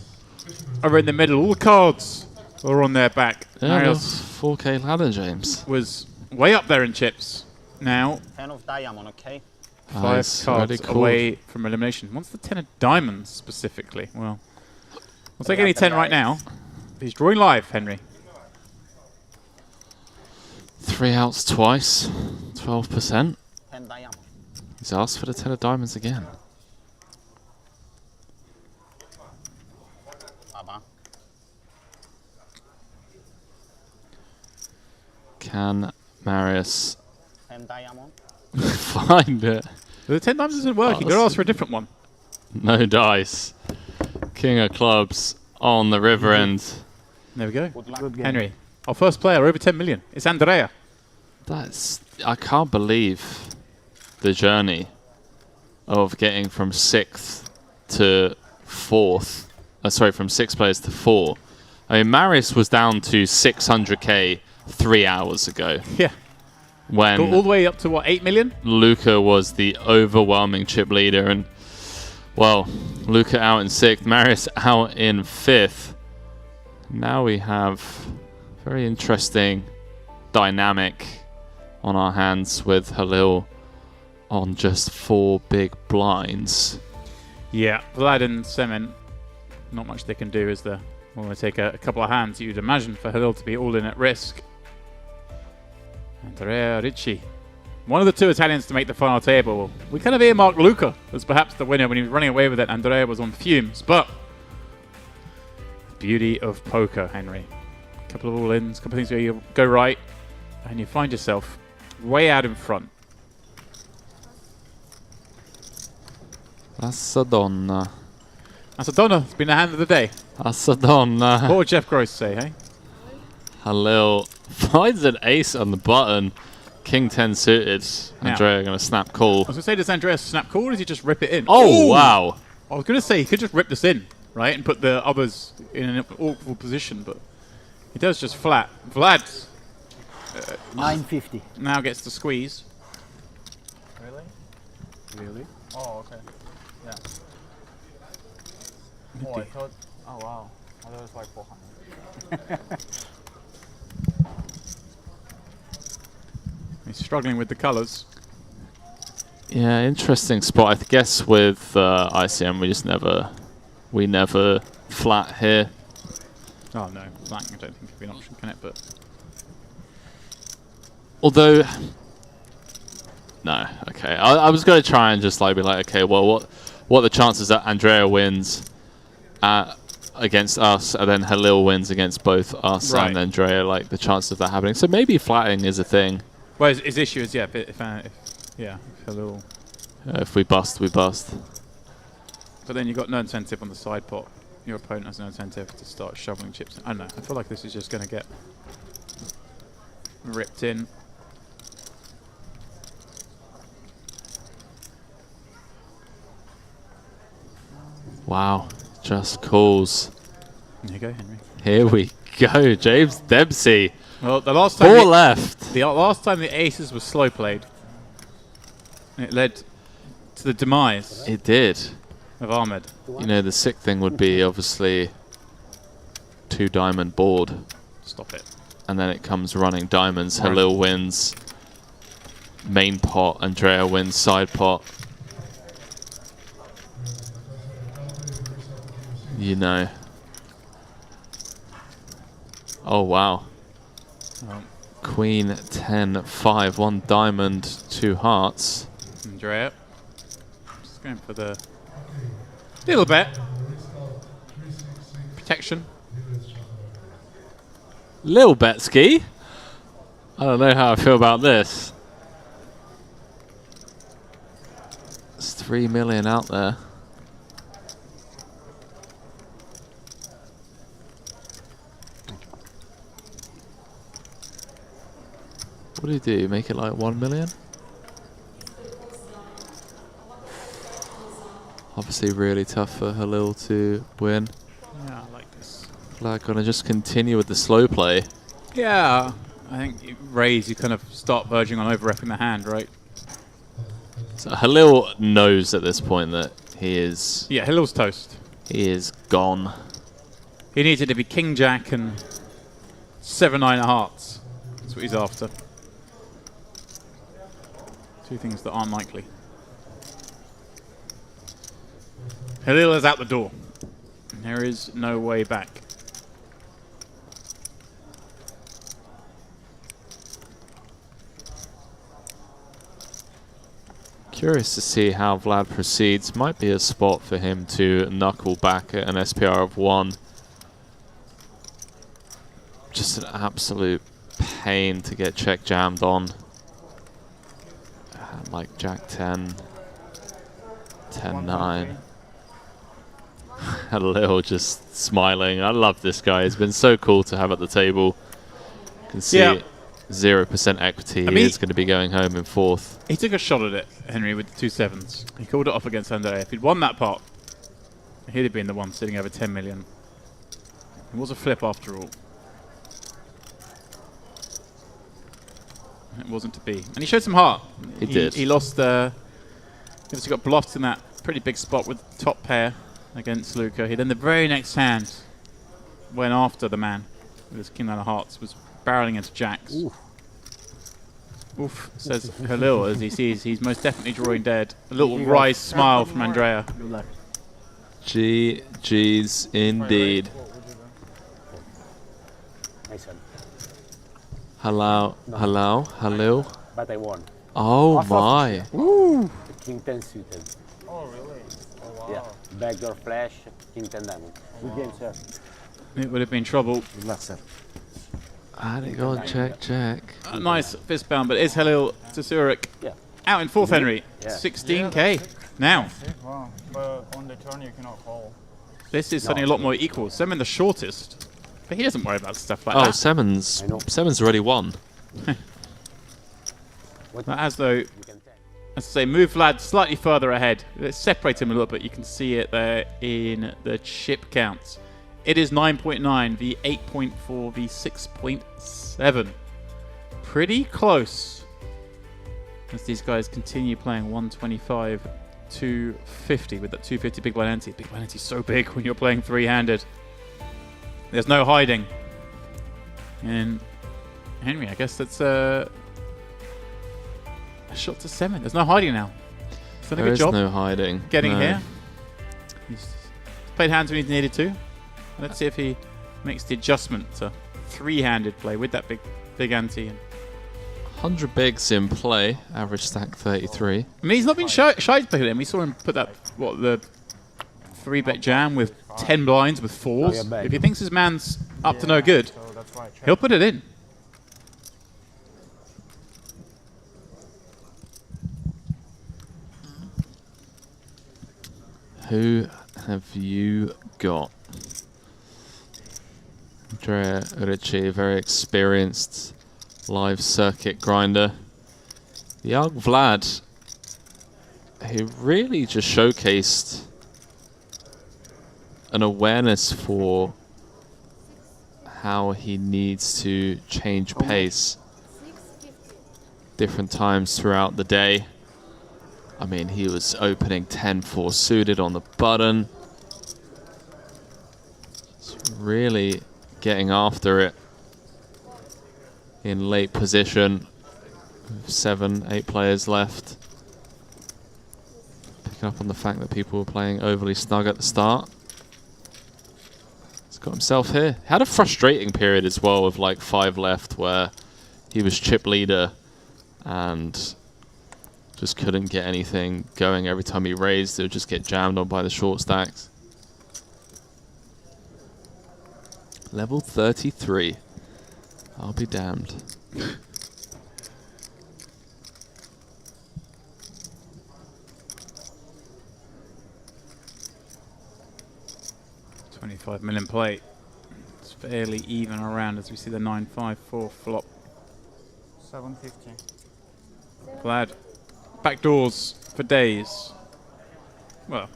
are in the middle. All the cards are on their back. Yeah, Marius 4K ladder, James. was way up there in chips. Now, 10 of diamond, okay? 5 Nice, already cards called. away from elimination. What's the 10 of diamonds specifically? Well, we'll take any 10 right now. He's drawing live, Henry. 3 outs twice, 12%. 10 diamond. He's asked for the 10 of diamonds again. Baba. Can Marius 10 diamond. find it? The 10 diamonds doesn't work. Oh, You got to ask for a different one. No dice. King of clubs on the river end. There we go. Good game. Henry, our first player over 10 million. It's Andrea. I can't believe the journey of getting from 6th to 4th. Sorry, from 6 players to 4. I mean, Marius was down to 600k 3 hours ago. Yeah. When Got all the way up to, what, 8 million? Luca was the overwhelming chip leader. And, well, Luca out in 6th, Marius out in 5th. Now we have very interesting dynamic on our hands with Halil on just 4 big blinds. Yeah, Vlad and Semen, not much they can do, is there? Well, they take a couple of hands, you'd imagine, for Halil to be all in at risk. Andrea Ricci, one of the 2 Italians to make the final table. We kind of earmarked Luca as perhaps the winner when he was running away with it. Andrea was on fumes, but beauty of poker, Henry. A couple of all-ins, a couple of things where you go right, and you find yourself way out in front. That's a donna. That's a donna. It's been the hand of the day. That's a donna. What would Jeff Gross say, hey? Halil finds an ace on the button. King 10 suited. Now. Andrea going to snap call. I was going to say, does Andreas snap call or does he just rip it in? Oh, Ooh! wow. I was going to say, he could just rip this in, right, and put the others in an awkward position, but he does just flat. Vlad 950. now gets to squeeze. Really? Really? Oh, okay. Yeah. Oh, I thought. Oh, wow. I thought it was like 400. He's struggling with the colours. Yeah, interesting spot. I guess with ICM, we never flat here. Oh, no. Flank, I don't think it'd be an option, can it? But Although, no, okay. I was going to try and just like be like, okay, well, what are the chances that Andrea wins against us, and then Halil wins against both us Right. and Andrea? Like the chances of that happening. So maybe flatting is a thing. well, his issue is if Halil. If we bust, we bust. But then you've got no incentive on the side pot. Your opponent has no incentive to start shoveling chips. I don't know. I feel like this is just going to get ripped in. Wow, just calls. There you go, Henry. Here we go, James Dempsey. Well, the last time 4 left. the last time the aces were slow played, it led to the demise It did. of Ahmed. You know, the sick thing would be obviously 2 diamond board, Stop it. and then it comes running diamonds. Right. Halil wins main pot, Andrea wins side pot. You know. Oh wow. Oh. Queen 10 5, 1 diamond, 2 hearts. Andrea. Just going for the little bet. Protection. Lil Betsky. I don't know how I feel about this. There's 3 million out there. What do you do? Make it like 1 million? Obviously really tough for Halil to win. Yeah, I like this. Like, gonna just continue with the slow play. Yeah, I think you raise, you kind of start verging on over-repping the hand, right? So Halil knows at this point that he is Yeah, Halil's toast. gone. He needs it to be King Jack and 7-9 of hearts. That's what he's after. 2 things that aren't likely. Halil is out the door. There is no way back. Curious to see how Vlad proceeds. Might be a spot for him to knuckle back at an SPR of 1. Just an absolute pain to get check jammed on. Like Jack 10, 10-9. Halil just smiling. I love this guy. He's been so cool to have at the table. You can see 0% equity. I mean, He's going to be going home in 4th. He took a shot at it, Henry, with the 2 7s. He called it off against Andrea. If he'd won that pot, he'd have been the one sitting over 10 million. It was a flip after all. It wasn't to be. And he showed some heart. He did. He lost the... He got blocked in that pretty big spot with the top pair against Luca. He then the very next hand went after the man with his King 9 of hearts, was barreling into jacks. Oof, says Halil as he sees he's most definitely drawing dead. A little wry smile from Andrea. Good luck. GG's indeed. I said, Halil. but I won. Oh my. King 10 suited. Oh, really? Oh, wow. Yeah. Backdoor flash, King 10 diamond. Good game, sir. It would have been trouble. Good luck, sir. How'd it go? Check. Nice fist bound, but is Halil to Zurich Yeah. out in 4th, Henry? Yeah. 16k. Now, Wow. But on the turn you cannot call. this is suddenly a lot more equal. Semin the shortest, but he doesn't worry about stuff like Oh, that. Semon's. I know. Semon's already won. But as though, You can tell. as I say, move Vlad slightly further ahead. Let's separate him a little bit. You can see it there in the chip counts. It is 9.9 v 8.4 v 6.7. Pretty close. As these guys continue playing 125, 250 with that 250 big blind ante. Big blind ante is so big when you're playing 3-handed. There's no hiding. And Henry, I guess that's a shot to 7. There's no hiding now. He's done a There good is job no hiding. getting No. here. He's played hands when he's needed to. Let's see if he makes the adjustment to 3-handed play with that big ante. 100 bigs in play. Average stack 33. I mean, he's not been shy to play with him. We saw him put that, the 3-bet jam with 10 blinds with 4s. you're back. If he thinks his man's up to no good, So that's why I checked. he'll put it in. Who have you got? Andrea Ricci, very experienced live circuit grinder. Young Vlad, who really just showcased an awareness for how he needs to change pace different times throughout the day. I mean, he was opening 10-4 suited on the button. Just really getting after it in late position. 7, 8 players left. Picking up on the fact that people were playing overly snug at the start. He's got himself here. Had a frustrating period as well with like 5 left where he was chip leader and just couldn't get anything going. Every time he raised, it would just get jammed on by the short stacks. Level 33. I'll be damned. $25 million play. It's fairly even around as we see the 9-5-4 flop. 750. Vlad. Backdoors for days. Well,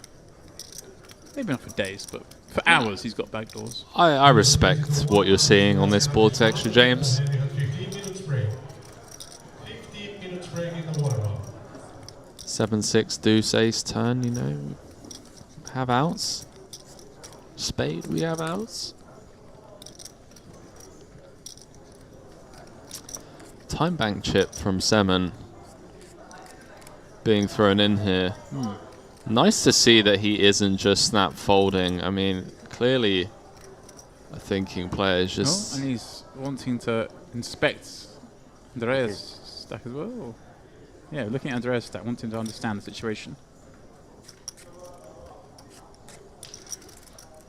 maybe not for days, but for hours he's got backdoors. I respect what you're seeing on this board texture, James. 15 minutes break. 15 minutes break in the warm-up. 7-6 deuce ace turn, you know. Have outs. Spade, we have outs. Time bank chip from Semen being thrown in here. Nice to see that he isn't just snap folding. I mean, clearly a thinking player is just... Oh, and he's wanting to inspect Andrea's stack as well. Yeah, looking at Andrea's stack, wanting to understand the situation.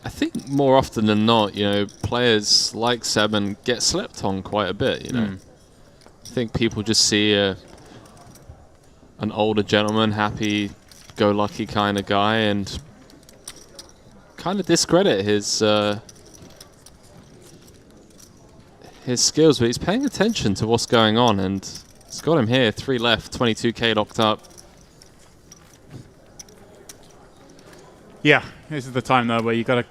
I think more often than not, you know, players like Seven get slept on quite a bit, you know. I think people just see an older gentleman, happy-go-lucky kind of guy, and kind of discredit his skills, but he's paying attention to what's going on, and it's got him here. 3 left, 22k locked up. Yeah, this is the time though where you kind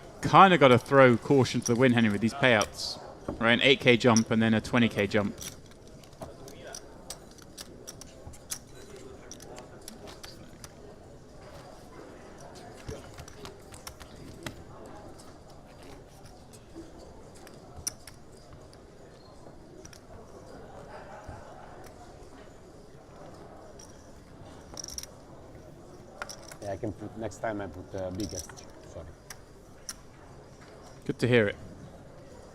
of got to throw caution to the wind, Henry, with these payouts. Right, an 8k jump and then a 20k jump. Yeah, I can put, next time I put bigger. Sorry. Good to hear it.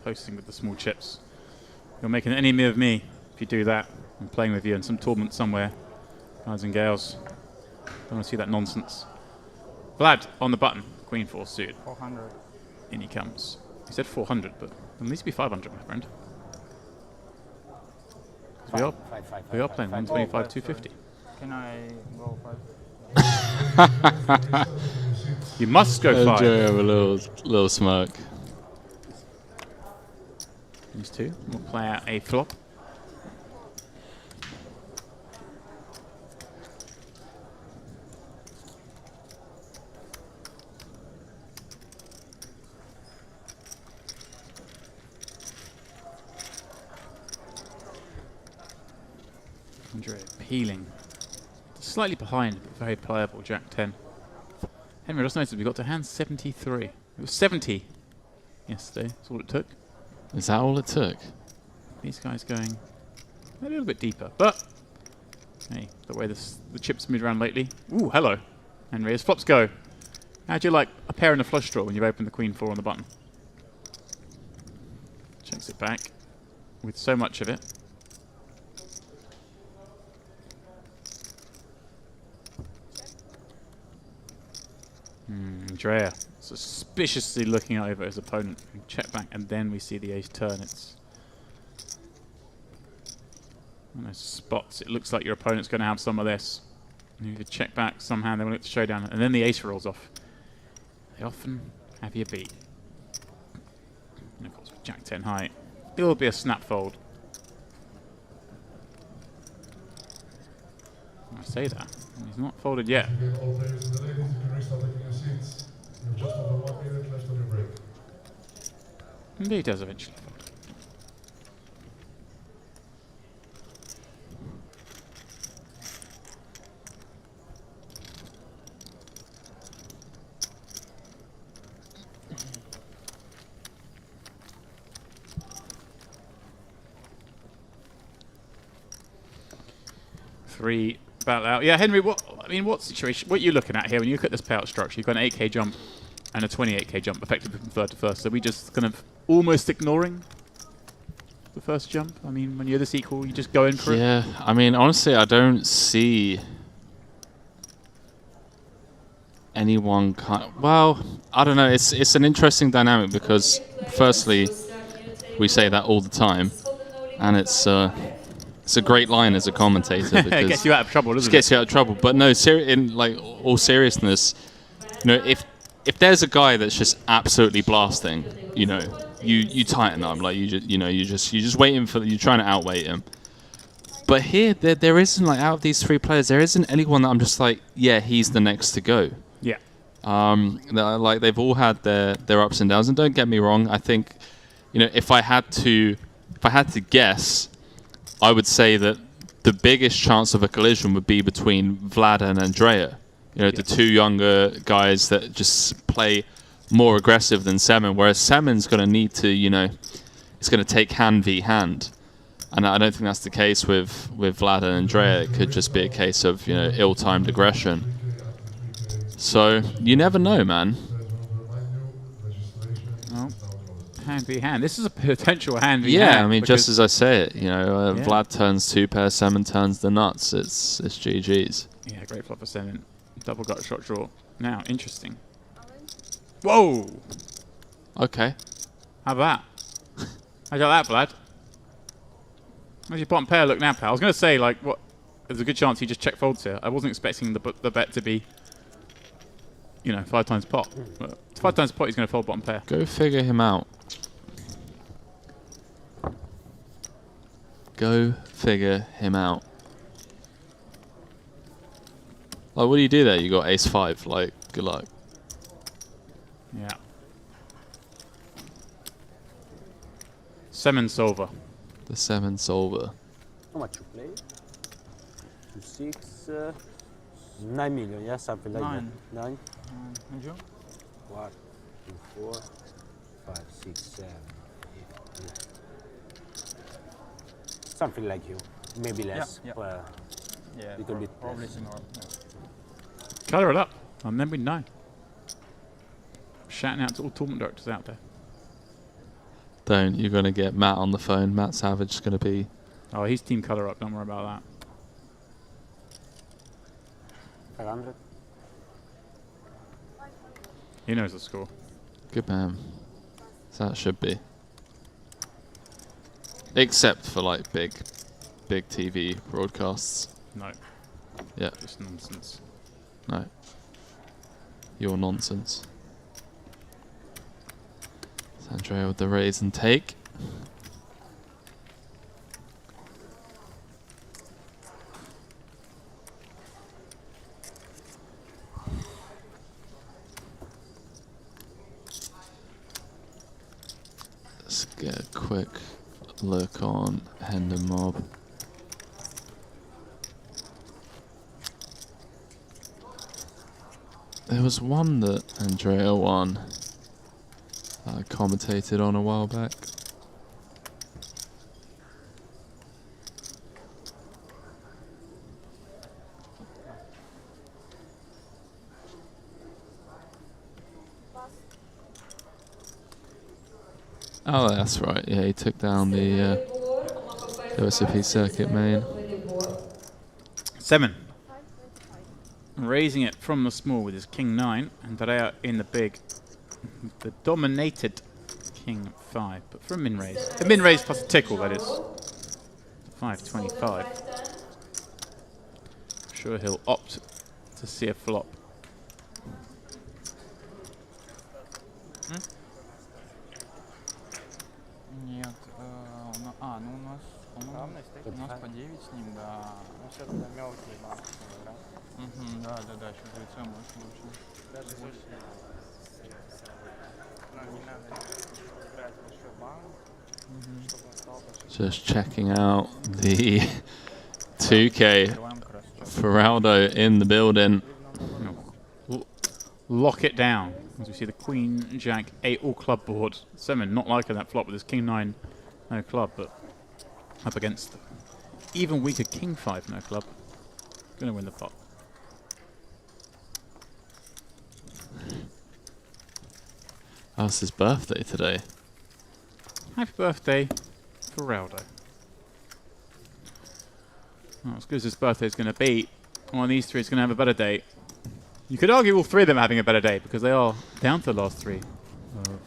Posting with the small chips. You're making an enemy of me if you do that. I'm playing with you in some tournament somewhere. Guys and gals. Don't want to see that nonsense. Vlad on the button. Queen 4 suited. 400. In he comes. He said 400, but at least be 500, my friend. We are playing 125, 250. Can I go 5? You must go 5. Enjoy a little smirk. These two will play out a flop. Andrea peeling. Slightly behind, but very playable, Jack 10. Henry, just noticed we got to hand 73. It was 70 yesterday, that's all it took. Is that all it took? These guys going a little bit deeper, but hey, the way the chips moved around lately. Ooh, hello, Henry, as flops go. How'd you like a pair and a flush draw when you've opened the Queen 4 on the button? Checks it back with so much of it. Andrea suspiciously looking over his opponent. Check back, and then we see the ace turn. It's on those spots. It looks like your opponent's going to have some of this. You need to check back somehow. They want it to showdown, and then the ace rolls off. They often have you beat. And of course, with Jack 10 high, it will be a snap fold. I say that. He's not folded yet. Again, all players and the ladies, you can restart taking your seats. You have just over 1 minute left on your break. Indeed, does eventually fold. 3 battle out. Yeah, Henry, what situation, what are you looking at here when you look at this payout structure? You've got an 8k jump and a 28k jump, effectively from third to first. So we just kind of almost ignoring the first jump? I mean, when you're this equal, you just go in for it? Yeah, I mean, honestly, I don't see anyone well, I don't know. It's an interesting dynamic because, firstly, we say that all the time, and it's a great line as a commentator because it gets you out of trouble, doesn't it? Gets you out of trouble. But no, in like all seriousness, you know, if there's a guy that's just absolutely blasting, you know, you tighten up, like you're just waiting for, you're trying to outweight him. But here, there isn't, like, out of these 3 players, there isn't anyone that I'm just like, yeah, he's the next to go. Yeah. Like, they've all had their ups and downs, and don't get me wrong, I think, you know, if I had to guess, I would say that the biggest chance of a collision would be between Vlad and Andrea. You know, the 2 younger guys that just play more aggressive than Semen, whereas Semen's going to need to, you know, it's going to take hand v hand. And I don't think that's the case with Vlad and Andrea. It could just be a case of, you know, ill-timed aggression. So, you never know, man. Oh, hand v hand. This is a potential hand v hand. Yeah, I mean, just as I say it, you know, Vlad turns 2 pair, Semen turns the nuts. It's GG's. Yeah, great flop for Semen. Double gut shot draw. Now, interesting. Whoa! Okay. How about that? How'd you like that, Vlad? How's your bottom pair look now, pal? I was going to say, like, what? There's a good chance he just check folds here. I wasn't expecting the bet to be, you know, 5 times pot. But 5 times pot, he's going to fold bottom pair. Go figure him out. Go figure him out. Like, what do you do there? You got ace 5. Like, good luck. Yeah. Semen solver. The Semen solver. How much you play? 2, 6, 9 million, yeah, something like 9. that. 9? And you? 1, 2, 4, 5, 6, 7, 8, 9. Something like you, maybe less. Yeah, yeah, little bit probably less. similar. Yeah. Colour it up, and then we know. Shouting out to all tournament directors out there. Don't. You're going to get Matt on the phone. Matt Savage is going to be... Oh, he's team colour up. Don't worry about that. 500? He knows the score. Good man. So that should be. Except for, like, big TV broadcasts. No. Yeah. Just nonsense. No. Your nonsense. Andrea with the raise and take. Let's get a quick look on Hendon Mob. There was one that Andrea won. I commentated on a while back. Oh, that's right. Yeah, he took down the OSP circuit main. Semen. Raising it from the small with his king 9, and Andrea in the big. The dominated king 5, but for a min raise. A min raise plus a tickle, that is. 525. I'm sure he'll opt to see a flop. Нет, ну у нас по 9 с ним, да. Ну все тогда мелкие банки играть. Да, еще в лице можешь лучше. Даже если не надо играть большой банк, чтобы он стал большой. Just checking out the 2K. Feraldo in the building. Lock it down. As we see the Queen, Jack, 8 all club board. Semen not liking that flop with his King 9 no club, but up against even weaker King 5 no club. Gonna win the pot. Oh, it's his birthday today. Happy birthday, Feraldo. Well, as good as his birthday is going to be, one of these three is going to have a better day. You could argue all three of them are having a better day because they are down to the last three of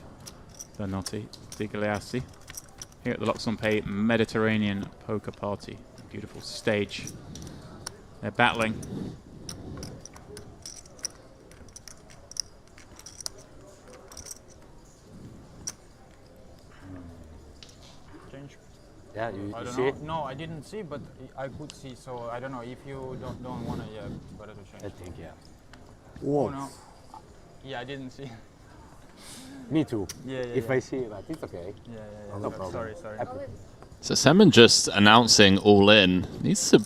the Notte Degli Assi here at the Luxembourg Mediterranean Poker Party. Beautiful stage. They're battling. Change. Yeah, you I don't see know. it? No, I didn't see, but I could see. So I don't know if you don't want to. Yeah, better to change. I think, yeah. Oh no. Yeah, I didn't see. Me too. Yeah, yeah. If yeah. I see it, it's okay. Yeah. No problem. Sorry. Happy. So Semen just announcing all in. Needs to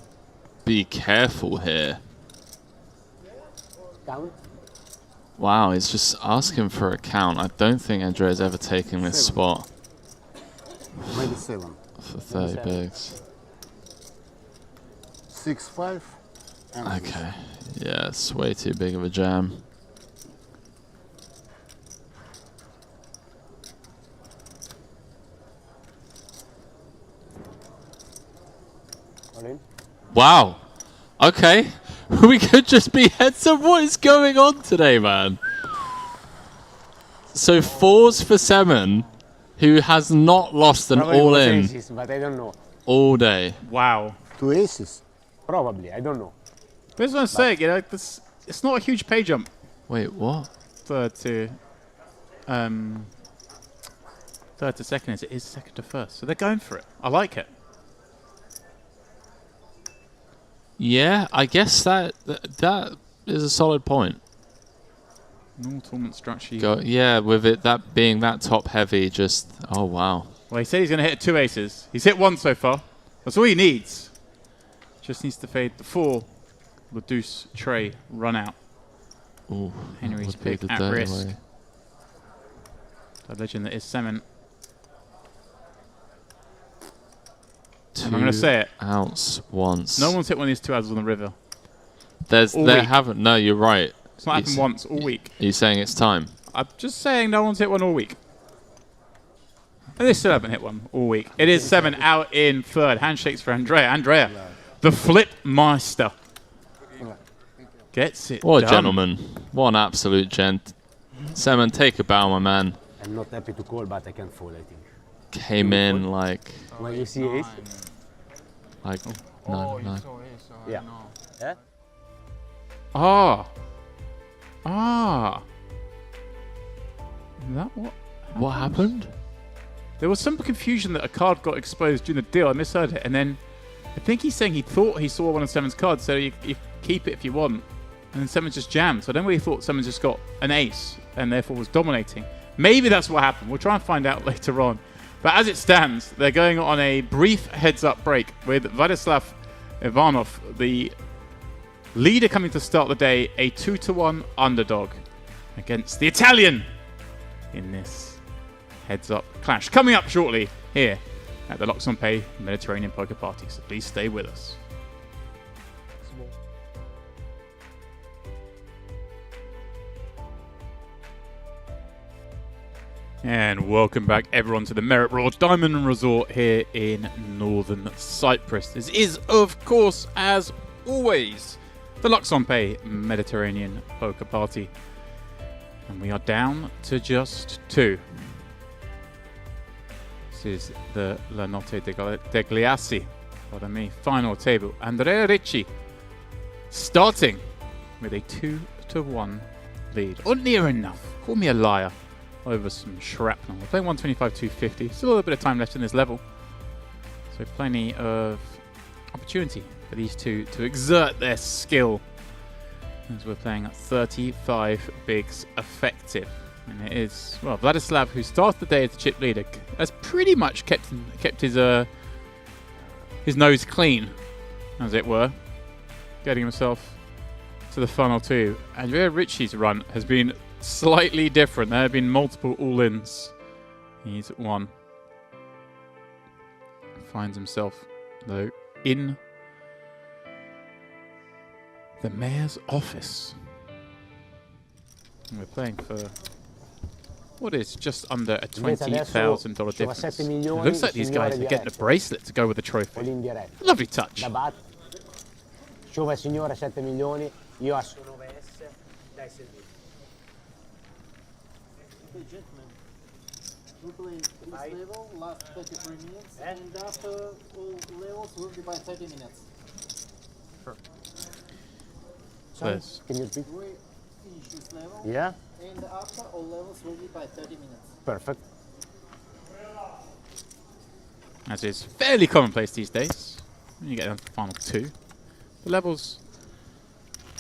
be careful here. Count? Wow, he's just asking for a count. I don't think Andrea's ever taken this spot Maybe 7. for 30 bigs. 6-5. And Okay, yeah, it's way too big of a jam. All in? Wow. Okay. We could just be heads up. What is going on today, man? So 4s for Semen, who has not lost an Probably all-in aces, but I don't know. all day. Wow. 2 aces. Probably, I don't know. This is what I'm saying, you know, this, it's not a huge pay jump. Wait, what? Third to second as it is second to first. So they're going for it. I like it. Yeah, I guess that is a solid point. Normal tournament structure. Yeah, with it that being that top heavy, just oh wow. Well, he said he's going to hit 2 aces. He's hit 1 so far. That's all he needs. Just needs to fade the 4. The deuce tray run out. Ooh, Henry's that would be pick the at dirty risk. way. The legend that is Semen. 2 I'm going to say it. ounce once. No one's hit one of these 2 houses on the river. All week. haven't. No, you're right. It's not happened once all week. Are you saying it's time? I'm just saying no one's hit one all week. And they still haven't hit one all week. It is Semen out in third. Handshakes for Andrea. Andrea, the flip master. Gets it What a done. gentleman. What an absolute gent. Semen, take a bow, my man. I'm not happy to call, but I can fold, I think. Came in like When you see ace? Oh, nine. you saw it, so Yeah. I know. Yeah? Is that what? What happened? There was some confusion that a card got exposed during the deal. I misheard it. And then I think he's saying he thought he saw one of Semen's cards, so you keep it if you want. And then Semen just jammed. So I don't really thought Semen just got an ace and therefore was dominating. Maybe that's what happened. We'll try and find out later on. But as it stands, they're going on a brief heads-up break with Vladislav Ivanov, the leader coming to start the day, a 2-1 underdog against the Italian in this heads-up clash. Coming up shortly here at the Luxembourg Mediterranean Poker Party, so please stay with us. And welcome back everyone to the Merit Royal Diamond Resort here in northern Cyprus. This is, of course, as always, the Luxembourg Mediterranean Poker Party. And we are down to just 2. This is the La Notte Degli Assi, pardon me, final table. Andrea Ricci starting with a 2-1 lead. Or near enough. Call me a liar. Over some shrapnel. We're playing 125-250. Still a little bit of time left in this level. So plenty of opportunity for these two to exert their skill. As we're playing at 35 bigs effective. And it is, well, Vladislav, who started the day as the chip leader, has pretty much kept his nose clean, as it were. Getting himself to the final 2. Andrea Ricci's run has been slightly different. There have been multiple all-ins. He's at 1. Finds himself, though, in The mayor's office. And we're playing for what is just under a $20,000 difference. It looks like these guys are getting a bracelet to go with the trophy. Lovely touch. Sciova signore 7 milioni, io sono OVS dai servizi. Okay, gentlemen, we play this level, last 33 minutes, and after all levels will be by 30 minutes. Yes. Can you speak? We finish this level, Yeah? and after all levels will be by 30 minutes. Perfect. As is fairly commonplace these days. When you get down to the final 2. The levels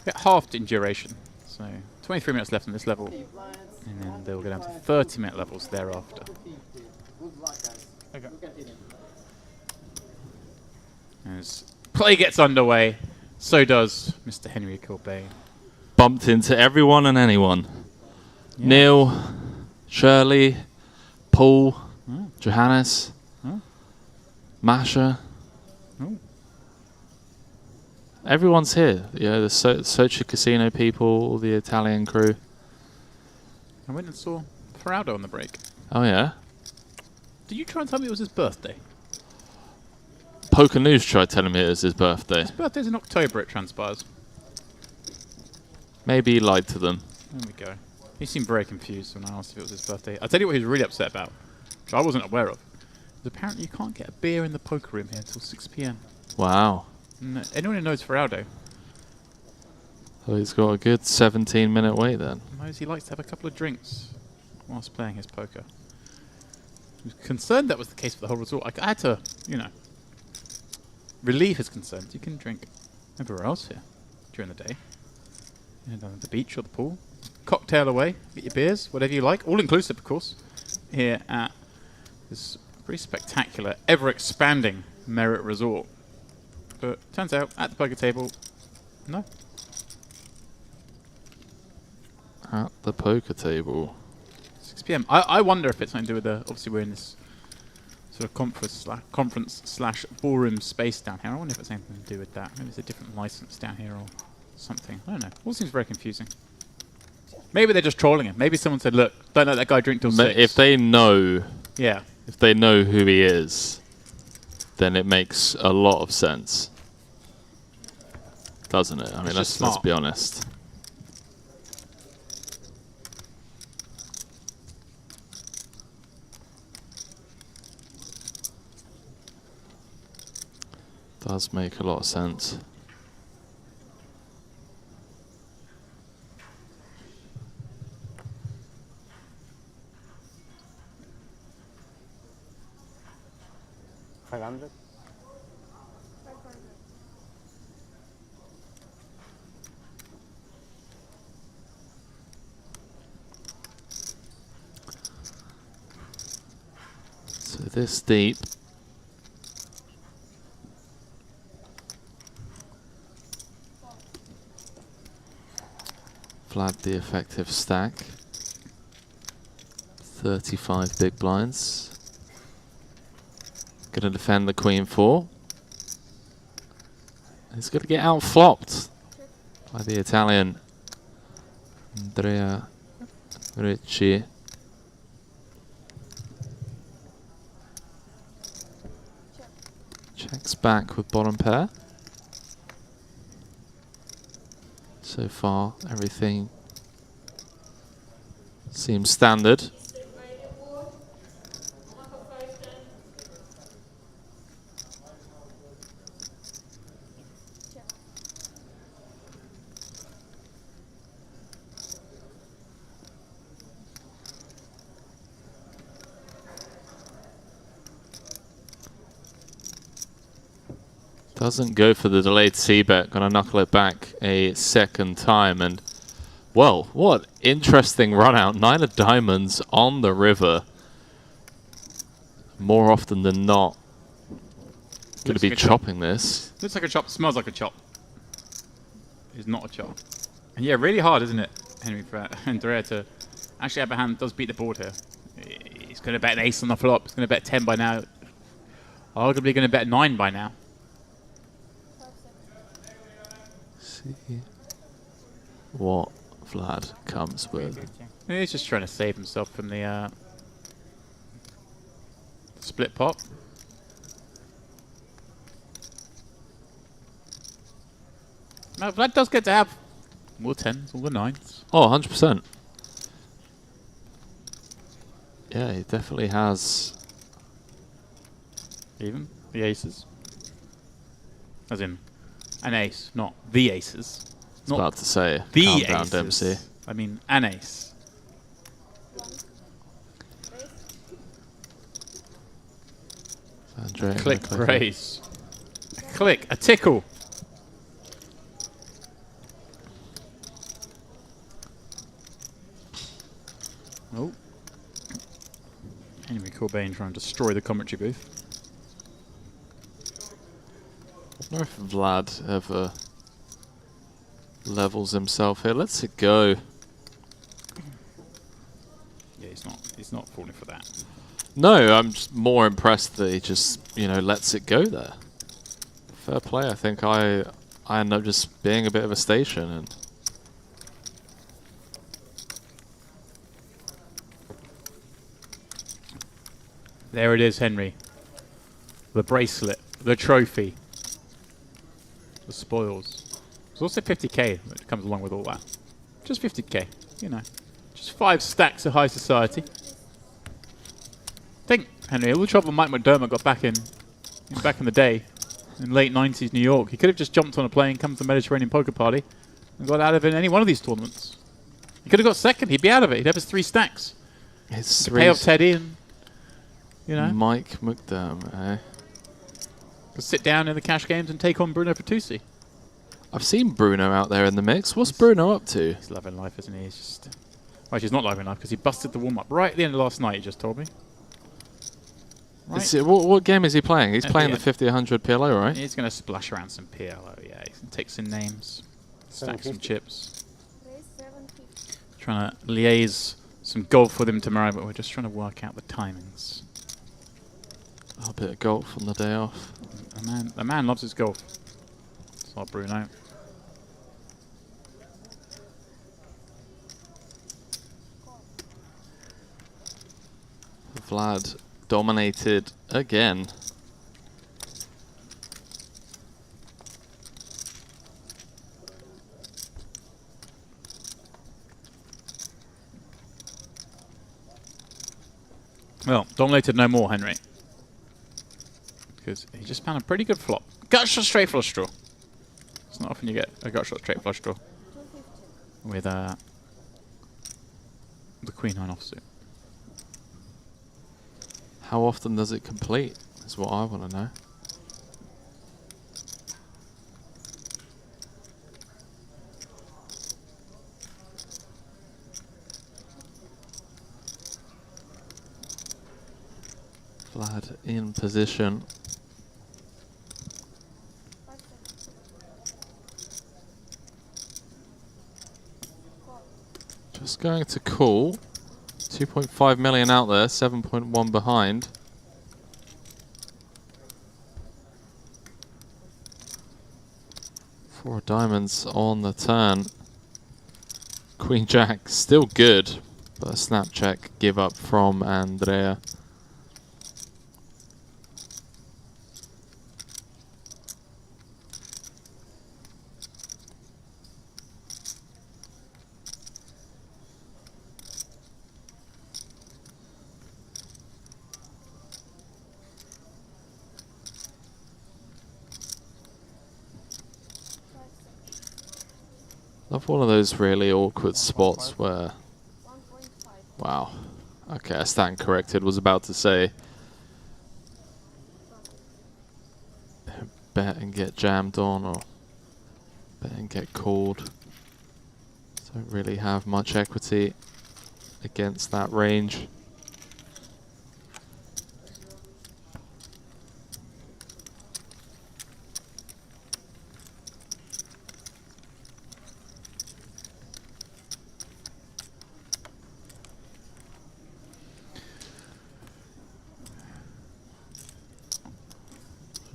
get halved in duration. So 23 minutes left on this level. And then they'll go down to 30-minute levels thereafter. Good luck, guys. Okay. We continue. As play gets underway, so does Mr. Henry Corbet. Bumped into everyone and anyone. Yeah. Neil, Shirley, Paul, Johannes, Masha. Oh. Everyone's here. Yeah, the Sochi Casino people, all the Italian crew. I went and saw Ferrado on the break. Oh yeah. Did you try and tell me it was his birthday? Poker News tried telling me it was his birthday. His birthday's in October, it transpires. Maybe he lied to them. There we go. He seemed very confused when I asked if it was his birthday. I'll tell you what he was really upset about, which I wasn't aware of. Apparently you can't get a beer in the poker room here until 6 PM. Wow. And anyone who knows Ferrado So he's got a good 17-minute wait then. knows he likes to have a couple of drinks whilst playing his poker. He was concerned that was the case for the whole resort. I had to, you know, relieve his concerns. You can drink everywhere else here during the day. You know, down at the beach or the pool. Cocktail away, get your beers, whatever you like. All inclusive, of course, here at this pretty spectacular, ever-expanding Merit Resort. But turns out, at the poker table, no. At the poker table. 6 PM. I wonder if it's something to do with the... Obviously, we're in this sort of conference slash ballroom space down here. I wonder if it's anything to do with that. Maybe it's a different license down here or something. I don't know. All seems very confusing. Maybe they're just trolling him. Maybe someone said, look, don't let that guy drink till 6. If they know... Yeah. If they know who he is, then it makes a lot of sense. Doesn't it? I mean, let's be honest. Does make a lot of sense. $500. So this deep. Vlad the effective stack. 35 big blinds. Gonna defend the Queen 4. He's gonna get out flopped by the Italian Andrea Ricci. Checks back with bottom pair. So far, everything seems standard. Doesn't go for the delayed c-bet, gonna knuckle it back a second time, and well, what interesting run out. 9 of diamonds on the river. More often than not, gonna be chopping this. Looks like a chop, smells like a chop. It's not a chop. And yeah, really hard, isn't it, Henry, for Andrea to actually have a hand does beat the board here. He's gonna bet an ace on the flop, he's gonna bet 10 by now. Arguably gonna bet 9 by now. what Vlad comes with. He's just trying to save himself from the split pot. No, Vlad does get to have more 10s, all the 9s. Oh, 100%. Yeah, he definitely has. Even the aces. As in, an ace, not the aces. I was about to say, the calm down, aces. Dempsey. I mean, an ace. Andrea, Click, raise. A click, a tickle. Oh. Henry Corbin trying to destroy the commentary booth. I wonder if Vlad ever levels himself here. Let's it go. Yeah, he's not falling for that. No, I'm just more impressed that he just, you know, lets it go there. Fair play. I think I end up just being a bit of a station and there it is, Henry. The bracelet, the trophy, the spoils. There's also 50k that comes along with all that. Just 50k, you know. Just 5 stacks of high society. Think, Henry, all the trouble Mike McDermott got back in the day, in late 90s New York. He could have just jumped on a plane, come to the Mediterranean Poker Party, and got out of it in any one of these tournaments. He could have got second. He'd be out of it. He'd have his 3 stacks. it's Pay off Teddy and, you know, Mike McDermott, eh? sit down in the cash games and take on Bruno Pertusi. I've seen Bruno out there in the mix. What's Bruno up to? He's loving life, isn't he? He's just... Well, he's not loving life because he busted the warm-up right at the end of last night, he just told me. Right. What game is he playing? He's At playing the the 50-100 PLO, right? He's going to splash around some PLO, yeah. He's going to take some names, stack some chips. Trying to liaise some golf with him tomorrow, but we're just trying to work out the timings. A bit of golf on the day off. The man loves his golf. It's not Bruno. Vlad dominated again. Well, dominated no more, Henry. Because he just found a pretty good flop. Gut shot straight flush draw. It's not often you get a gut shot straight flush draw with the Queen 9 offsuit. How often does it complete? Is what I want to know. Vlad in position. Just going to call. 2.5 million out there, 7.1 behind. Four diamonds on the turn. Queen Jack still good, but a snap check give up from Andrea. Love one of those really awkward spots where... Wow. Okay, I stand corrected. Was about to say... bet and get jammed on, or bet and get called. Don't really have much equity against that range.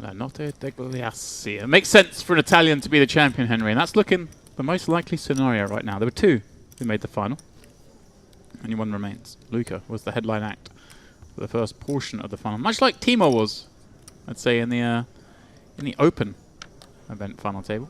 La Notte Degli Assi. It makes sense for an Italian to be the champion, Henry, and that's looking The most likely scenario right now. There were two who made the final. Only one remains. Luca was the headline act for the first portion of the final, much like Timo was, I'd say, in the open event final table.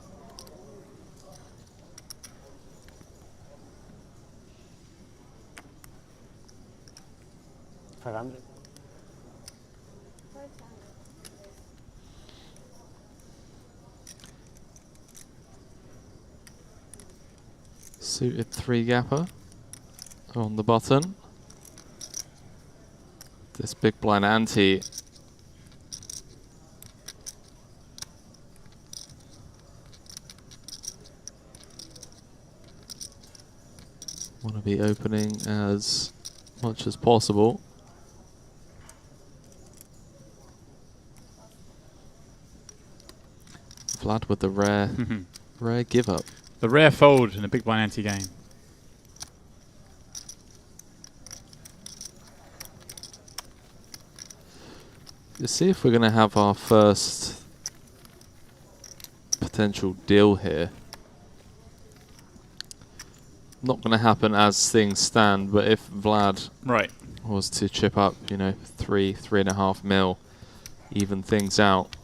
Suited 3-gapper on the button. This big blind ante want to be opening as much as possible. Vlad with the rare give up. The rare fold in a big blind ante game. Let's see if we're going to have our first potential deal here. Not going to happen as things stand, but if Vlad was to chip up, you know, 3.5 mil, even things out,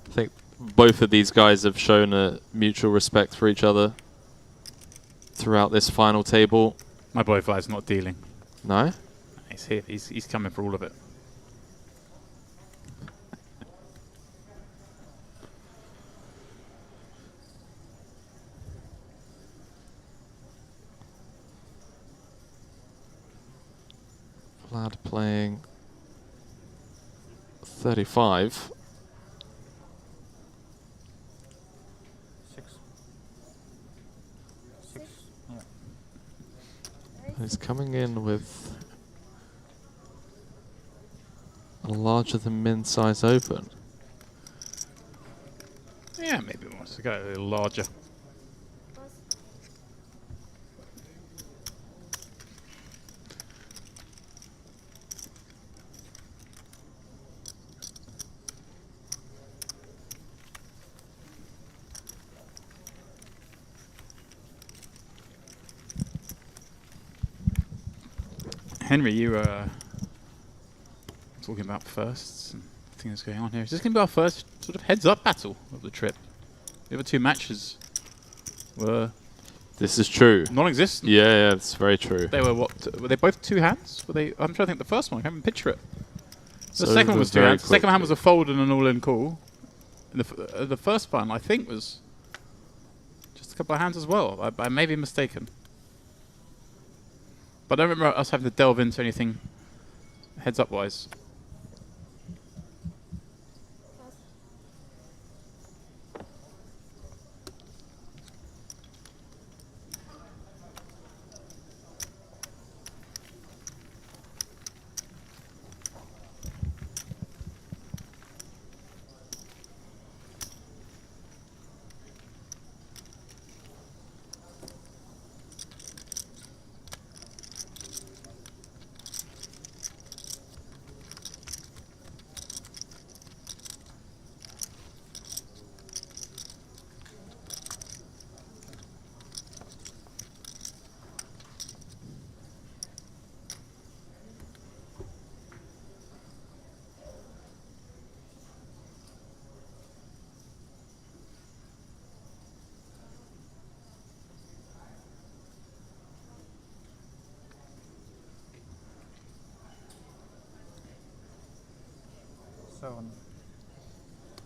I think both of these guys have shown a mutual respect for each other throughout this final table. My boy Vlad's not dealing. No? He's here. He's coming for all of it. Vlad playing 35. He's coming in with a larger than min size open. Yeah, maybe he wants to go a little larger. Henry, you were talking about firsts and things going on here. Is this going to be our first sort of heads-up battle of the trip? The other two matches were... This is true. Non-existent. Yeah, it's very true. They were what? Were they both two hands? Were they? I'm trying to think. The first one, I can't even picture it. So the second one was two hands. The second hand quickly. was a fold and an all-in call. And the first one, I think, was just a couple of hands as well. I may be mistaken. But I don't remember us having to delve into anything heads-up wise.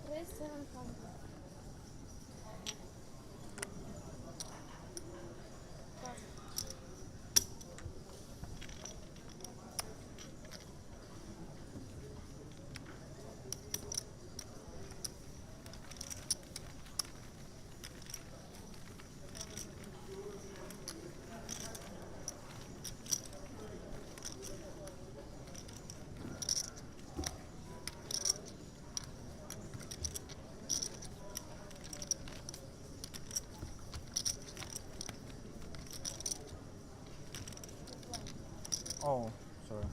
Where's 700? Oh, sorry.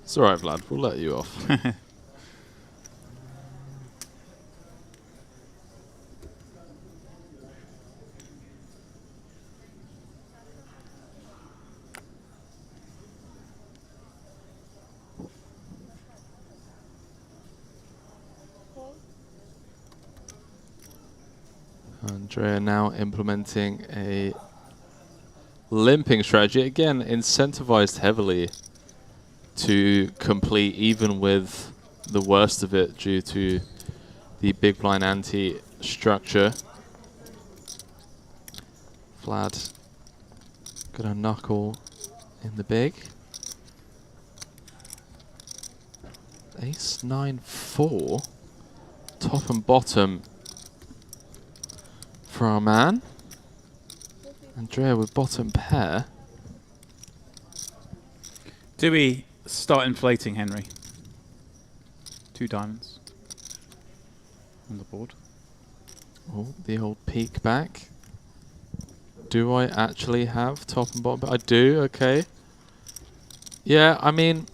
It's alright, Vlad. We'll let you off. Andrea now implementing a limping strategy. Again, incentivized heavily to complete even with the worst of it due to the big blind ante structure. Vlad gonna knuckle in the big. Ace 9-4, top and bottom for our man. Andrea with bottom pair. Do we start inflating, Henry? 2 diamonds on the board. Oh, the old peek back. Do I actually have top and bottom? I do, okay. Yeah, I mean,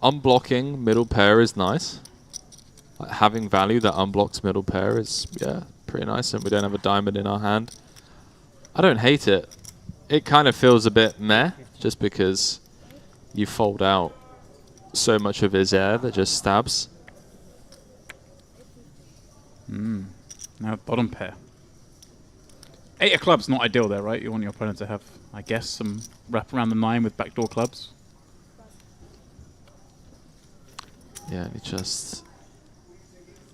unblocking middle pair is nice. Like having value that unblocks middle pair is, yeah, pretty nice, and we don't have a diamond in our hand. I don't hate it. It kind of feels a bit meh, just because you fold out so much of his air that just stabs. Now bottom pair. 8 of clubs, not ideal there, right? You want your opponent to have, I guess, some wrap around the 9 with backdoor clubs. Yeah, and he just...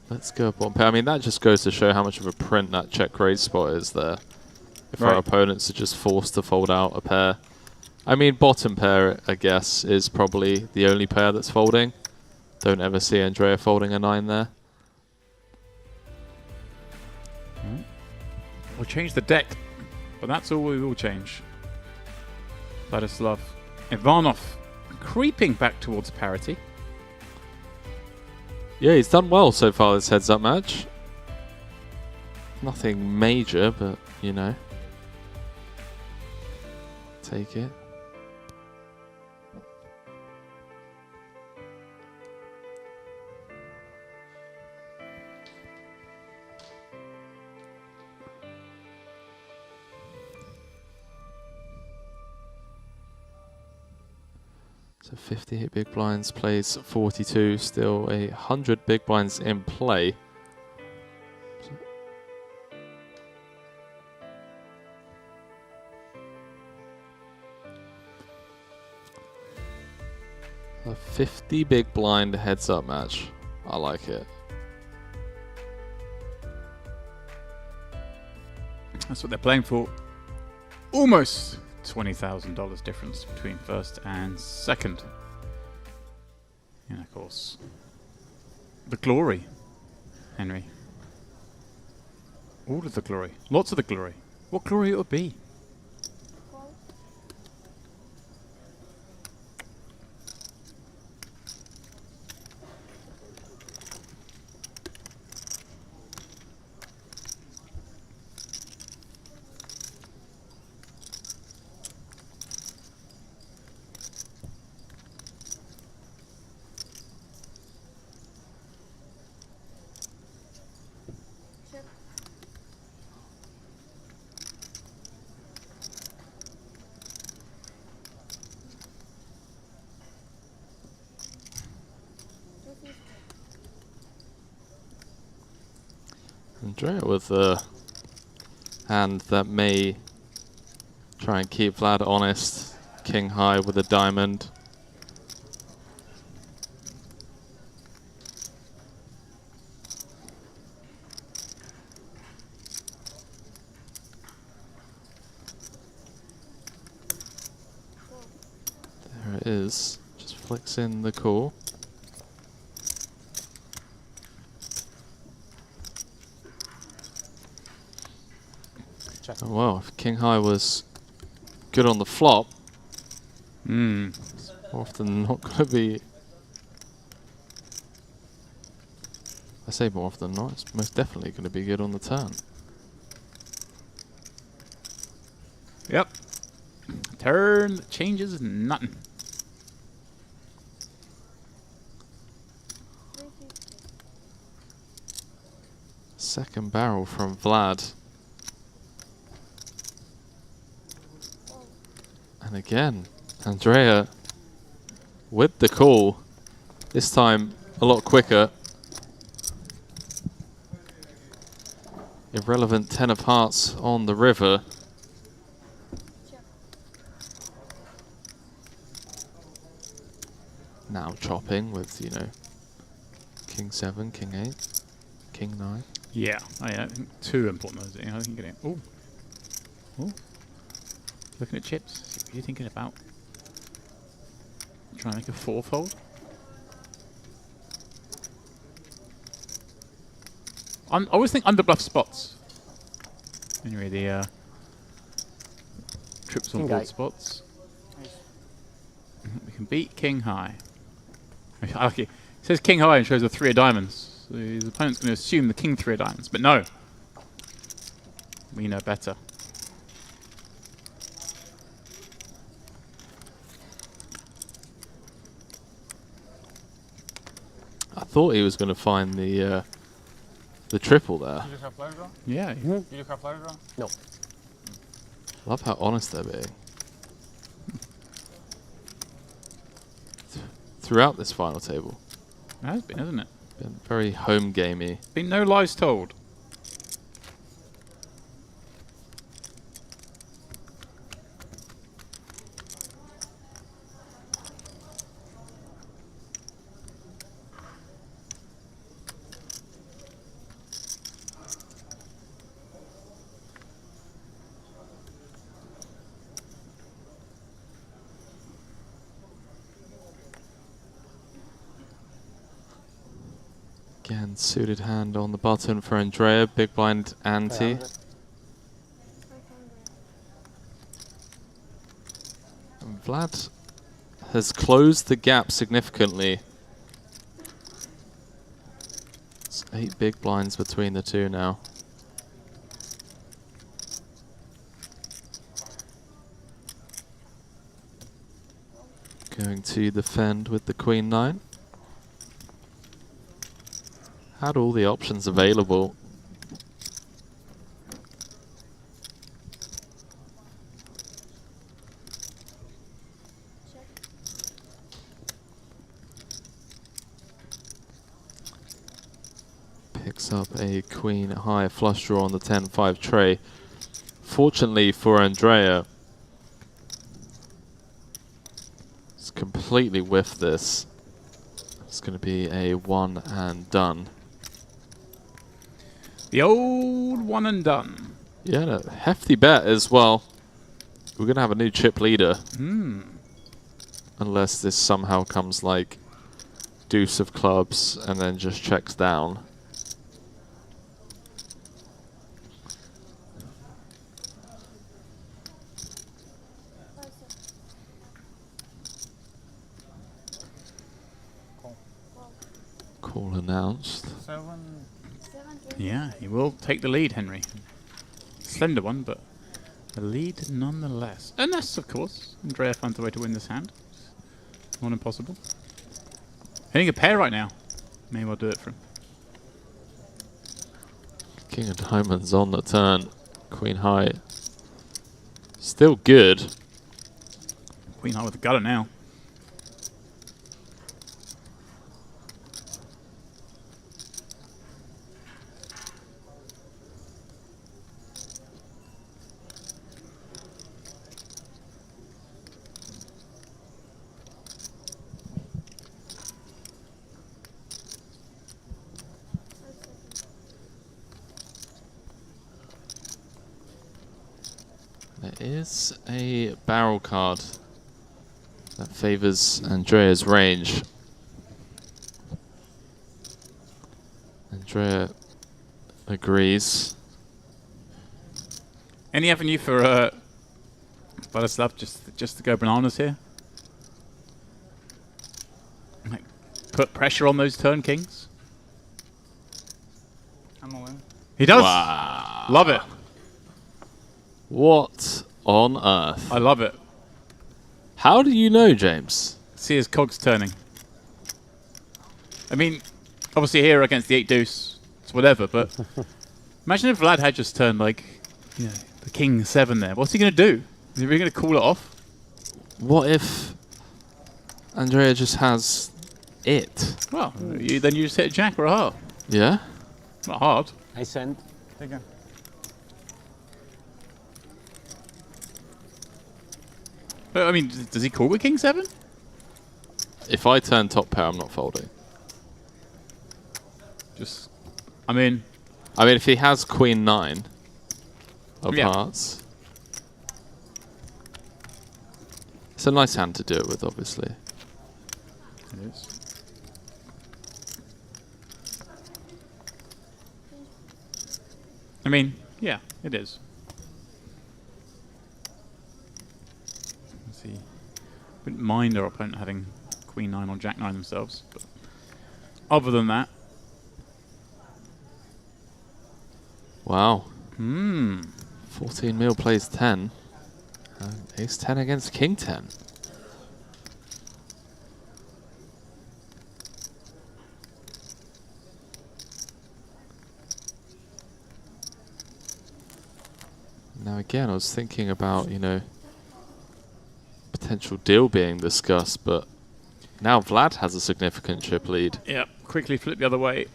Let's go bottom pair. I mean, that just goes to show how much of a print that check raise spot is there. If our opponents are just forced to fold out a pair. I mean, bottom pair, I guess, is probably the only pair that's folding. Don't ever see Andrea folding a 9 there. We'll change the deck, but that's all we will change. Vladislav Ivanov creeping back towards parity. Yeah, he's done well so far this heads-up match. Nothing major, but, you know. Take it. So 58 big blinds, plays 42, still 100 big blinds in play. A 50 big blind heads up match. I like it. That's what they're playing for. Almost $20,000 difference between first and second. And of course, the glory, Henry. All of the glory. Lots of the glory. What glory it would be. Andrea with a hand that may try and keep Vlad honest. King high with a diamond. There it is. Just flicks in the call. Oh, well, if King High was good on the flop, it's more often than not going to be... I say more often than not, it's most definitely going to be good on the turn. Yep. Turn changes nothing. Second barrel from Vlad. And again, Andrea with the call. This time a lot quicker. irrelevant 10 of hearts on the river. Now chopping with, you know, King 7, King 8, King 9. Yeah, I think 2 important those. I think you're getting. Oh, oh. Looking at chips. What are you thinking about? Trying to make a 4-fold. I always think underbluff spots. Anyway, the trips on board spots. We can beat King High. I like it. It says King High and shows a 3 of diamonds. So his opponent's going to assume the King 3 of diamonds, but no. We know better. I thought he was going to find the triple there. You have flash draw? Yeah. You have flash draw? No. Love how honest they're being. Throughout this final table. It has been, hasn't it? Been very home gamey. Been no lies told. Again, suited hand on the button for Andrea. Big blind ante. And Vlad has closed the gap significantly. It's 8 big blinds between the two now. Going to defend with the Queen 9. Had all the options available. Picks up a Queen High flush draw on the 10-5 tray. Fortunately for Andrea, it's completely whiffed this. It's going to be a one and done. The old one and done. Yeah, a hefty bet as well. We're going to have a new chip leader. Unless this somehow comes like deuce of clubs and then just checks down. Call announced. 7. Yeah, he will take the lead, Henry. Slender one, but a lead nonetheless. Unless, of course, Andrea finds a way to win this hand. It's not impossible. Hitting a pair right now. May well do it for him. King of Diamonds on the turn. Queen High. Still good. Queen High with the gutter now. There is a barrel card that favors Andrea's range. Andrea agrees. Any avenue for Vladislav just to go bananas here? Like, put pressure on those turn kings? I'm all in. He does! Wow. Love it. What on earth? I love it. How do you know, James? See his cogs turning. I mean, obviously here against the 8 deuce, it's whatever, but imagine if Vlad had just turned like, you know, the king 7 there. What's he going to do? Is he really going to call it off? What if Andrea just has it? Well, then you just hit a jack or a heart. Yeah? Not hard. I send. Take it. But I mean, does he call with king 7? If I turn top pair, I'm not folding. Just, I mean, if he has queen 9 of Yeah. hearts, it's a nice hand to do it with, obviously. it is. I mean, yeah, it is. Let's see. Wouldn't mind our opponent having queen 9 or jack 9 themselves, but other than that, Wow. hmm. 14 mil plays 10. Ace 10 against king 10. Now again, I was thinking about, potential deal being discussed, but now Vlad has a significant chip lead. Yeah, quickly flip the other way.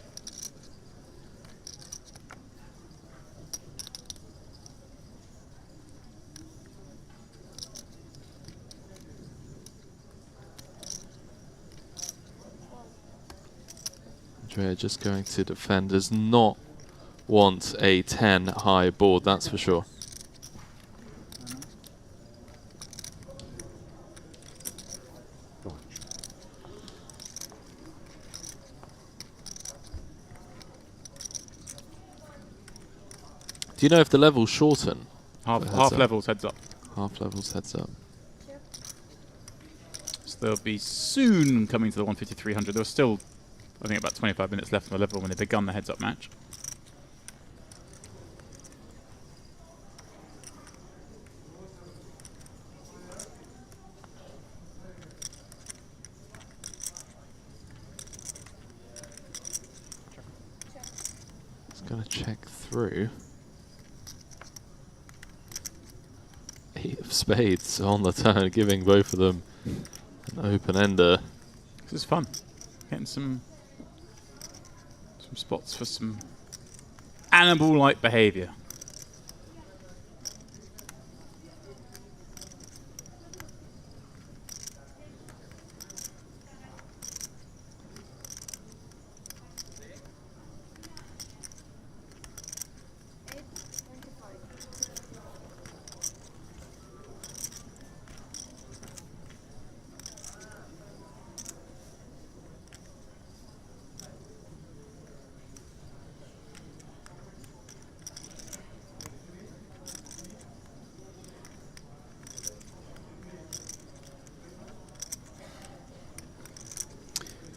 Andrea just going to defend, does not want a 10 high board, that's for sure. Do you know if the levels shorten? Half levels heads up. Half levels heads up. So they'll be soon coming to the 150-300. There was still, I think, about 25 minutes left on the level when they begun the heads up match. It's going to check through. 8 of spades on the turn, giving both of them an open-ender. This is fun. Getting some spots for some animal-like behaviour.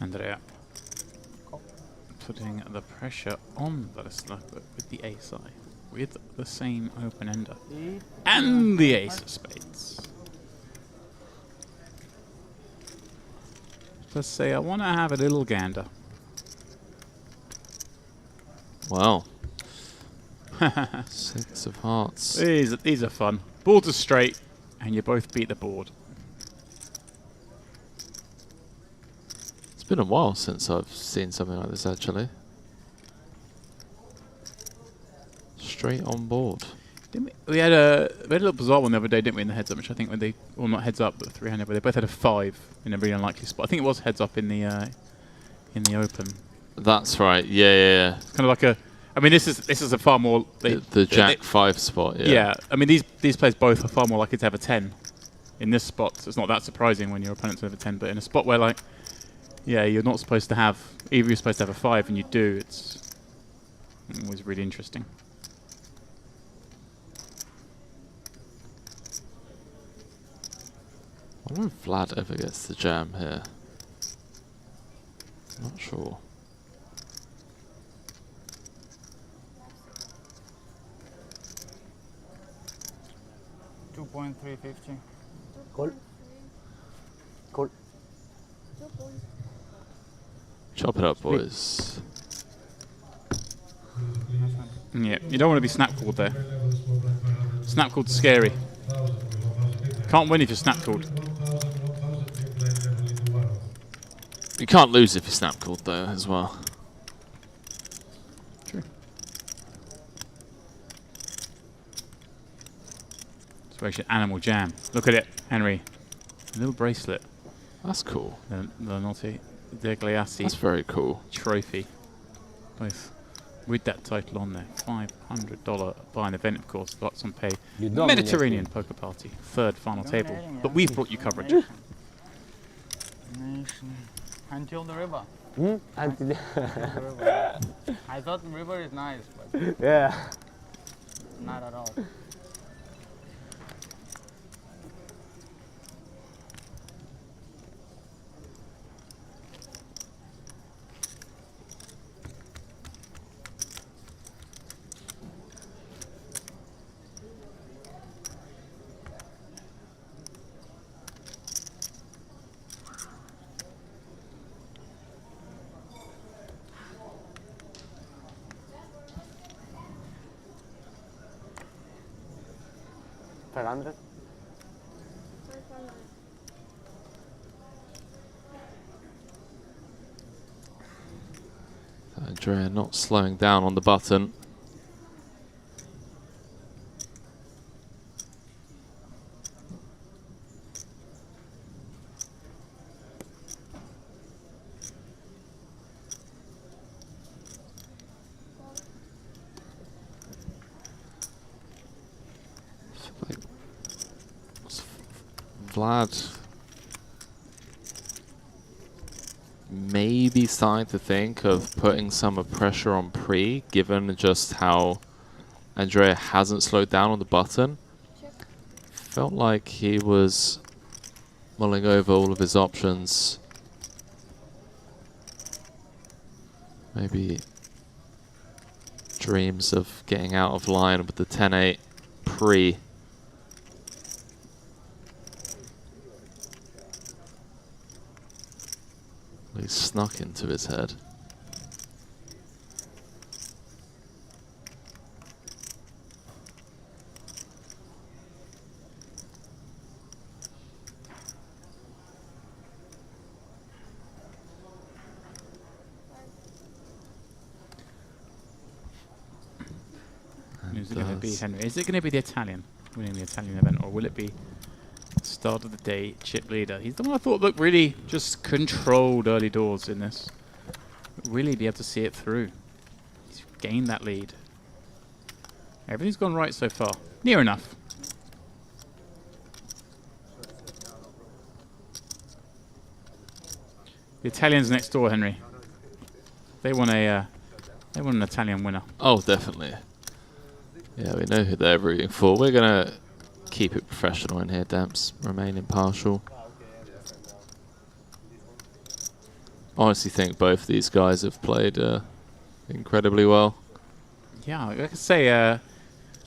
Andrea putting the pressure on Vladislav with the ace eye, with the same open ender and the ace of spades. Let's say I want to have a little gander. Wow. 6 of hearts. These are fun. Boards are straight, and you both beat the board. It's been a while since I've seen something like this, actually. Straight on board. Didn't we had a little bizarre one the other day, didn't we, in the heads up, which I think when they, well, not heads up, but three-handed, but they both had a 5 in a really unlikely spot. I think it was heads up in the open. That's right. Yeah. It's kind of like a. I mean, this is a far more The Jack 5 spot. Yeah. Yeah. I mean, these players both are far more likely to have a 10 in this spot. So it's not that surprising when your opponents have a 10, but in a spot where you're not supposed to have. Either you're supposed to have a 5 and you do. It's always really interesting. I wonder if Vlad ever gets the jam here. Not sure. $2.350. Call. Call. Chop it up, boys. Yeah, you don't want to be snap called there. Snap called's scary. Can't win if you're snap called. You can't lose if you snap called though, as well. True. It's animal jam. Look at it, Henry. A little bracelet. That's cool. The Notte Degli Assi That's very cool. trophy. Both with that title on there. $500 by an event, of course. Lots on pay. You dominating. Mediterranean Poker Party. Third final table. Dominating, But yeah. we've brought you coverage. Nation. Until the river. Until The river. I thought the river is nice, but yeah. not at all. $500. Andrea not slowing down on the button. Vlad maybe starting to think of putting some pressure on Pre, given just how Andrea hasn't slowed down on the button. Felt like he was mulling over all of his options. Maybe dreams of getting out of line with the 10-8 Pre. He snuck into his head. Who's it going to be, Henry? Is it going to be the Italian winning the Italian event, or will it be start of the day chip leader? He's the one I thought looked really just controlled early doors in this. Really be able to see it through. He's gained that lead. Everything's gone right so far. Near enough. The Italians next door, Henry. They want an Italian winner. Oh, definitely. Yeah, we know who they're rooting for. We're gonna keep it professional in here, Damps. Remain impartial. Honestly think both these guys have played incredibly well. Yeah, like I say,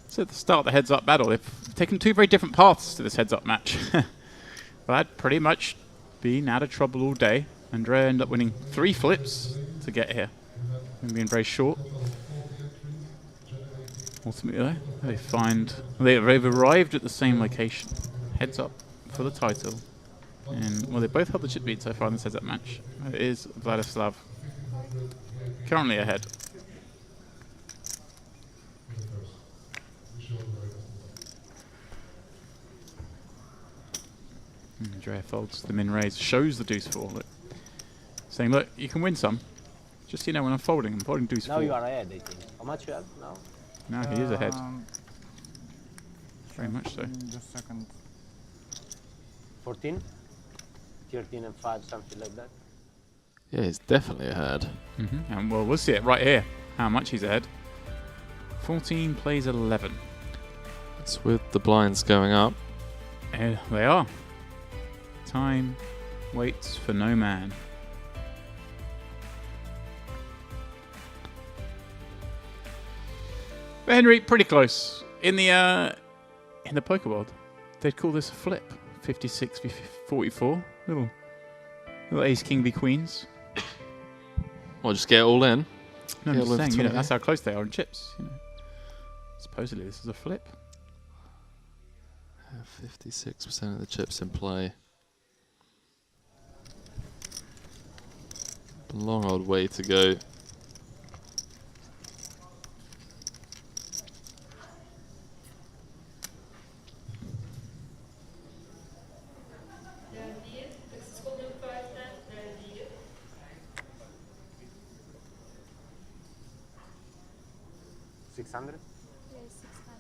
so at the start of the heads-up battle, they've taken two very different paths to this heads-up match. But pretty much been out of trouble all day. Andrea ended up winning 3 flips to get here. And being very short. Ultimately, they've arrived at the same location. Heads up for the title. And, well, they both held the chip lead so far in this heads-up match. It is Vladislav currently ahead. Andrea folds the min raise, shows the deuce 4. Look, saying, look, you can win some. Just so you know, when I'm folding deuce 4. Now you are ahead, I think. How much you have now? No, he is ahead. Very much so. Just a second. 14? 13 and 5, something like that. Yeah, he's definitely ahead. And well, we'll see it right here, how much he's ahead. 14 plays 11. It's with the blinds going up. And they are. Time waits for no man. But Henry, pretty close. In the poker world, they'd call this a flip. 56 v 44. Little ace king v queens. Well, just get all in. No, I'm just saying, that's how close they are in chips. Supposedly this is a flip. 56% of the chips in play. Long old way to go. 600? Yes, 600.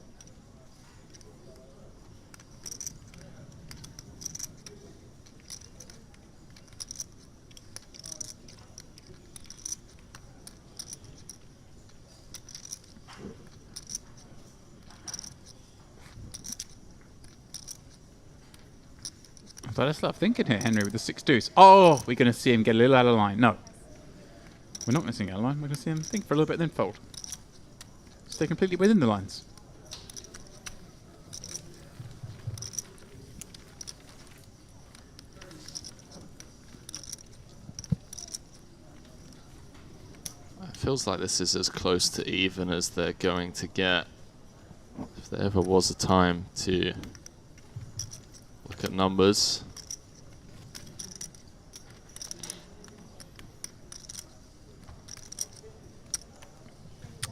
Vladislav thinking here, Henry, with the 6 deuce. Oh, we're going to see him get a little out of line. No. We're not going to see him out of line. We're going to see him think for a little bit and then fold. Stay completely within the lines. It feels like this is as close to even as they're going to get. If there ever was a time to look at numbers.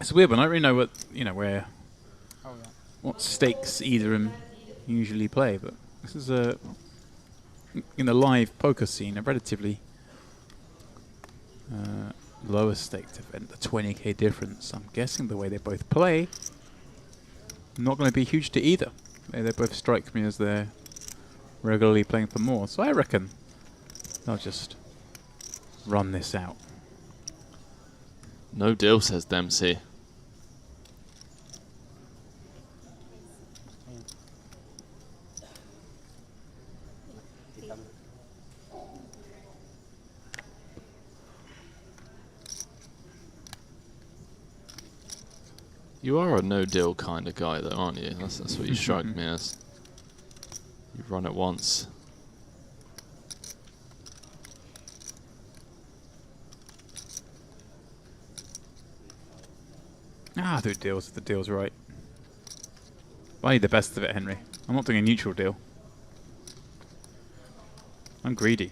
It's weird, but I don't really know what, where, Oh, yeah. what stakes either of them usually play, but this is a, in the live poker scene, a relatively lower staked event, the 20k difference. I'm guessing the way they both play, not going to be huge to either. They both strike me as they're regularly playing for more, so I reckon they'll just run this out. No deal, says Dempsey. You are a no-deal kind of guy, though, aren't you? That's what you strike me as. You run it once. Ah, do deals if the deal's right. I need the best of it, Henry. I'm not doing a neutral deal. I'm greedy.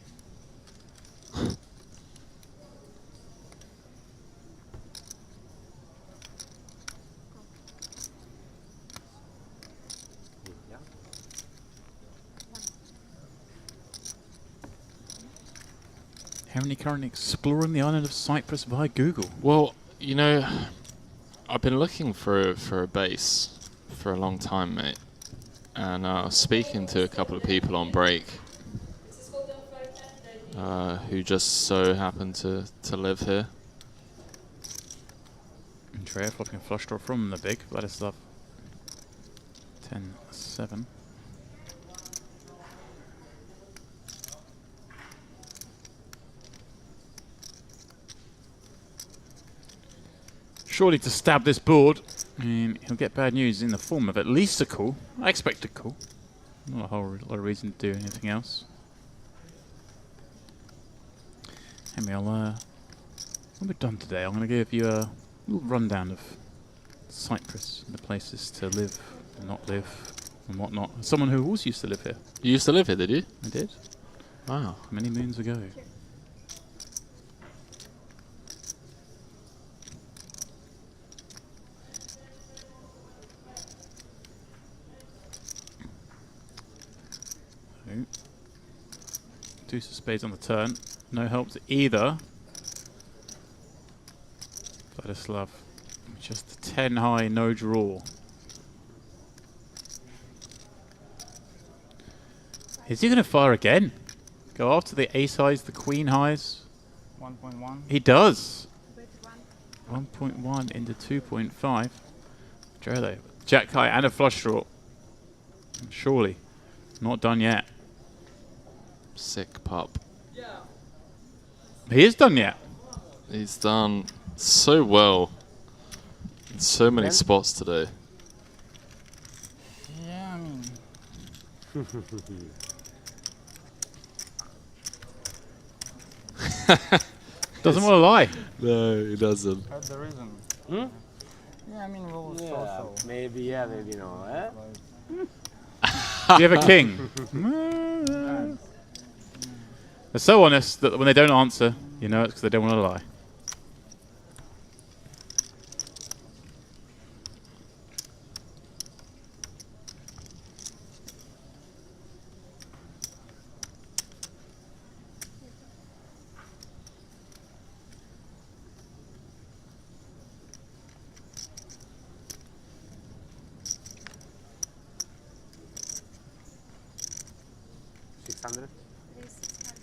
Henry currently exploring the island of Cyprus via Google. Well, you know, I've been looking for a base for a long time, mate. And I was speaking to a couple of people on break who just so happened to live here. Andrea flopping a flush draw from the big. Vladislav 10-7. Surely to stab this board, I mean, he'll get bad news in the form of at least a call. I expect a call. Not a whole lot of reason to do anything else. Henry, when we're done today, I'm going to give you a little rundown of Cyprus and the places to live and not live and whatnot. Someone who also used to live here. You used to live here, did you? I did. Wow. Many moons ago. Deuce of spades on the turn. No help to either. Vladislav. Just a 10 high, no draw. Is he going to fire again? Go after the ace highs, the queen highs? 1.1. He does. 1.1 into 2.5. Jolo. Jack high and a flush draw. Surely. Not done yet. Sick pup. He is done yet. He's done so well in so many spots today. Yeah, I mean. Doesn't want to lie. No, he doesn't. That's the reason. Hmm? Yeah, I mean, we'll Yeah, maybe, yeah, maybe no, eh? Do you have a king? They're so honest that when they don't answer, you know it's because they don't want to lie. 600. Raise 600.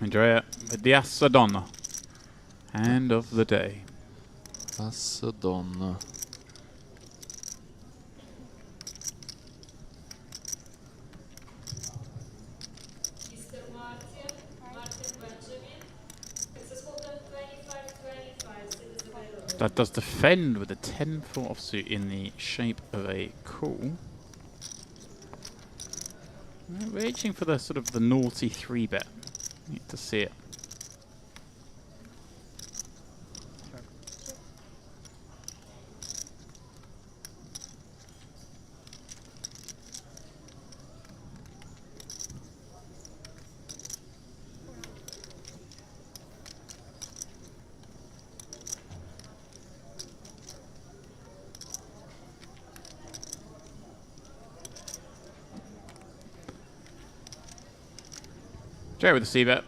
Andrea with the Assadonna. Hand of the day. Assadonna. Mr. Martin Benjamin. Successful turn 25-25. Citizen available. That does defend with a 10-4 offsuit in the shape of a call. We're reaching for the sort of the naughty 3-bet. Need to see it. Jerry with the C-bet.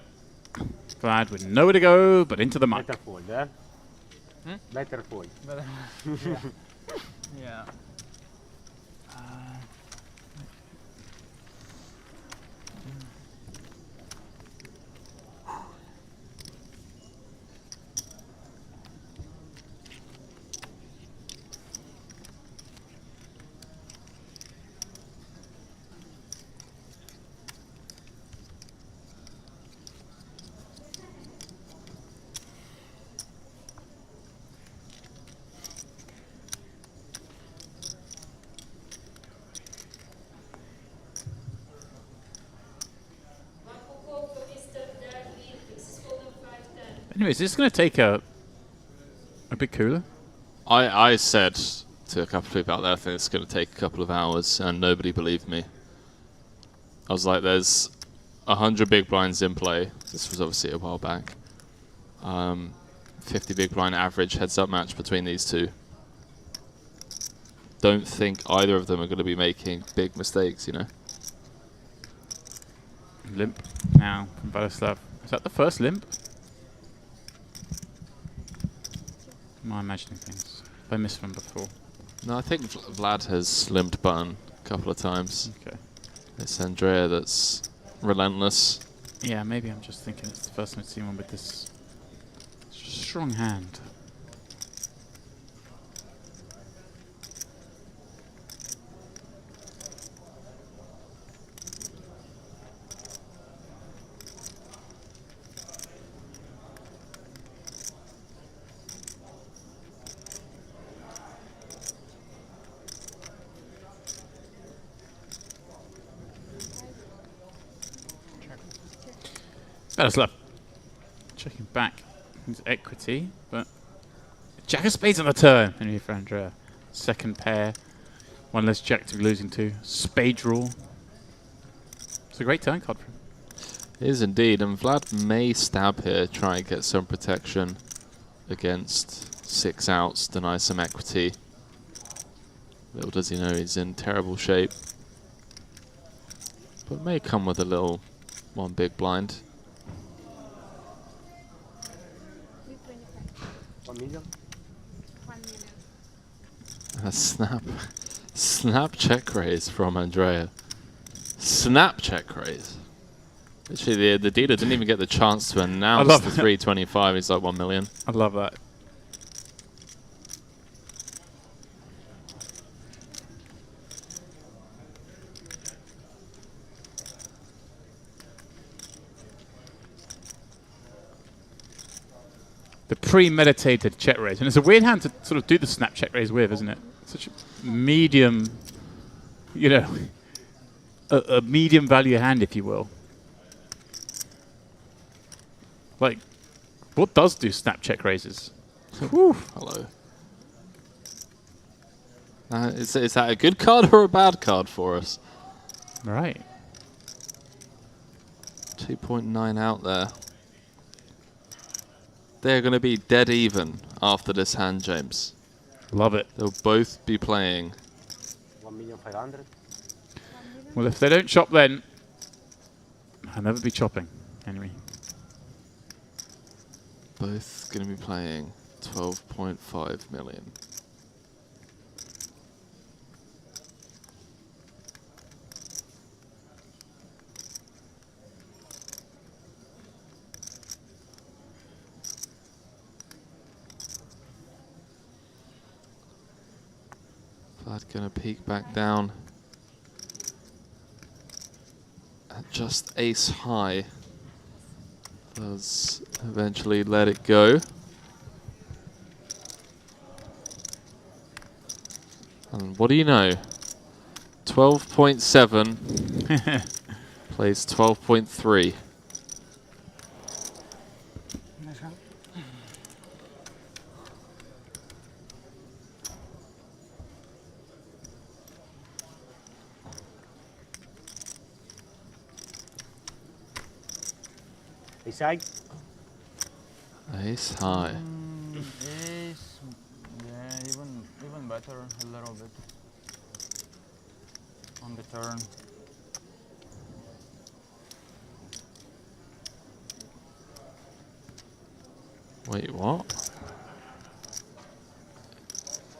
Glad with nowhere to go but into the muck. Better fold, eh? Better fold. Yeah. Yeah. One more call for Mr. David. Successful turn 5-10. Anyways, this is going to take a bit cooler. I said to a couple of people out there, I think it's going to take a couple of hours, and nobody believed me. I was like, there's 100 big blinds in play. This was obviously a while back. 50 big blind average heads-up match between these two. Don't think either of them are going to be making big mistakes, you know. Limp now from Boleslav. Is that the first limp? Am I imagining things? Have I missed one before? No, I think Vlad has limped button a couple of times. Okay. It's Andrea that's relentless. Yeah, maybe I'm just thinking it's the first time I've seen one with this strong hand. Boleslav checking back his equity, but Jack of Spades on the turn. Anyway, for Andrea, second pair, one less Jack to be losing to. Spade draw. It's a great turn card for him. It is indeed, and Vlad may stab here, try and get some protection against 6 outs, deny some equity. Little does he know he's in terrible shape. But may come with a little one big blind. 325. 1 million? 1 million. A snap check raise from Andrea. Snap check raise. Literally, the dealer didn't even get the chance to announce the 325. He's like 1 million. I love that. The premeditated check raise. And it's a weird hand to sort of do the snap check raise with, isn't it? Such a medium, you know, a medium value hand, if you will. Like, what does do snap check raises? Whew, hello. Is that a good card or a bad card for us? Right. 2.9 out there. They're going to be dead even after this hand, James. Love it. They'll both be playing. 1,500,000. Well, if they don't chop then, I'll never be chopping. Anyway. Both going to be playing 12.5 million. Vlad going to peek back down at just ace high. Does eventually let it go. And what do you know? 12.7 plays 12.3. Ace high? Ace high. Ace, yeah, even better a little bit on the turn. Wait, what?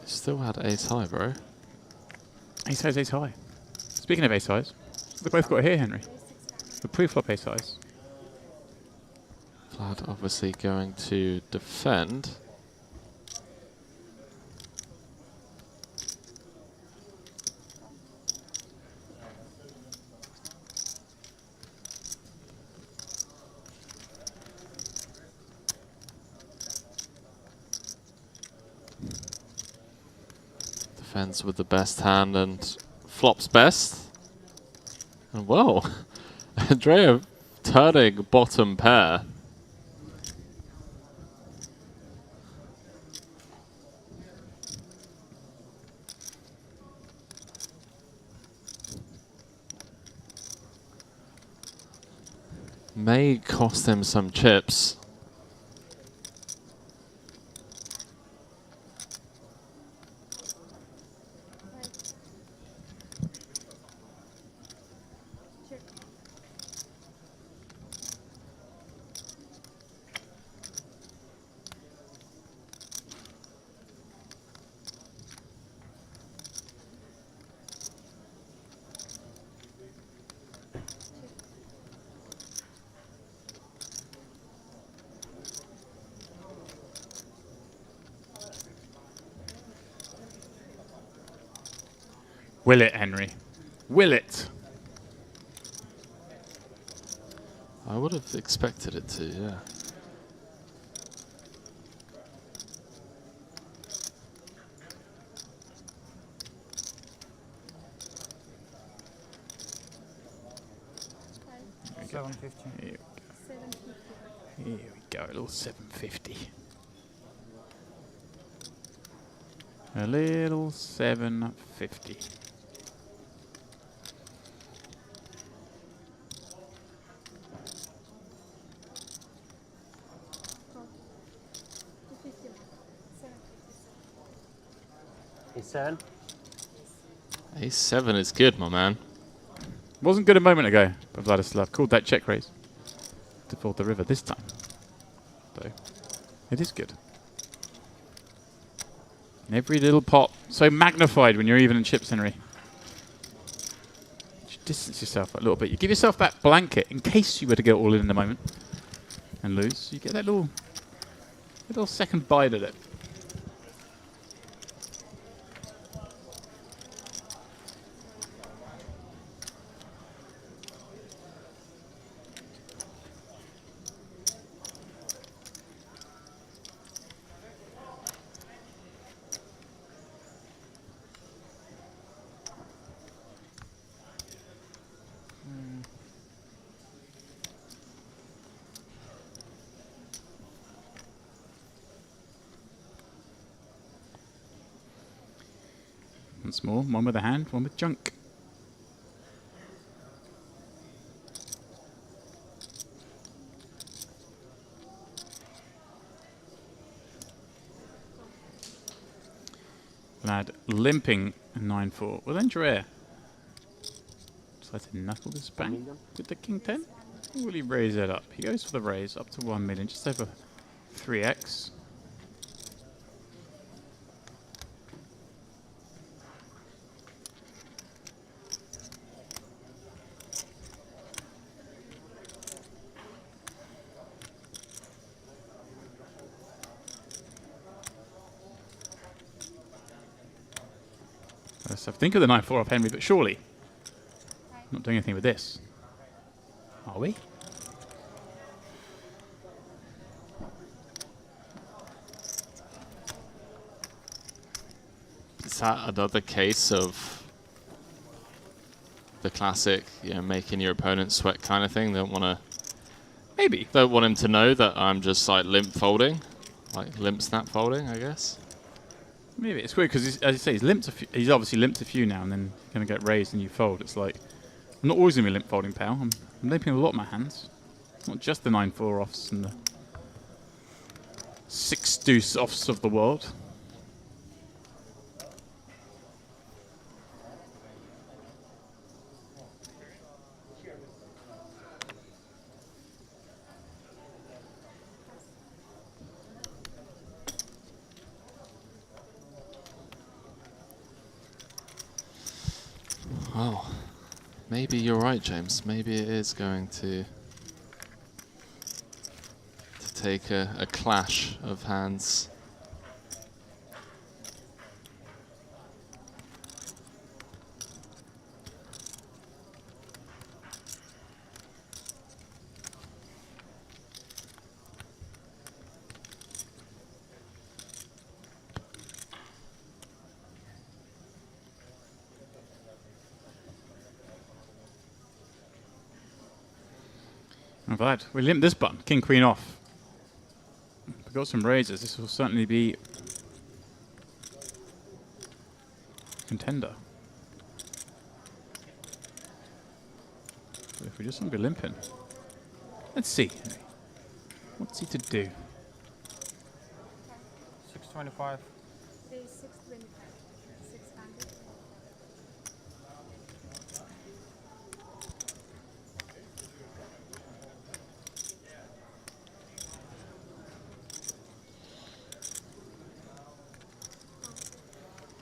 You still had ace high, bro. Ace high's ace high. Speaking of ace highs, they both got it here, Henry. The pre-flop ace highs. Vlad obviously going to defend. Defends with the best hand and flops best. And well, Andrea turning bottom pair. May cost him some chips. Will it, Henry? Will it? I would have expected it to, yeah. Here we go, a little 750. A little 750. Ace seven? Ace seven is good, my man. Wasn't good a moment ago, but Vladislav called that check raise to fold the river this time. So it is good. Every little pot so magnified when you're even in chips, Henry. You distance yourself a little bit. You give yourself that blanket in case you were to go all in the moment and lose. You get that little second bite at it. Once more, one with a hand, one with junk. Vlad limping 9-4. Well, then Dreher decides to knuckle this bank with the king 10. Will he raise it up? He goes for the raise up to 1 million, just over 3x. So think of the 9-4 off Henry, but surely not doing anything with this. Are we? Is that another case of the classic, you know, making your opponent sweat kind of thing? Don't want to. Maybe. Don't want him to know that I'm just like limp folding, like limp snap folding, I guess. Maybe it's weird because, as you say, he's obviously limped a few now, and then going to get raised and you fold. It's like I'm not always going to be limp folding, pal. I'm limping a lot of my hands. It's not just the 9-4 offs and the 6 deuce offs of the world. Oh, maybe you're right, James. Maybe it is going to take a clash of hands. I'm glad. We limped this button. King, queen off. We've got some raises. This will certainly be contender. But if we just want to be limping. Let's see. What's he to do? 625. Say 625. 600.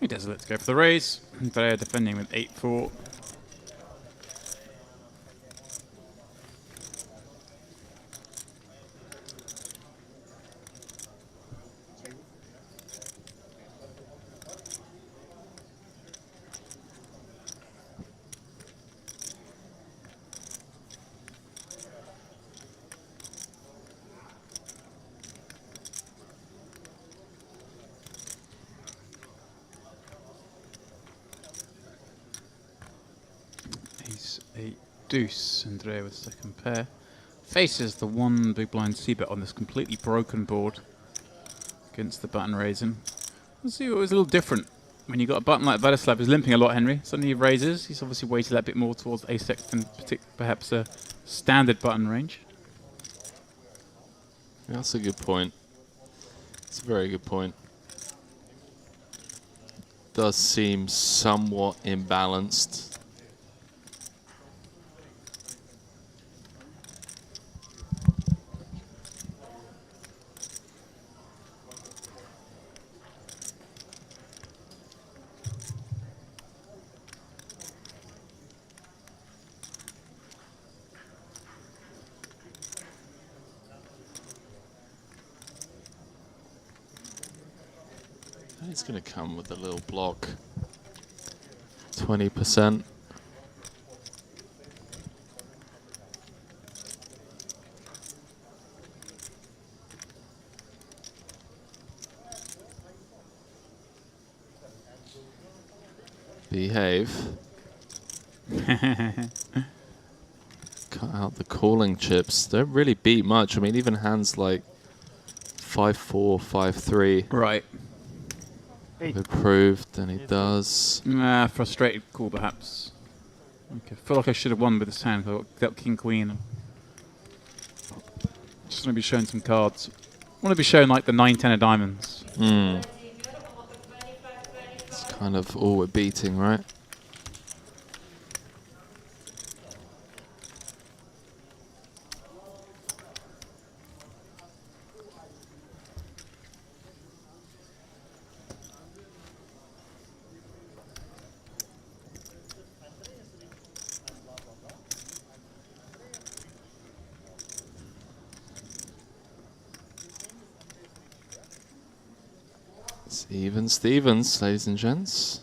He does let's go for the raise. They're defending with 8-4. A deuce, Andrea with second pair. Faces the one big blind c-bet on this completely broken board against the button raising. Let's see what was a little different. When you got a button like Vladislav who's limping a lot, Henry, suddenly he raises. He's obviously weighted that bit more towards ace-x than perhaps a standard button range. That's a good point. It's a very good point. Does seem somewhat imbalanced. It's going to come with a little block. 20%. Behave. Cut out the calling chips. Don't really beat much. I mean, even hands like 5-4, 5-3. Right. Improved, and he does. Frustrated call, perhaps. Okay. Feel like I should have won with this hand. I got king, queen. Just want to be showing some cards. I want to be showing like the 9-10 of diamonds. It's kind of all we're beating, right? It's even Stevens, ladies and gents.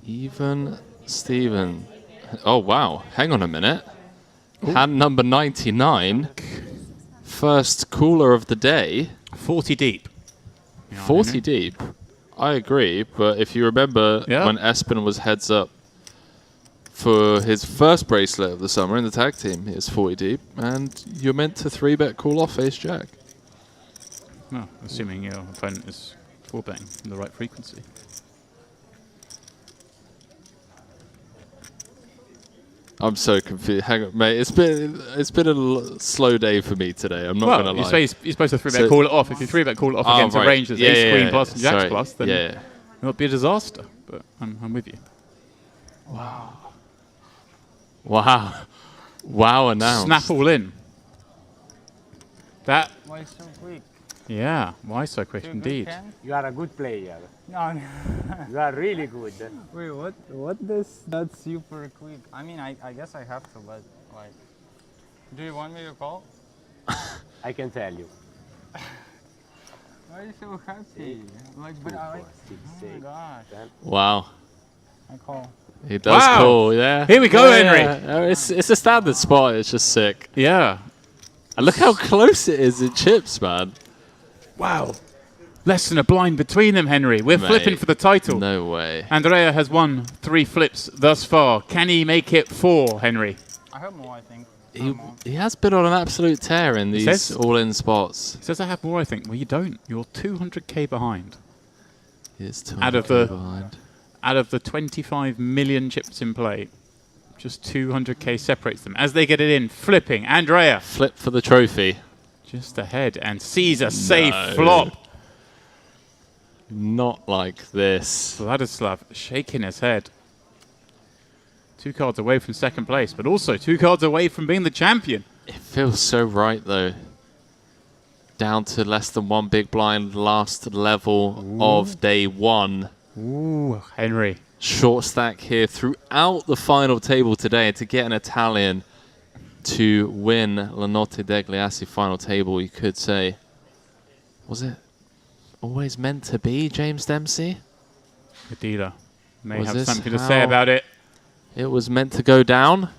Even Steven. Oh, wow. Hang on a minute. Hand number 99. First cooler of the day. 40 deep. 40 deep. I agree, but if you remember when Espen was heads up for his first bracelet of the summer in the tag team, he was 40 deep, and you're meant to 3-bet call off ace jack. Well, assuming your opponent is 4-betting in the right frequency. I'm so confused. Hang on, mate. It's been a slow day for me today. I'm not gonna lie. You're supposed to 3-bet call it off. If you 3-bet call it off against a range that's ace queen plus and jacks plus, then it'll be a disaster. But I'm with you. Wow. Wow. Wow announced. Snap all in. That. Why so quick? Yeah, why so quick indeed. You are a good player. No, You are really good. wait, what this? That's super quick. I mean, I guess I have to, but like, do you want me to call? I can tell you. Why are you so happy? Like, but I like, oh my gosh. Wow. I call. He does call, yeah. Here we go, Henry. It's a standard spot. It's just sick. Yeah. And look how close it is in chips, man. Wow. Less than a blind between them, Henry. We're flipping for the title. No way. Andrea has won 3 flips thus far. Can he make it 4, Henry? I have more, I think. He has been on an absolute tear in these all-in spots. He says I have more, I think. Well, you don't. You're 200k behind. He is 200k behind. Out of the 25 million chips in play, just 200k separates them. As they get it in, flipping. Andrea. Flip for the trophy. Just ahead. And sees a safe flop. Not like this. Vladislav shaking his head. 2 cards away from second place, but also 2 cards away from being the champion. It feels so right, though. Down to less than 1 big blind, last level of day 1. Ooh, Henry. Short stack here throughout the final table today. To get an Italian to win La Notte Degli Assi final table, you could say, was it always meant to be, James Dempsey? The dealer may Was have this something to say about it. It was meant to go down?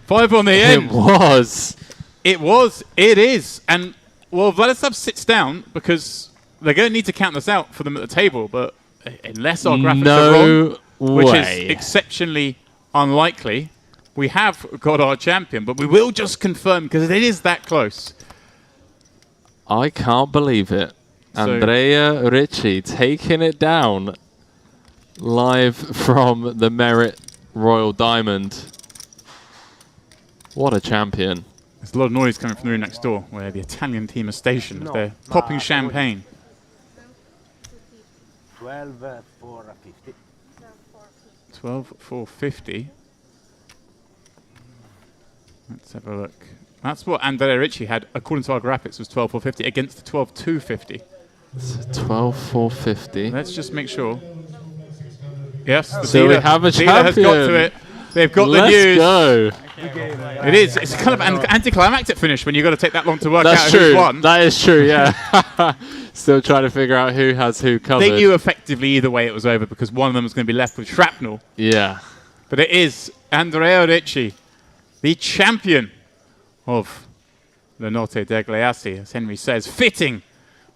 5 on the end. It was. It was. It is. And, well, Vladislav sits down because they're going to need to count this out for them at the table, but unless our graphics are wrong, which is exceptionally unlikely, we have got our champion, but we will just confirm because it is that close. I can't believe it. Andrea Ricci taking it down live from the Merit Royal Diamond. What a champion. There's a lot of noise coming from the room next door where the Italian team is stationed. They're popping champagne. 12,450. 12,450. Let's have a look. That's what Andrea Ricci had, according to our graphics, was 12,450 against the 12,250. 12,450. Let's just make sure. Yes, the so dealer, we have a dealer has got to it. They've got the news. Let's go. It is. It's kind of an anticlimactic finish when you've got to take that long to work out true. who's won. That is true, yeah. Still trying to figure out who has who covered. They knew effectively either way it was over because one of them was going to be left with shrapnel. Yeah. But it is Andrea Ricci, the champion of La Notte Degli Assi, as Henry says. Fitting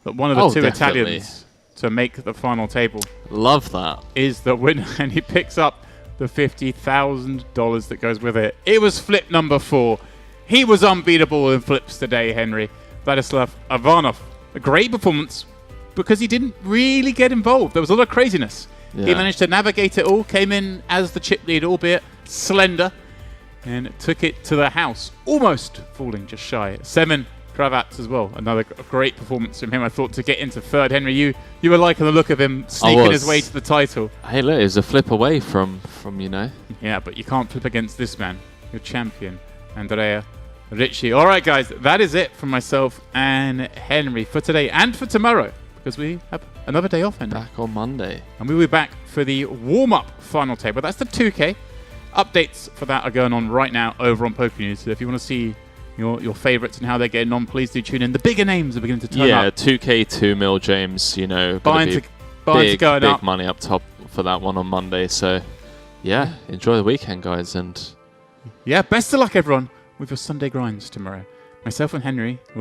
that one of the two Italians to make the final table. Love that. Is the winner, and he picks up the $50,000 that goes with it. It was flip number 4. He was unbeatable in flips today, Henry. Vladislav Ivanov. A great performance because he didn't really get involved. There was a lot of craziness. Yeah. He managed to navigate it all, came in as the chip lead, albeit slender, and took it to the house, almost falling just shy. 7 cravats as well. Another great performance from him, I thought, to get into third. Henry, you were liking the look of him sneaking his way to the title. Hey, look, it was a flip away from you know. Yeah, but you can't flip against this man, your champion, Andrea Ricci. All right, guys, that is it from myself and Henry for today and for tomorrow, because we have another day off, Henry. Back on Monday. And we'll be back for the warm-up final table. That's the 2K. Updates for that are going on right now over on Poker News. So if you want to see your favourites and how they're getting on, please do tune in. The bigger names are beginning to turn Yeah, up. 2K, 2 mil, James. You know, Buying big going up. money up top for that one on Monday. So, yeah, enjoy the weekend, guys, and yeah, best of luck, everyone, with your Sunday grinds tomorrow. Myself and Henry